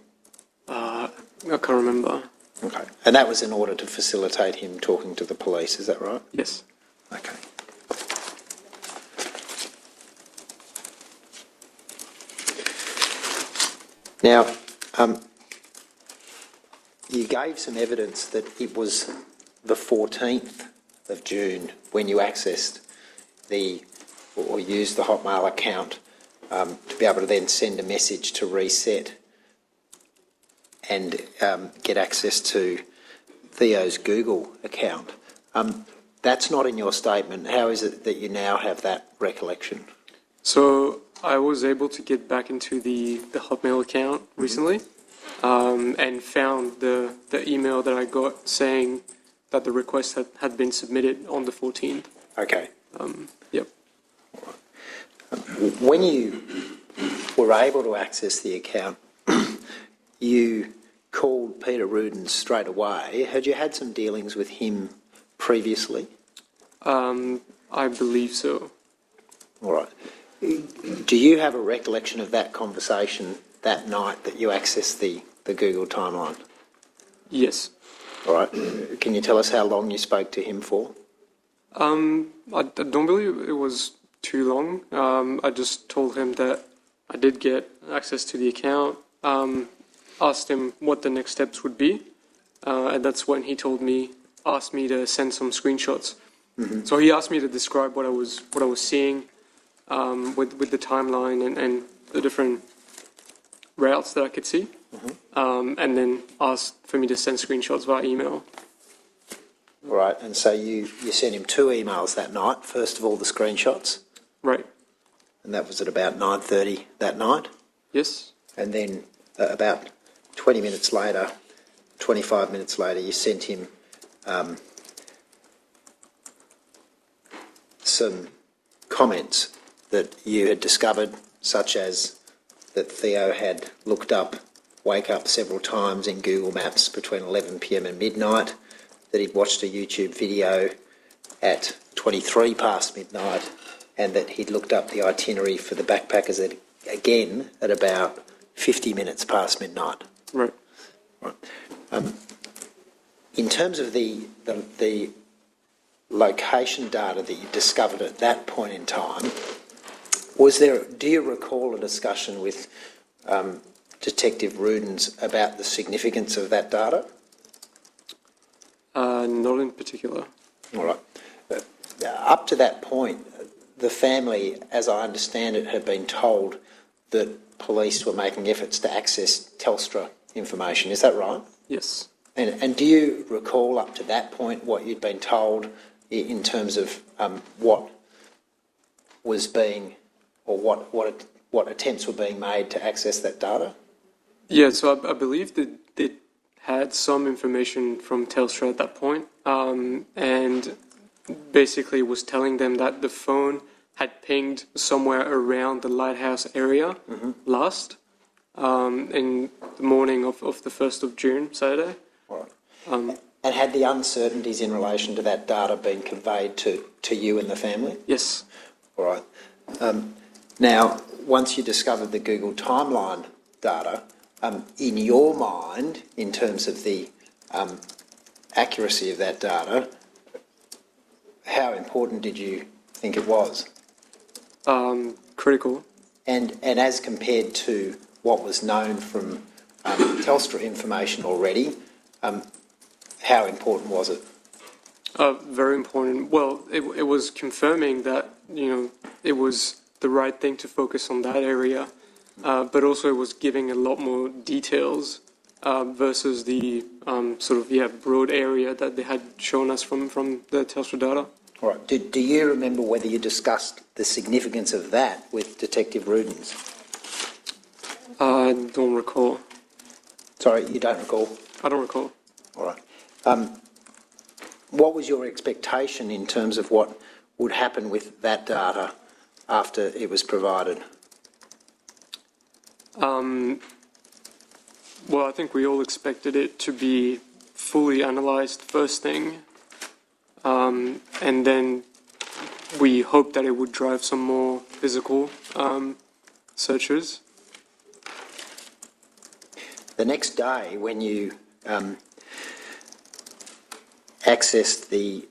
I can't remember. Okay. And that was in order to facilitate him talking to the police, is that right? Yes. Okay. Now, you gave some evidence that it was the 14th of June when you accessed or used the Hotmail account to be able to then send a message to reset and get access to Theo's Google account. That's not in your statement. How is it that you now have that recollection? So I was able to get back into the Hotmail account recently and found the email that I got saying that the request had been submitted on the 14th. Okay. Yep. When you were able to access the account, you called Peter Rudin straight away. Had you had some dealings with him previously? I believe so. All right. Do you have a recollection of that conversation that night that you accessed the Google timeline? Yes. All right. Can you tell us how long you spoke to him for? I don't believe it was too long. I just told him that I did get access to the account, asked him what the next steps would be, and that's when he asked me to send some screenshots So he asked me to describe what I was seeing with the timeline and the different routes that I could see, and then asked for me to send screenshots via email. Right, and so you sent him 2 emails that night. First of all, the screenshots. Right. And that was at about 9:30 that night. Yes. And then about 20 minutes later, 25 minutes later, you sent him some comments that you had discovered, such as that Theo had looked up Wake Up several times in Google Maps between 11 p.m. and midnight, that he'd watched a YouTube video at 23 past midnight, and that he'd looked up the itinerary for the backpackers again at about 50 minutes past midnight. Right. Right. In terms of the location data that you discovered at that point in time, do you recall a discussion with Detective Rudens about the significance of that data? Not in particular. All right. Up to that point, the family, as I understand it, had been told that police were making efforts to access Telstra information. Is that right? Yes. And do you recall up to that point what you'd been told in terms of what was being, or what attempts were being made to access that data? Yeah, so I believe that they had some information from Telstra at that point, and basically was telling them that the phone had pinged somewhere around the lighthouse area last in the morning of the 1st of June, Saturday. All right. And had the uncertainties in relation to that data been conveyed to you and the family? Yes. All right. Now, once you discovered the Google timeline data, in your mind, in terms of the accuracy of that data, how important did you think it was? Critical. And as compared to what was known from Telstra information already, how important was it? Very important. Well, it was confirming that, it was the right thing to focus on that area, but also it was giving a lot more details versus the broad area that they had shown us from the Telstra data. All right. Do you remember whether you discussed the significance of that with Detective Rudens? I don't recall. Sorry, you don't recall? I don't recall. All right. What was your expectation in terms of what would happen with that data after it was provided? Well, I think we all expected it to be fully analysed first thing, and then we hoped that it would drive some more physical searches. The next day, when you accessed the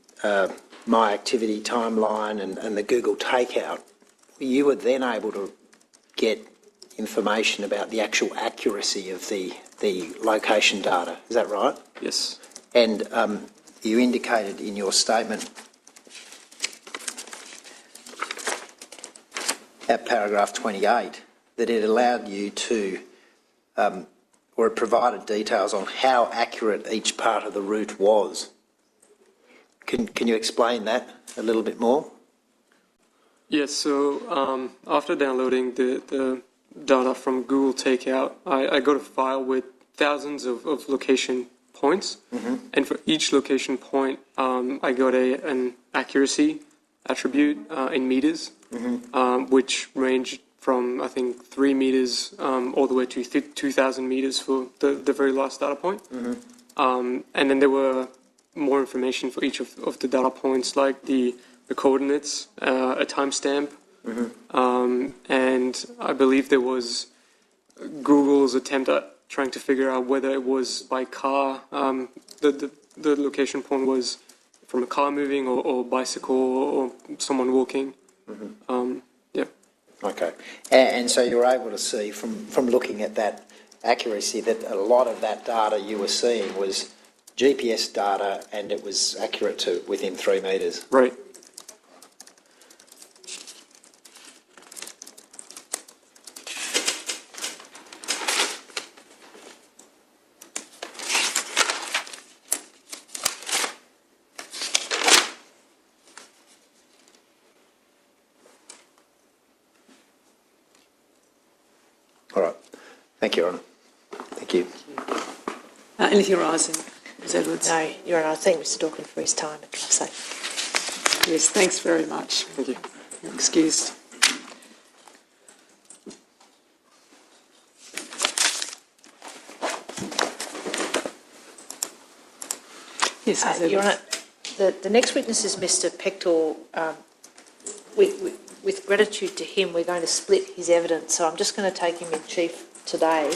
My Activity timeline and the Google takeout, you were then able to get information about the actual accuracy of the location data. Is that right? Yes. And you indicated in your statement at paragraph 28 that it allowed you to, or it provided details on how accurate each part of the route was. Can you explain that a little bit more? Yes, so after downloading the data from Google Takeout, I got a file with thousands of location points, and for each location point, I got an accuracy attribute in meters, which ranged from, I think, 3 meters all the way to 2,000 meters for the very last data point. And then there were more information for each of the data points, like the coordinates, a timestamp, and I believe there was Google's attempt at trying to figure out whether it was by car, the location point was from a car moving or bicycle or someone walking. Yeah. Okay. And so you were able to see from looking at that accuracy that a lot of that data you were seeing was GPS data and it was accurate to within 3 metres. Right. All right. Thank you, Your Honour. Thank you. Anything arising, Ms Edwards? No, Your Honour, I thank Mr Dawkin for his time at Class A. Yes, thanks very much. Thank you. You're excused. Yes, Ms Edwards. Your Honour, the next witness is Mr Pector. With gratitude to him, we're going to split his evidence, so I'm just going to take him in chief today,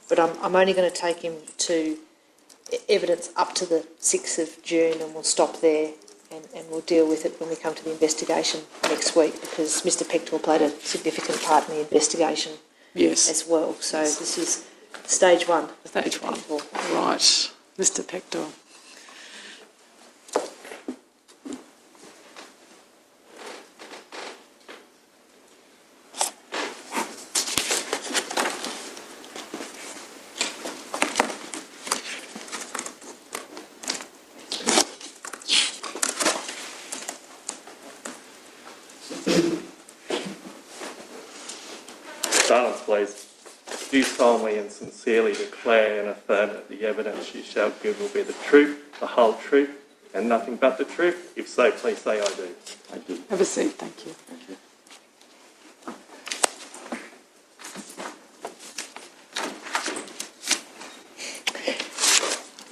but I'm only going to take him to evidence up to the 6th of June, and we'll stop there and we'll deal with it when we come to the investigation next week, because Mr Pector played a significant part in the investigation as well. So this is stage one. Stage one. Right. Mr Pector. Silence, please. Do you solemnly and sincerely declare and affirm that the evidence you shall give will be the truth, the whole truth, and nothing but the truth? If so, please say I do. I do. Have a seat, thank you. Thank you.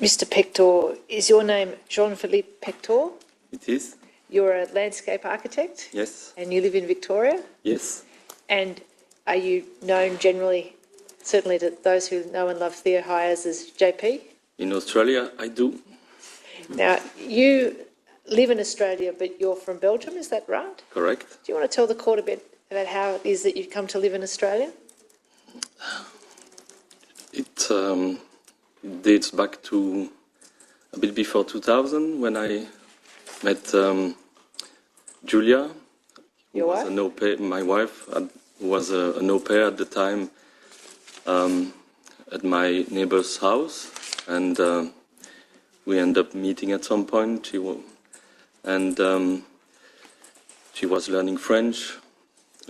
Mr Pector, is your name Jean-Philippe Pector? It is? You're a landscape architect? Yes. And you live in Victoria? Yes. And are you known generally, certainly to those who know and love Theo Hayez, as JP? In Australia, I do. Now, you live in Australia, but you're from Belgium, is that right? Correct. Do you want to tell the court a bit about how it is that you've come to live in Australia? It dates back to a bit before 2000 when I met Julia. Your wife? An au pair, my wife was an au pair at the time at my neighbor's house, and we ended up meeting at some point. She was learning French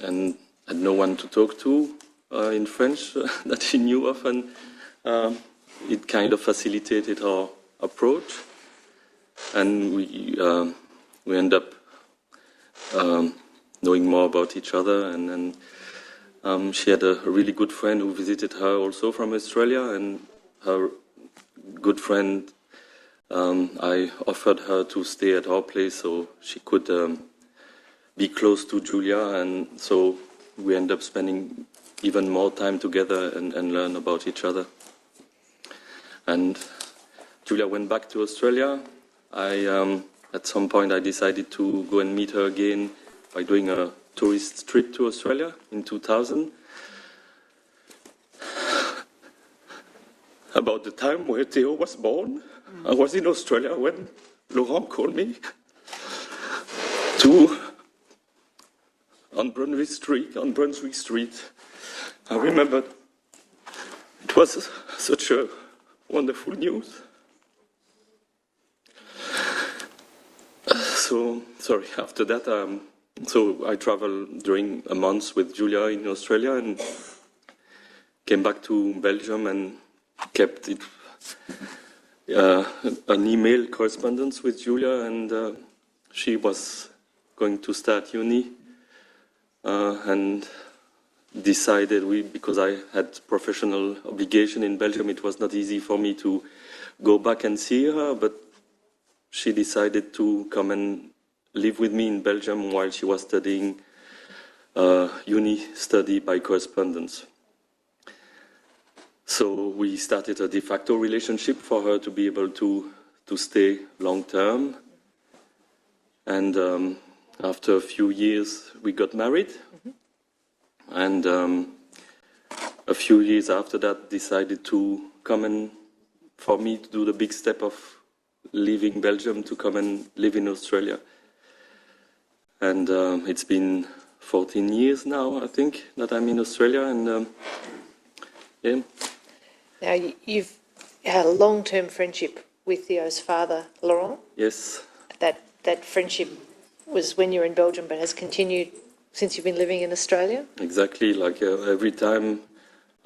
and had no one to talk to in French that she knew of, and it kind of facilitated our approach, and we end up knowing more about each other, and then she had a really good friend who visited her also from Australia, and her good friend, I offered her to stay at our place so she could be close to Julia, and so we end up spending even more time together and learn about each other. And Julia went back to Australia. At some point I decided to go and meet her again by doing a tourist trip to Australia in 2000. About the time where Theo was born, I was in Australia when Laurent called me on Brunswick Street. I remember it was such a wonderful news. After that, so I traveled during a month with Julia in Australia and came back to Belgium and kept it an email correspondence with Julia, and she was going to start uni and decided because I had professional obligation in Belgium, it was not easy for me to go back and see her, but she decided to come and live with me in Belgium while she was studying uni study by correspondence. So we started a de facto relationship for her to be able to stay long term. And after a few years, we got married. Mm-hmm. And a few years after that, decided to come and for me to do the big step of leaving Belgium to come and live in Australia. And it's been 14 years now, I think, that I'm in Australia. And yeah. Now, you've had a long-term friendship with Theo's father, Laurent. Yes. That friendship was when you were in Belgium, but has continued since you've been living in Australia? Exactly. Like every time,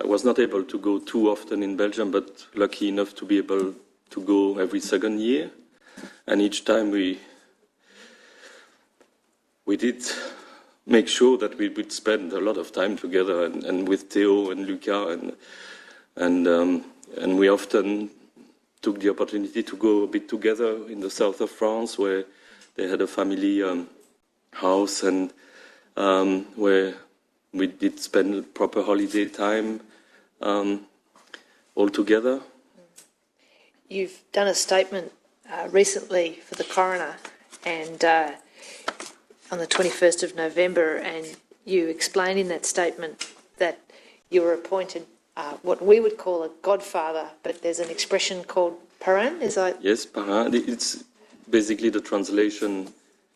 I was not able to go too often in Belgium, but lucky enough to be able to go every second year. And each time we did make sure that we would spend a lot of time together, and with Theo and Luca, and we often took the opportunity to go a bit together in the south of France, where they had a family house, and where we did spend proper holiday time all together. You've done a statement recently for the coroner, and on the 21st of November, and you explain in that statement that you were appointed what we would call a godfather, but there's an expression called parrain, is that? Yes, parrain. It's basically the translation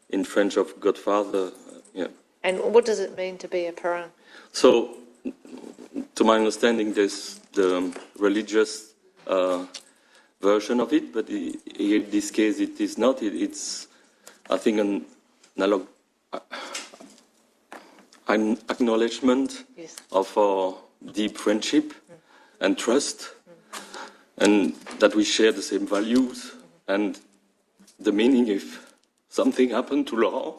in French of godfather. Yeah. And what does it mean to be a parrain? So, to my understanding, there's the religious version of it, but in this case it is not. It's, I think, an acknowledgement Yes. of our deep friendship and trust, and that we share the same values, and the meaning, if something happened to Laurent,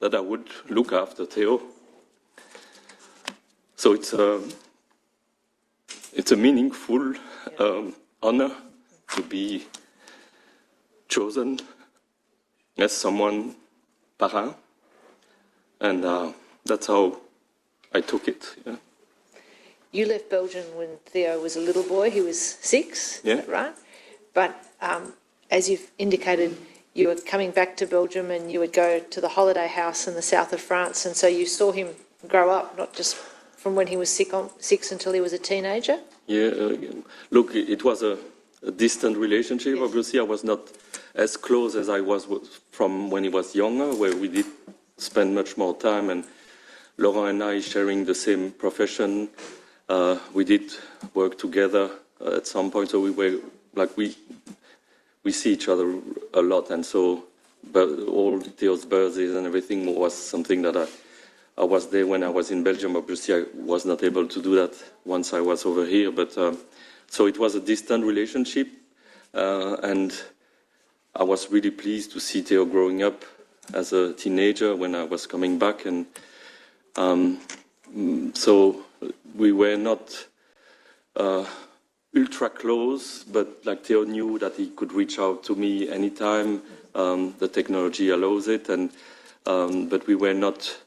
that I would look after Theo. So it's a meaningful honor to be chosen as someone parrain, and that's how I took it. Yeah. You left Belgium when Theo was a little boy. He was 6, Yeah. is that right? But as you've indicated, you were coming back to Belgium and you would go to the holiday house in the south of France, and so you saw him grow up, not just from when he was 6 until he was a teenager? Yeah, look, it was a distant relationship. Yes. Obviously, I was not as close as I was from when he was younger, where we did spend much more time, and Laurent and I sharing the same profession. We did work together at some point, so we were like we see each other a lot, and so but all Theo's birthdays and everything was something that I was there when I was in Belgium. Obviously, I was not able to do that once I was over here, but so it was a distant relationship, and I was really pleased to see Theo growing up as a teenager when I was coming back, and so we were not ultra close, but like Theo knew that he could reach out to me anytime. The technology allows it, and but we were not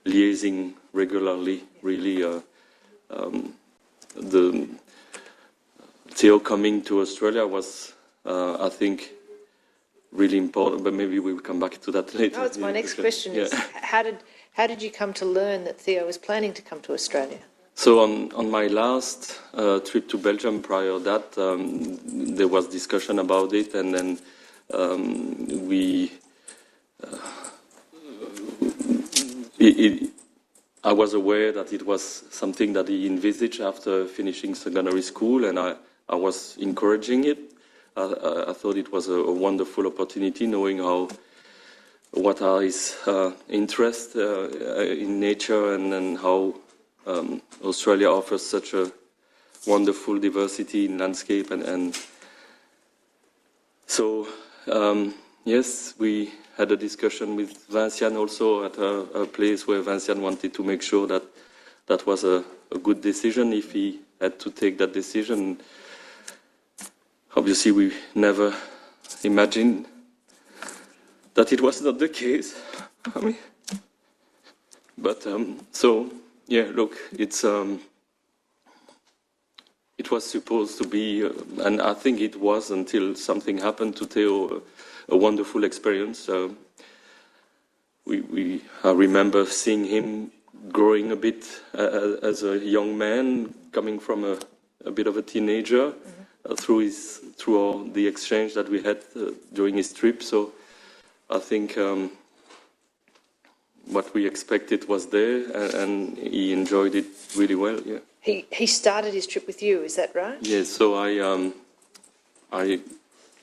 liaising regularly, really. The Theo coming to Australia was, I think, really important, but maybe we will come back to that later. No, it's my next question. Yeah. Is how did you come to learn that Theo was planning to come to Australia? So on my last trip to Belgium prior to that, there was discussion about it, and then I was aware that it was something that he envisaged after finishing secondary school, and I was encouraging it. I thought it was a wonderful opportunity, knowing what are his interests in nature, and how Australia offers such a wonderful diversity in landscape, and so yes, we had a discussion with Vinciane also at a place where Vinciane wanted to make sure that that was a good decision if he had to take that decision. Obviously, we never imagined that it was not the case. I mean, but so yeah, look, it was supposed to be, and I think it was until something happened to Theo, a wonderful experience. I remember seeing him growing a bit as a young man, coming from a bit of a teenager, through all the exchange that we had during his trip. So I think what we expected was there, and he enjoyed it really well. Yeah. He started his trip with you, is that right? Yes. So I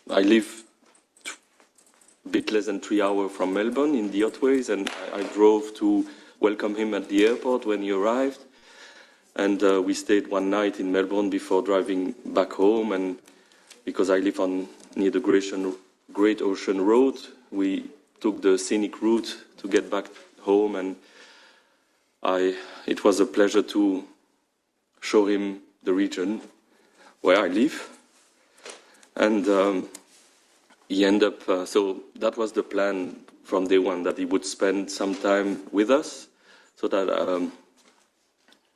live a bit less than 3 hours from Melbourne in the Otways, and I drove to welcome him at the airport when he arrived. And we stayed one night in Melbourne before driving back home. And because I live near the Great Ocean Road, we took the scenic route to get back home. And it was a pleasure to show him the region where I live. And he ended up, so that was the plan from day one, that he would spend some time with us so that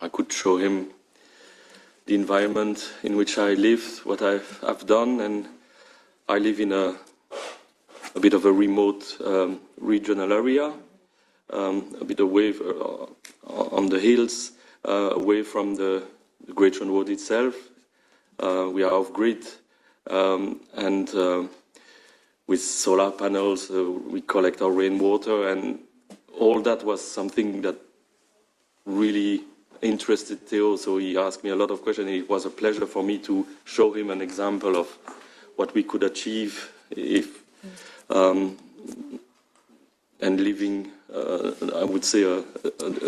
I could show him the environment in which I live, what I've done. And I live in a bit of a remote regional area, a bit away on the hills, away from the Great Ocean Road itself. We are off-grid, and with solar panels, we collect our rainwater, and all that was something that really interested Theo, so he asked me a lot of questions, and it was a pleasure for me to show him an example of what we could achieve if, and living, I would say, a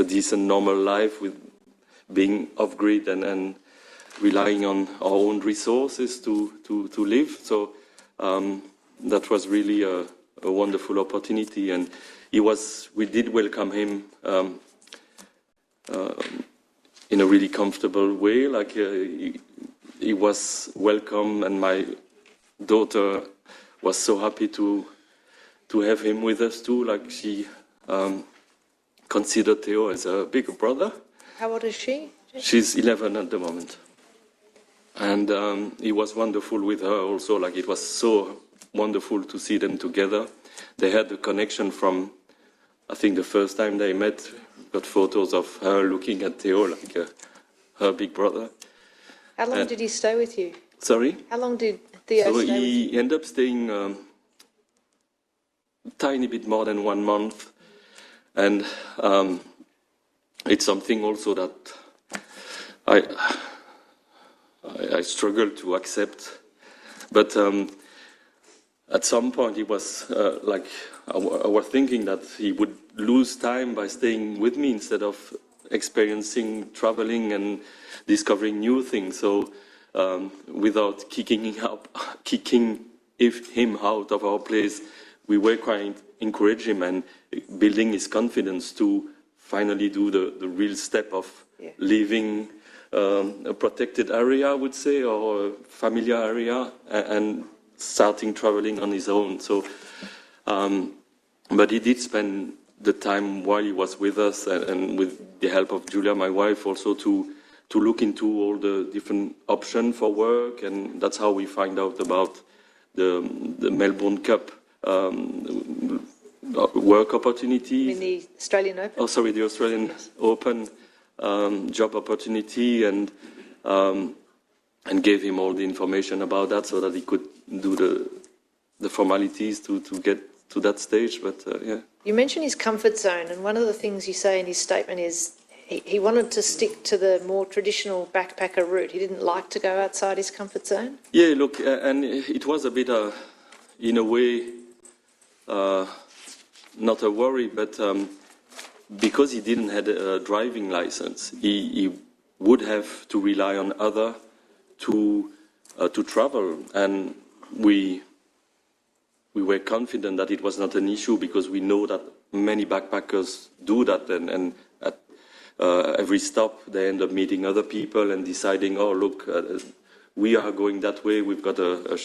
decent, normal life with being off-grid and relying on our own resources to live. So that was really a wonderful opportunity, and we did welcome him in a really comfortable way. Like he was welcome, and my daughter was so happy to have him with us too. Like she considered Theo as a big brother. How old is she? She's 11 at the moment. And it was wonderful with her also. Like it was so wonderful to see them together. They had a connection from, I think, the first time they met. Got photos of her looking at Theo like her big brother. How long did he stay with you? Sorry? How long did Theo stay with you? He ended up staying a tiny bit more than 1 month. And it's something also that I struggle to accept. But at some point he was like, I was thinking that he would lose time by staying with me instead of experiencing, traveling and discovering new things. So without kicking him out of our place, we were trying to encourage him and building his confidence to finally do the real step of leaving a protected area, I would say, or a familiar area, and starting traveling on his own. So, but he did spend the time while he was with us, and with the help of Julia, my wife, also to look into all the different options for work, and that's how we find out about the Melbourne Cup work opportunity. In the Australian Open? Oh, sorry, the Australian Open job opportunity, and gave him all the information about that so that he could do the formalities to get to that stage. But yeah. You mentioned his comfort zone, and one of the things you say in his statement is he wanted to stick to the more traditional backpacker route. He didn't like to go outside his comfort zone? Yeah, look, and it was a bit, in a way, not a worry, but because he didn't have a driving license, he would have to rely on others to travel, and we were confident that it was not an issue because we know that many backpackers do that, and at every stop they end up meeting other people and deciding, oh look, we are going that way, we've got a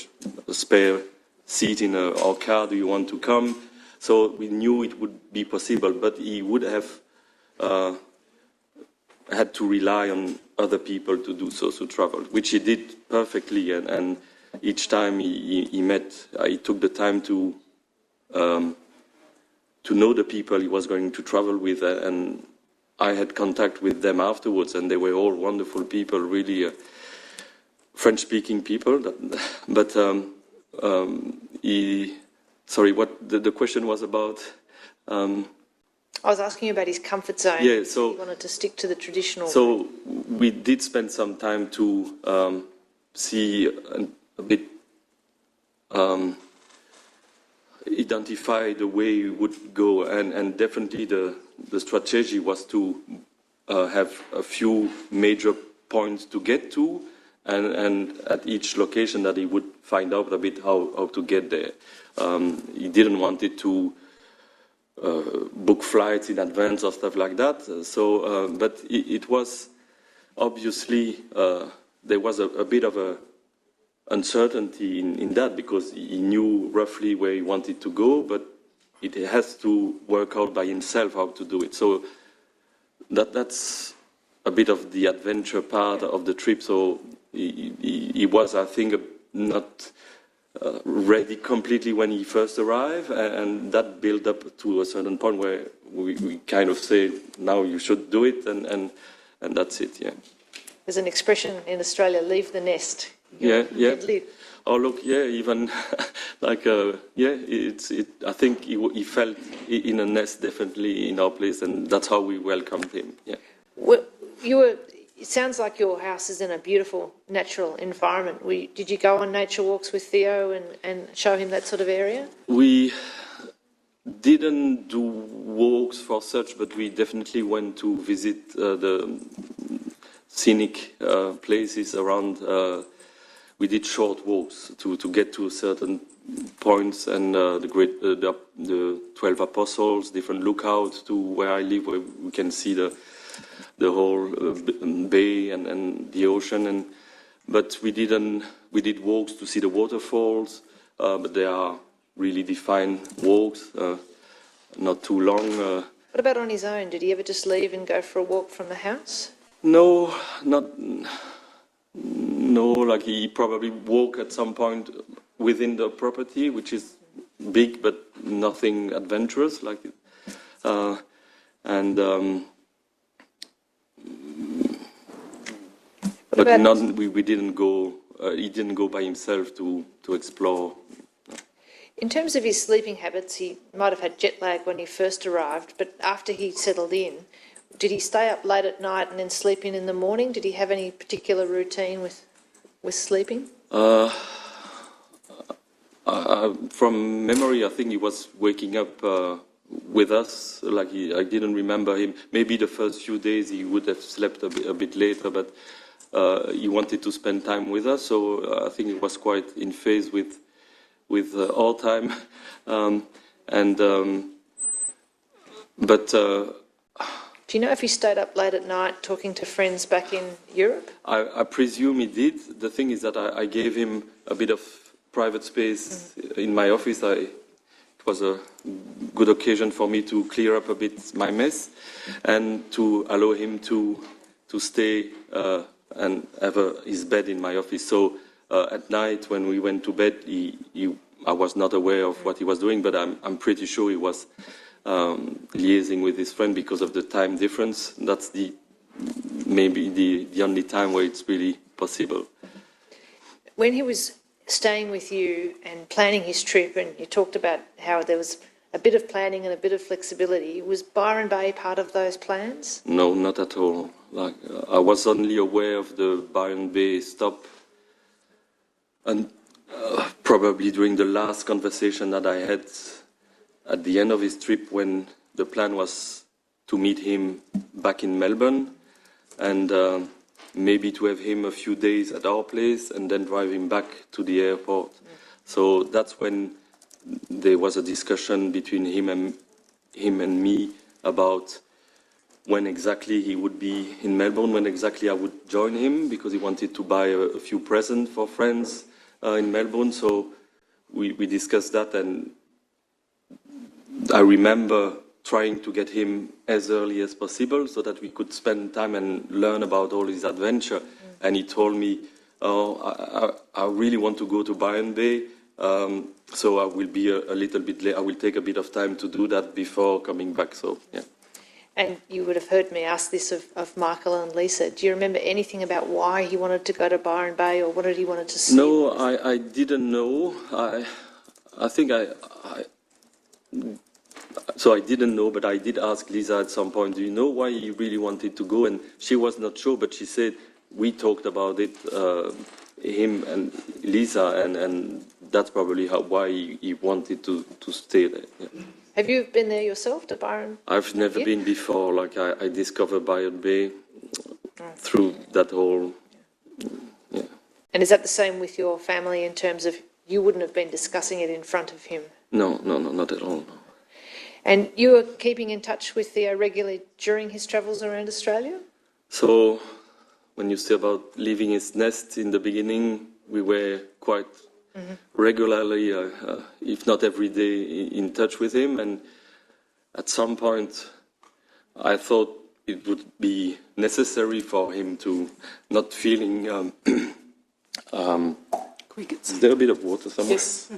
spare seat in our car, do you want to come? So we knew it would be possible, but he would have had to rely on other people to do so, to travel, which he did perfectly, and each time he met, he took the time to know the people he was going to travel with, and I had contact with them afterwards, and they were all wonderful people, really French-speaking people. But sorry, what the question was about? I was asking you about his comfort zone. Yeah, so he wanted to stick to the traditional. So we did spend some time to see a bit, identify the way we would go, and definitely the strategy was to have a few major points to get to, and at each location that he would find out a bit how to get there. He didn't want it to book flights in advance or stuff like that. So, but it was obviously there was a bit of a uncertainty in that, because he knew roughly where he wanted to go, but it has to work out by himself how to do it. So that's a bit of the adventure part of the trip. So he was, I think, not ready completely when he first arrived, and that built up to a certain point where we kind of say, now you should do it, and that's it, yeah. There's an expression in Australia, leave the nest. Yeah. Oh, look, yeah, even like, I think he felt in a nest definitely in our place, and that's how we welcomed him, yeah. Well, it sounds like your house is in a beautiful natural environment. Did you go on nature walks with Theo and show him that sort of area? We didn't do walks for such, but we definitely went to visit the scenic places around. We did short walks to get to certain points, and the 12 apostles, different lookouts to where I live, where we can see the whole bay and the ocean. But we did walks to see the waterfalls, but they are really defined walks, not too long. What about on his own? Did he ever just leave and go for a walk from the house? No, like he probably walked at some point within the property, which is big but nothing adventurous, like we didn't go. He didn't go by himself to explore. In terms of his sleeping habits, he might have had jet lag when he first arrived, but after he settled in, did he stay up late at night and then sleep in the morning? Did he have any particular routine with sleeping? From memory, I think he was waking up with us. Like I didn't remember him. Maybe the first few days he would have slept a bit later, but he wanted to spend time with us. So I think it was quite in phase with our time. Do you know if he stayed up late at night talking to friends back in Europe? I presume he did. The thing is that I gave him a bit of private space in my office. It was a good occasion for me to clear up a bit my mess and to allow him to stay and have his bed in my office. So at night when we went to bed, I was not aware of what he was doing, but I'm pretty sure he was liaising with his friend because of the time difference. That's maybe the only time where it's really possible. When he was staying with you and planning his trip, and you talked about how there was a bit of planning and a bit of flexibility, was Byron Bay part of those plans? No, not at all. Like I was only aware of the Byron Bay stop, and probably during the last conversation that I had at the end of his trip, when the plan was to meet him back in Melbourne and maybe to have him a few days at our place and then drive him back to the airport. So that's when there was a discussion between him and me about when exactly he would be in Melbourne, when exactly I would join him, because he wanted to buy a few presents for friends in Melbourne. So we discussed that, and I remember trying to get him as early as possible so that we could spend time and learn about all his adventure. And he told me, I really want to go to Byron Bay, so I will be a little bit late. I will take a bit of time to do that before coming back. So, yeah. and you would have heard me ask this of Michael and Lisa, do you remember anything about why he wanted to go to Byron Bay, or what did he wanted to see? No, I didn't know. I think so I didn't know, but I did ask Lisa at some point, do you know why he really wanted to go? And she was not sure, but she said, we talked about it, him and Lisa, and that's probably why he wanted to stay there. Yeah. Have you been there yourself, to Byron? I've never been before. Like I discovered Byron Bay through that whole. Yeah. And is that the same with your family in terms of you wouldn't have been discussing it in front of him? No, not at all. No. And you were keeping in touch with Theo regularly during his travels around Australia? So, when you say about leaving his nest in the beginning, we were quite regularly, if not every day, in touch with him. And at some point, I thought it would be necessary for him to not feeling. Is there a bit of water somewhere? Yes.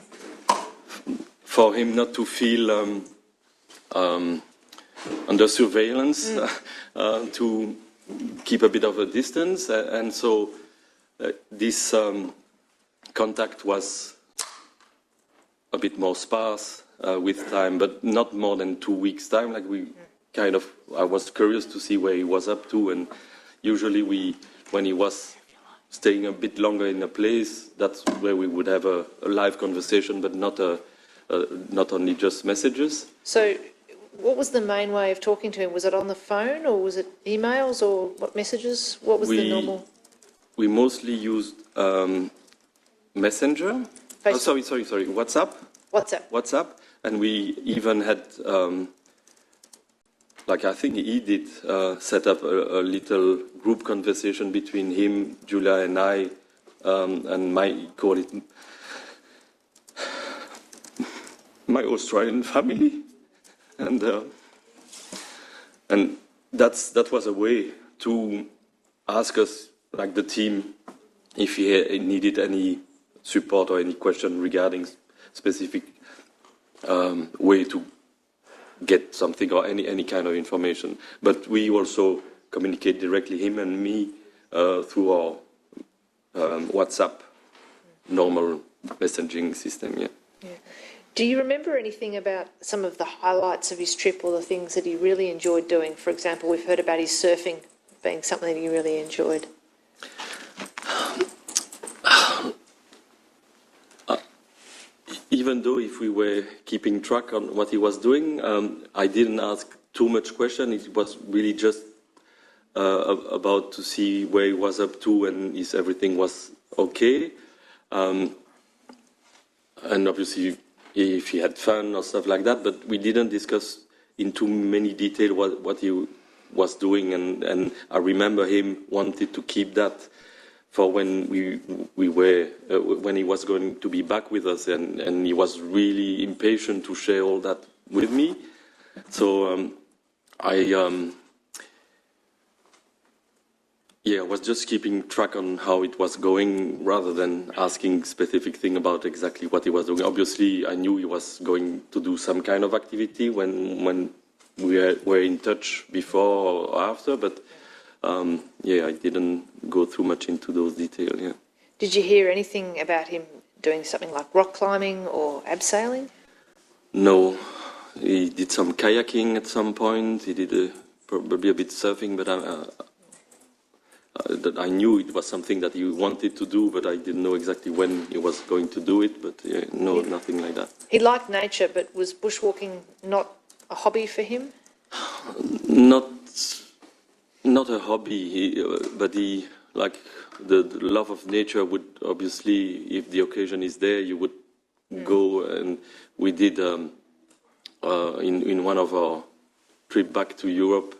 For him not to feel under surveillance, to keep a bit of a distance, and so this contact was a bit more sparse with time, but not more than 2 weeks' time. Like I was curious to see where he was up to, and usually when he was staying a bit longer in a place, that's where we would have a live conversation, but not only just messages. So what was the main way of talking to him? Was it on the phone, or was it emails, or what messages? What was the normal? We mostly used Messenger. Sorry, WhatsApp. WhatsApp. And we even had, I think he did set up a little group conversation between him, Julia, and I, and call it my Australian family. And that was a way to ask us, like the team, if he needed any support or any question regarding specific way to get something or any kind of information. But we also communicate directly, him and me, through our WhatsApp normal messaging system. Yeah. Do you remember anything about some of the highlights of his trip, or the things that he really enjoyed doing? For example, we've heard about his surfing being something that he really enjoyed. Even though if we were keeping track on what he was doing, I didn't ask too much question. It was really just about to see where he was up to and if everything was okay. And obviously, if he had fun or stuff like that, but we didn't discuss in too many detail what he was doing, and I remember him wanted to keep that for when we were when he was going to be back with us, and he was really impatient to share all that with me. So I was just keeping track on how it was going rather than asking specific thing about exactly what he was doing. Obviously, I knew he was going to do some kind of activity when we were in touch before or after, but I didn't go too much into those details. Yeah. Did you hear anything about him doing something like rock climbing or abseiling? No. He did some kayaking at some point. He did probably a bit surfing, but I knew it was something that he wanted to do, but I didn't know exactly when he was going to do it. But nothing like that. He liked nature, but was bushwalking not a hobby for him? Not a hobby, but he like the love of nature would obviously, if the occasion is there, you would go. And we did in one of our trip back to Europe.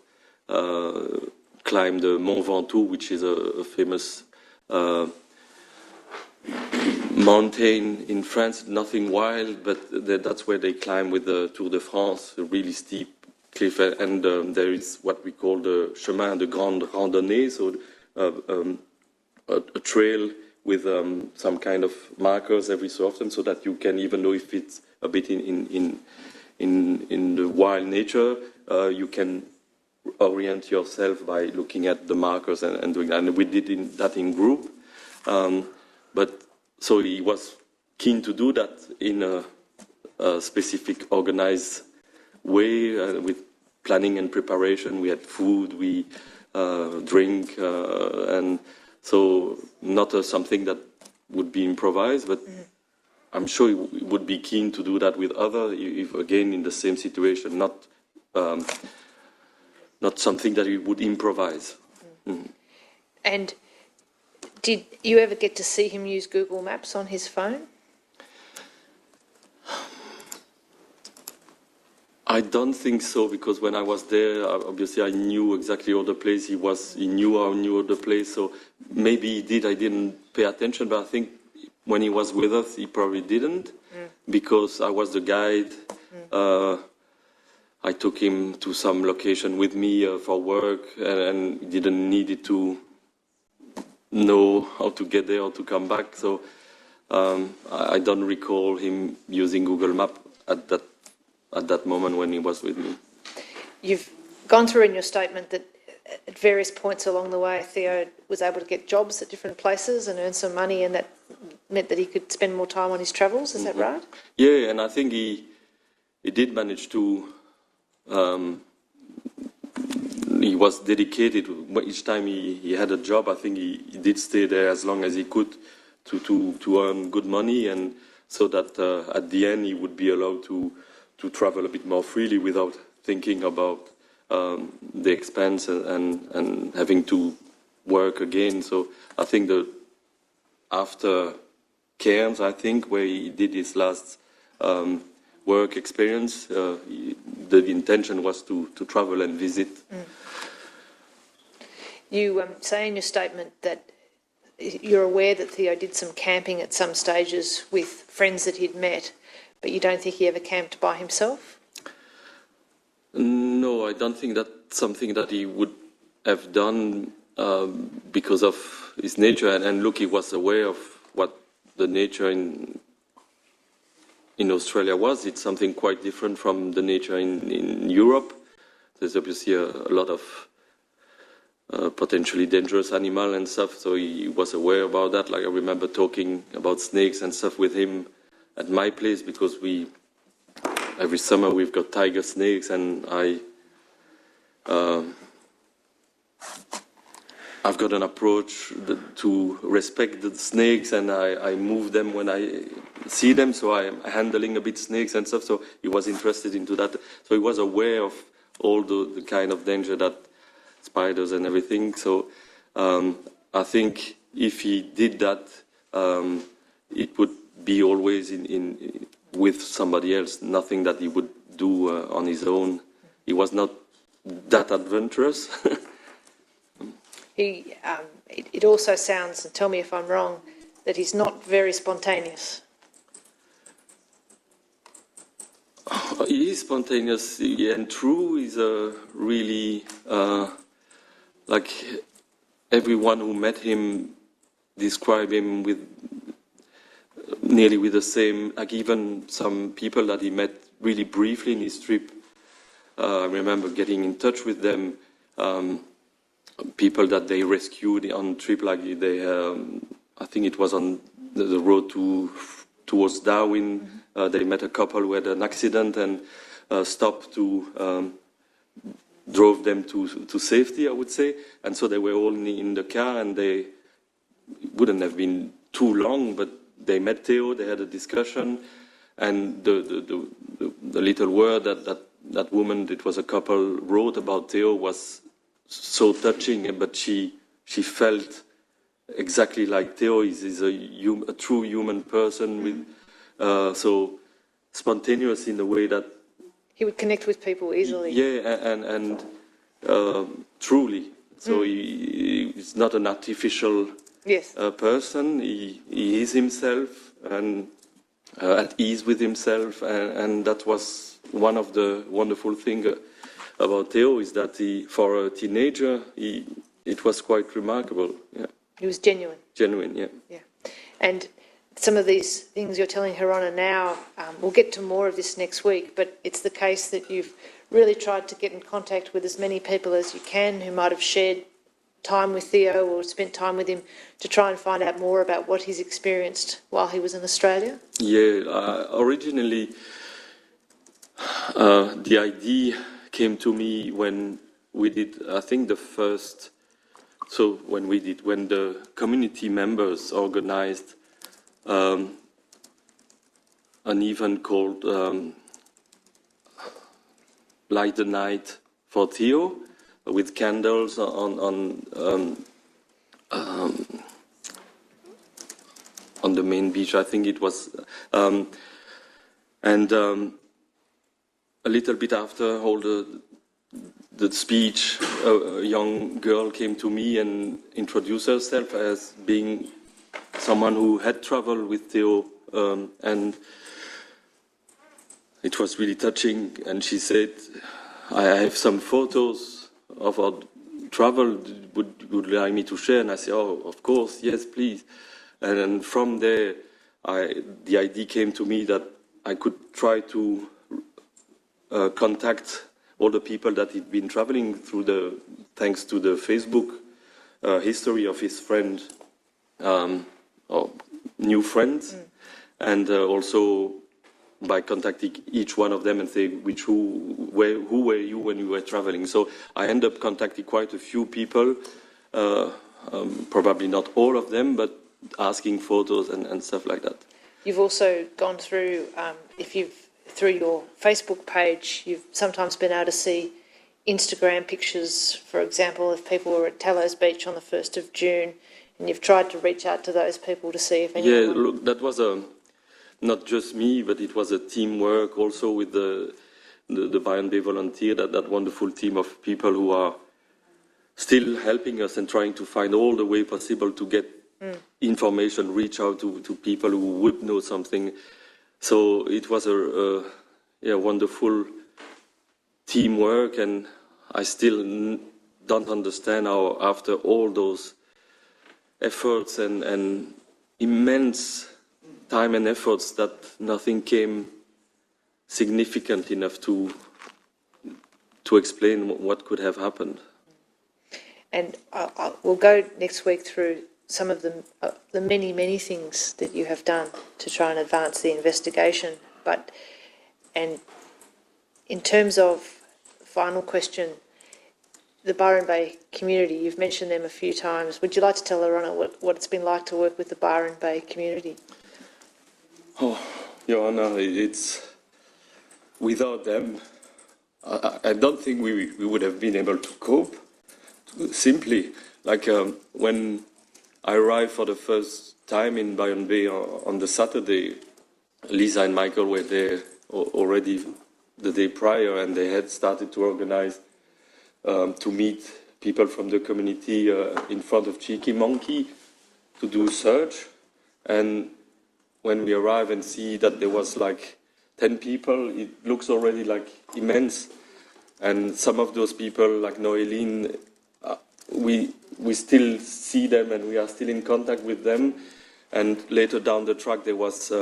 Climb the Mont Ventoux, which is a famous mountain in France. Nothing wild, but that's where they climb with the Tour de France, a really steep cliff. And there is what we call the chemin de grande randonnée, so a trail with some kind of markers every so often, so that you can, even though if it's a bit in the wild nature, you can orient yourself by looking at the markers and doing that. And we did that in group. But so he was keen to do that in a specific organized way with planning and preparation. We had food, we drink, and so not something that would be improvised, but I'm sure he would be keen to do that with others, if again in the same situation, not something that he would improvise. And did you ever get to see him use Google Maps on his phone? I don't think so, because when I was there, obviously I knew exactly all the place he was. He knew I knew the place, so maybe he did. I didn't pay attention, but I think when he was with us, he probably didn't, because I was the guide. I took him to some location with me for work, and he didn't need to know how to get there or to come back. So I don't recall him using Google Maps at that moment when he was with me. You've gone through in your statement that at various points along the way, Theo was able to get jobs at different places and earn some money, and that meant that he could spend more time on his travels. Is that right? Yeah, and I think he did manage to. He was dedicated. Each time he had a job, I think he did stay there as long as he could to earn good money, and so that at the end he would be allowed to travel a bit more freely without thinking about the expense and having to work again. So I think that after Cairns, I think, where he did his last work experience, the intention was to travel and visit. You say in your statement that you're aware that Theo did some camping at some stages with friends that he'd met, but you don't think he ever camped by himself? No, I don't think that's something that he would have done because of his nature. And look, he was aware of what the nature in Australia was. It's something quite different from the nature in Europe. There's obviously a lot of potentially dangerous animal and stuff, so he was aware about that. Like I remember talking about snakes and stuff with him at my place, because every summer we've got tiger snakes, and I've got an approach to respect the snakes, and I move them when I see them, so I'm handling a bit snakes and stuff, so he was interested into that. So he was aware of all the kind of danger that spiders and everything. So I think if he did that, it would be always with somebody else, nothing that he would do on his own. He was not that adventurous. It also sounds, and tell me if I'm wrong, that he's not very spontaneous. He is spontaneous and true. He's really, like everyone who met him described him nearly with the same, like even some people that he met really briefly in his trip. I remember getting in touch with them, people that they rescued on trip, like I think it was on the road towards Darwin. They met a couple who had an accident and stopped drove them to safety, I would say. And so they were all in the car, and they wouldn't have been too long, but they met Theo, they had a discussion, and the little word that woman, it was a couple, wrote about Theo was so touching, but she felt exactly like Theo. He's a true human person, with so spontaneous in the way that he would connect with people easily. Yeah, and truly. So he's not an artificial person. He is himself and at ease with himself, and that was one of the wonderful things about Theo, is that for a teenager, it was quite remarkable. Yeah. He was genuine. Genuine, yeah. Yeah, and some of these things you're telling Her Honour now, we'll get to more of this next week, but it's the case that you've really tried to get in contact with as many people as you can who might have shared time with Theo or spent time with him to try and find out more about what he's experienced while he was in Australia? Yeah, originally the idea came to me when we did, I think when the community members organized an event called Light the Night for Theo, with candles on the main beach, I think it was, and a little bit after all the speech, a young girl came to me and introduced herself as being someone who had traveled with Theo, and it was really touching. And she said, "I have some photos of our travel. Would you like me to share?" And I said, "Oh, of course, yes, please." And then from there, the idea came to me that I could try to contact all the people that he'd been traveling through thanks to the Facebook history of his friend or new friends, and also by contacting each one of them and say who were you when you were traveling. So I ended up contacting quite a few people, probably not all of them, but asking photos and stuff like that. You've also gone through, through your Facebook page, you've sometimes been able to see Instagram pictures, for example, if people were at Tallows Beach on the 1st of June, and you've tried to reach out to those people to see if anyone... Yeah, look, that was not just me, but it was a teamwork also with the Byron Bay Volunteer, that wonderful team of people who are still helping us and trying to find all the way possible to get information, reach out to people who would know something. So it was a wonderful teamwork, and I still don't understand how, after all those efforts and immense time and efforts, that nothing came significant enough to explain what could have happened. And we'll go next week through some of the many, many things that you have done to try and advance the investigation. And in terms of, final question, the Byron Bay community, you've mentioned them a few times. Would you like to tell Her Honour what it's been like to work with the Byron Bay community? Oh, Your Honour, it's without them, I don't think we would have been able to cope. Simply, like when I arrived for the first time in Byron Bay on the Saturday, Lisa and Michael were there already the day prior, and they had started to organize to meet people from the community in front of Cheeky Monkey to do search. And when we arrive and see that there was like 10 people, it looks already like immense. And some of those people, like Noeline, we still see them and we are still in contact with them. And later down the track, there was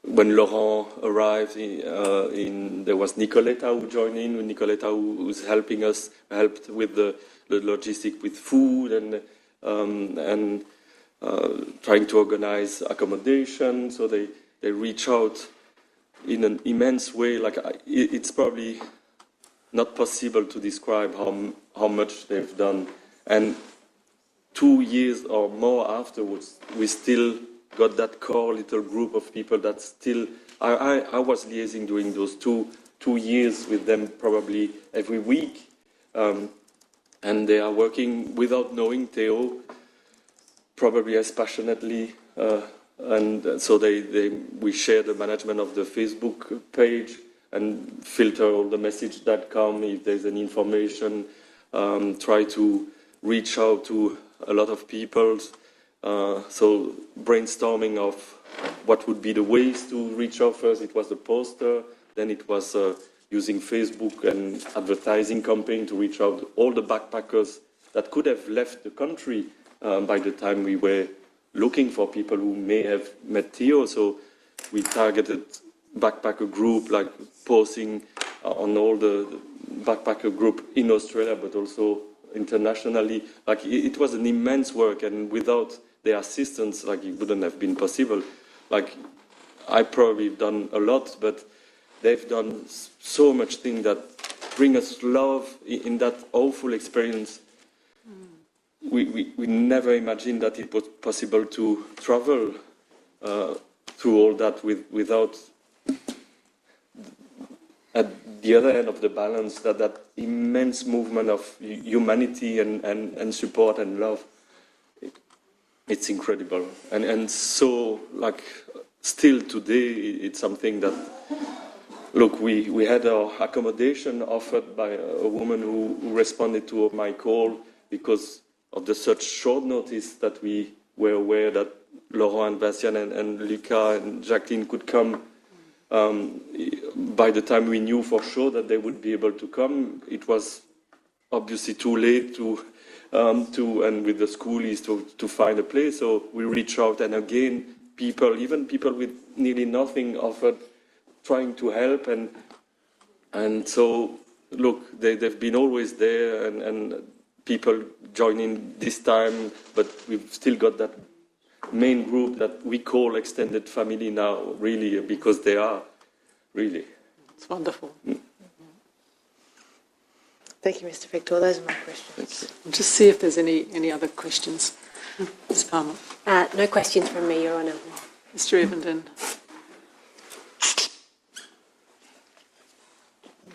when Laurent arrived, there was Nicoletta who joined in. Nicoletta who's helped with the logistic with food and trying to organize accommodation. So they reach out in an immense way. Like it's probably not possible to describe how much they've done. And 2 years or more afterwards, we still got that core little group of people that still... I was liaising during those two years with them probably every week. And they are working without knowing Theo, probably as passionately. And so we share the management of the Facebook page and filter all the messages that come if there's any information. Try to reach out to a lot of people. So brainstorming of what would be the ways to reach out. First it was the poster, then it was using Facebook and advertising campaign to reach out to all the backpackers that could have left the country by the time we were looking for people who may have met Theo. So we targeted backpacker group, like posting on all the backpacker group in Australia, but also internationally. Like it was an immense work, and without their assistance, like it wouldn't have been possible. Like I probably done a lot, but they've done so much things that bring us love in that awful experience. We never imagined that it was possible to travel through all that without, at the other end of the balance, that immense movement of humanity and support and love. It's incredible. And so, like, still today, it's something that, look, we had our accommodation offered by a woman who responded to my call because of the such short notice that we were aware that Laurent and Bastian and Luca and Jacqueline could come. By the time we knew for sure that they would be able to come, it was obviously too late and with the schoolies to find a place. So we reached out, and again, even people with nearly nothing offered trying to help, and so look, they've been always there, and people joining this time, but we've still got that main group that we call extended family now, really, because they are, really. It's wonderful. Thank you, Mr. Victor. Those are my questions. We'll just see if there's any other questions. Ms. Palmer. No questions from me, Your Honour. Mr. Evenden.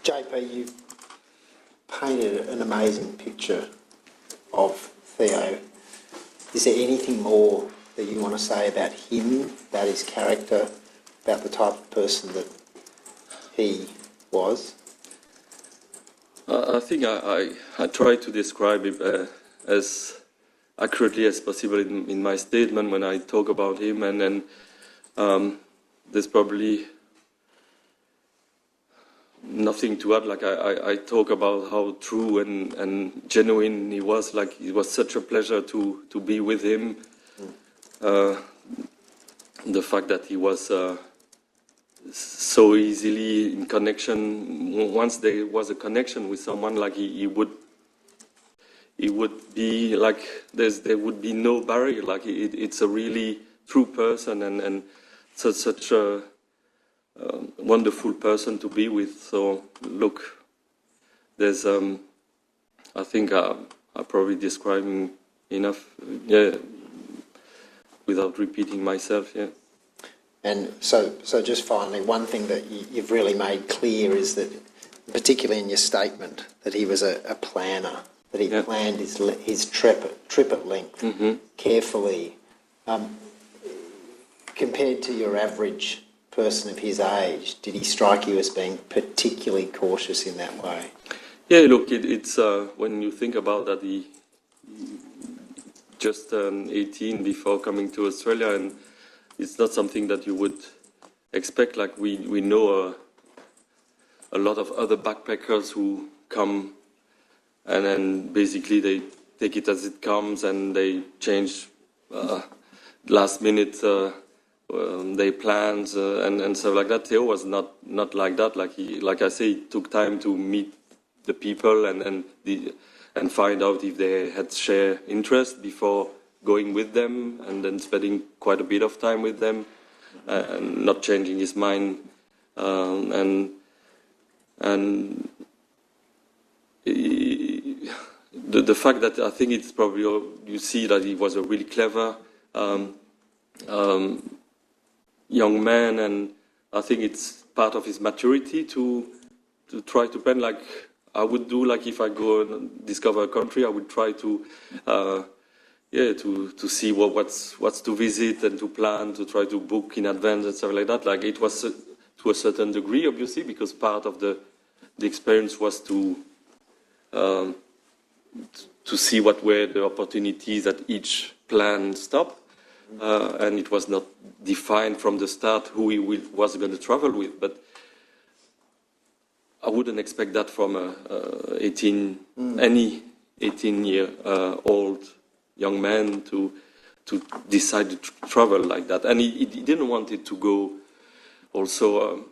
JP, you've painted an amazing picture of Theo. Is there anything more that you want to say about him, about his character, about the type of person that he was? I think I try to describe him as accurately as possible in my statement when I talk about him, and then there's probably nothing to add. Like I talk about how true and genuine he was. Like it was such a pleasure to be with him. The fact that he was so easily in connection. Once there was a connection with someone, like he would be like there would be no barrier. Like it's a really true person and such a wonderful person to be with. So look, there's I think I probably describing enough. Yeah. Without repeating myself, yeah. And so just finally, one thing that you've really made clear is that, particularly in your statement, that he was a planner, that he planned his trip at length carefully. Compared to your average person of his age, did he strike you as being particularly cautious in that way? Yeah, look, it's when you think about that, he just turned 18 before coming to Australia, and it's not something that you would expect. Like we know a lot of other backpackers who come and then basically they take it as it comes and they change last minute their plans and stuff like that. Theo was not like that. Like I say, he took time to meet the people and find out if they had shared interest before going with them, and then spending quite a bit of time with them, and not changing his mind, and the fact that I think it's probably you see that he was a really clever young man, and I think it's part of his maturity to try to plan like I would do. Like if I go and discover a country, I would try to to see what's to visit and to plan, to try to book in advance and stuff like that. Like it was to a certain degree, obviously, because part of the experience was to see what were the opportunities at each planned stop, and it was not defined from the start who he was going to travel with. But I wouldn't expect that from any 18-year old young man to to decide to travel like that. And he didn't want it to go also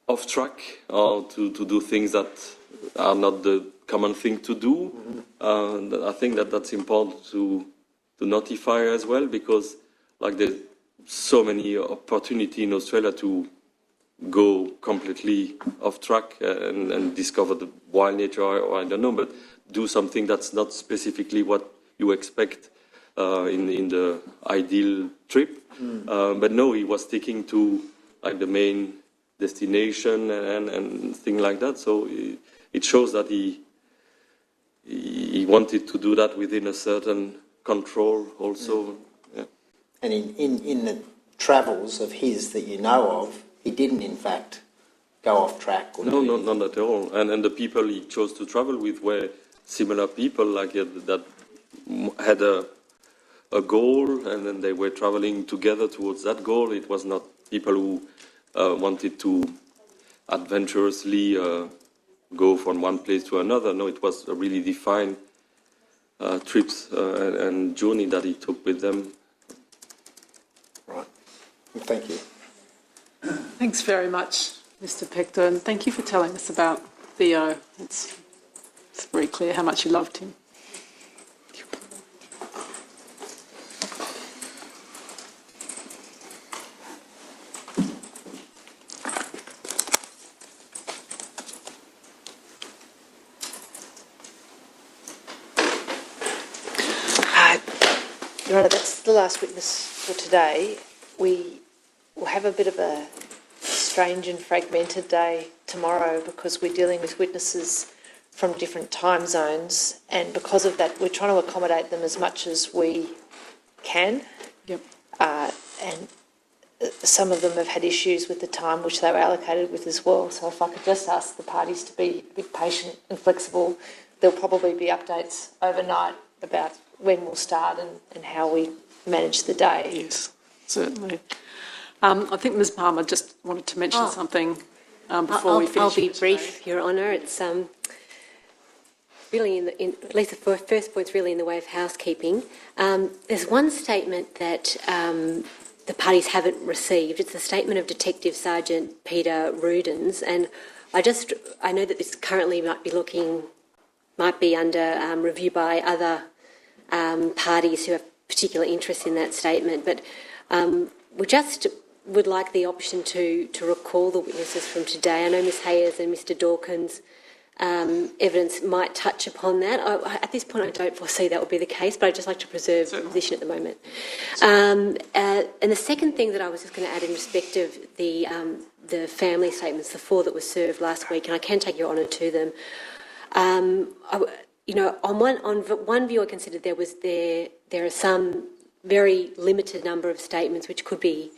off track or to do things that are not the common thing to do. I think that's important to notify as well, because like there's so many opportunity in Australia to go completely off track and discover the wild nature, or I don't know, but do something that's not specifically what you expect in the ideal trip. But no, he was sticking to like the main destination and things like that. So it shows that he wanted to do that within a certain control also. Yeah. And in the travels of his that you know of, he didn't in fact go off track? Or no, not at all. And the people he chose to travel with were similar people, like that had a goal, and then they were traveling together towards that goal. It was not people who wanted to adventurously go from one place to another. No, it was a really defined trips and journey that he took with them. Right. Thank you. Thanks very much, Mr. Pector, and thank you for telling us about Theo. It's very clear how much you loved him. Your Honour, that's the last witness for today. We will have a bit of a strange and fragmented day tomorrow because we're dealing with witnesses from different time zones, and because of that we're trying to accommodate them as much as we can. Yep. And some of them have had issues with the time which they were allocated with as well. So if I could just ask the parties to be a bit patient and flexible, there'll probably be updates overnight about when we'll start and how we manage the day. Yes, certainly. I think Ms Palmer just wanted to mention something before we finish. I'll be brief, Your Honour. It's really, at least the first point's really in the way of housekeeping. There's one statement that the parties haven't received. It's the statement of Detective Sergeant Peter Rudens, and I know that this currently might be under review by other parties who have particular interest in that statement, but we just would like the option to recall the witnesses from today. I know Ms Hayez and Mr Dawkins' evidence might touch upon that. At this point I don't foresee that will be the case, but I'd just like to preserve the position at the moment. And the second thing that I was just going to add in respect of the family statements, the 4 that were served last week, and I can take Your Honour to them. On one view, I considered there are some very limited number of statements which could be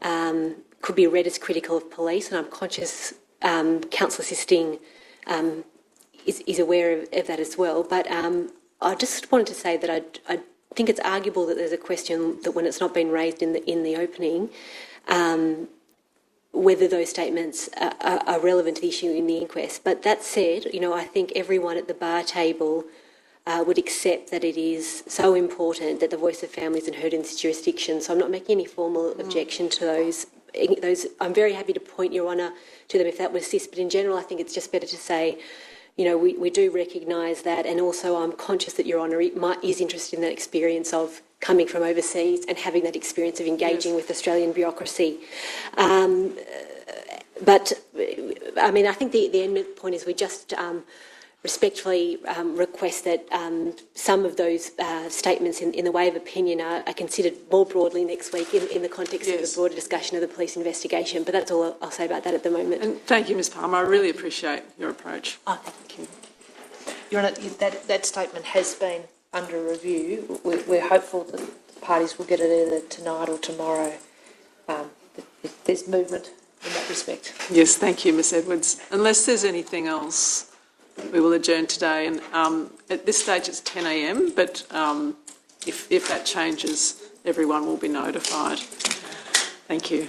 read as critical of police, and I'm conscious counsel assisting is aware of that as well. But I just wanted to say that I think it's arguable that there's a question that when it's not been raised in the opening, whether those statements are relevant to the issue in the inquest. But that said, I think everyone at the bar table would accept that it is so important that the voice of families is heard in this jurisdiction. So I'm not making any formal objection to those. I'm very happy to point Your Honour to them if that would assist. But in general, I think it's just better to say, we do recognise that, and also I'm conscious that Your Honour is interested in that experience of coming from overseas and having that experience of engaging with Australian bureaucracy. But, I think the end point is we just respectfully request that some of those statements in the way of opinion are considered more broadly next week in the context of the broader discussion of the police investigation. But that's all I'll say about that at the moment. And thank you, Ms Palmer. I really appreciate your approach. Oh, thank you. Your Honour, that statement has been under review. We're hopeful that the parties will get it either tonight or tomorrow. There's movement in that respect. Yes, thank you, Ms Edwards. Unless there's anything else, we will adjourn today. And at this stage it's 10 a.m, but if that changes, everyone will be notified. Thank you.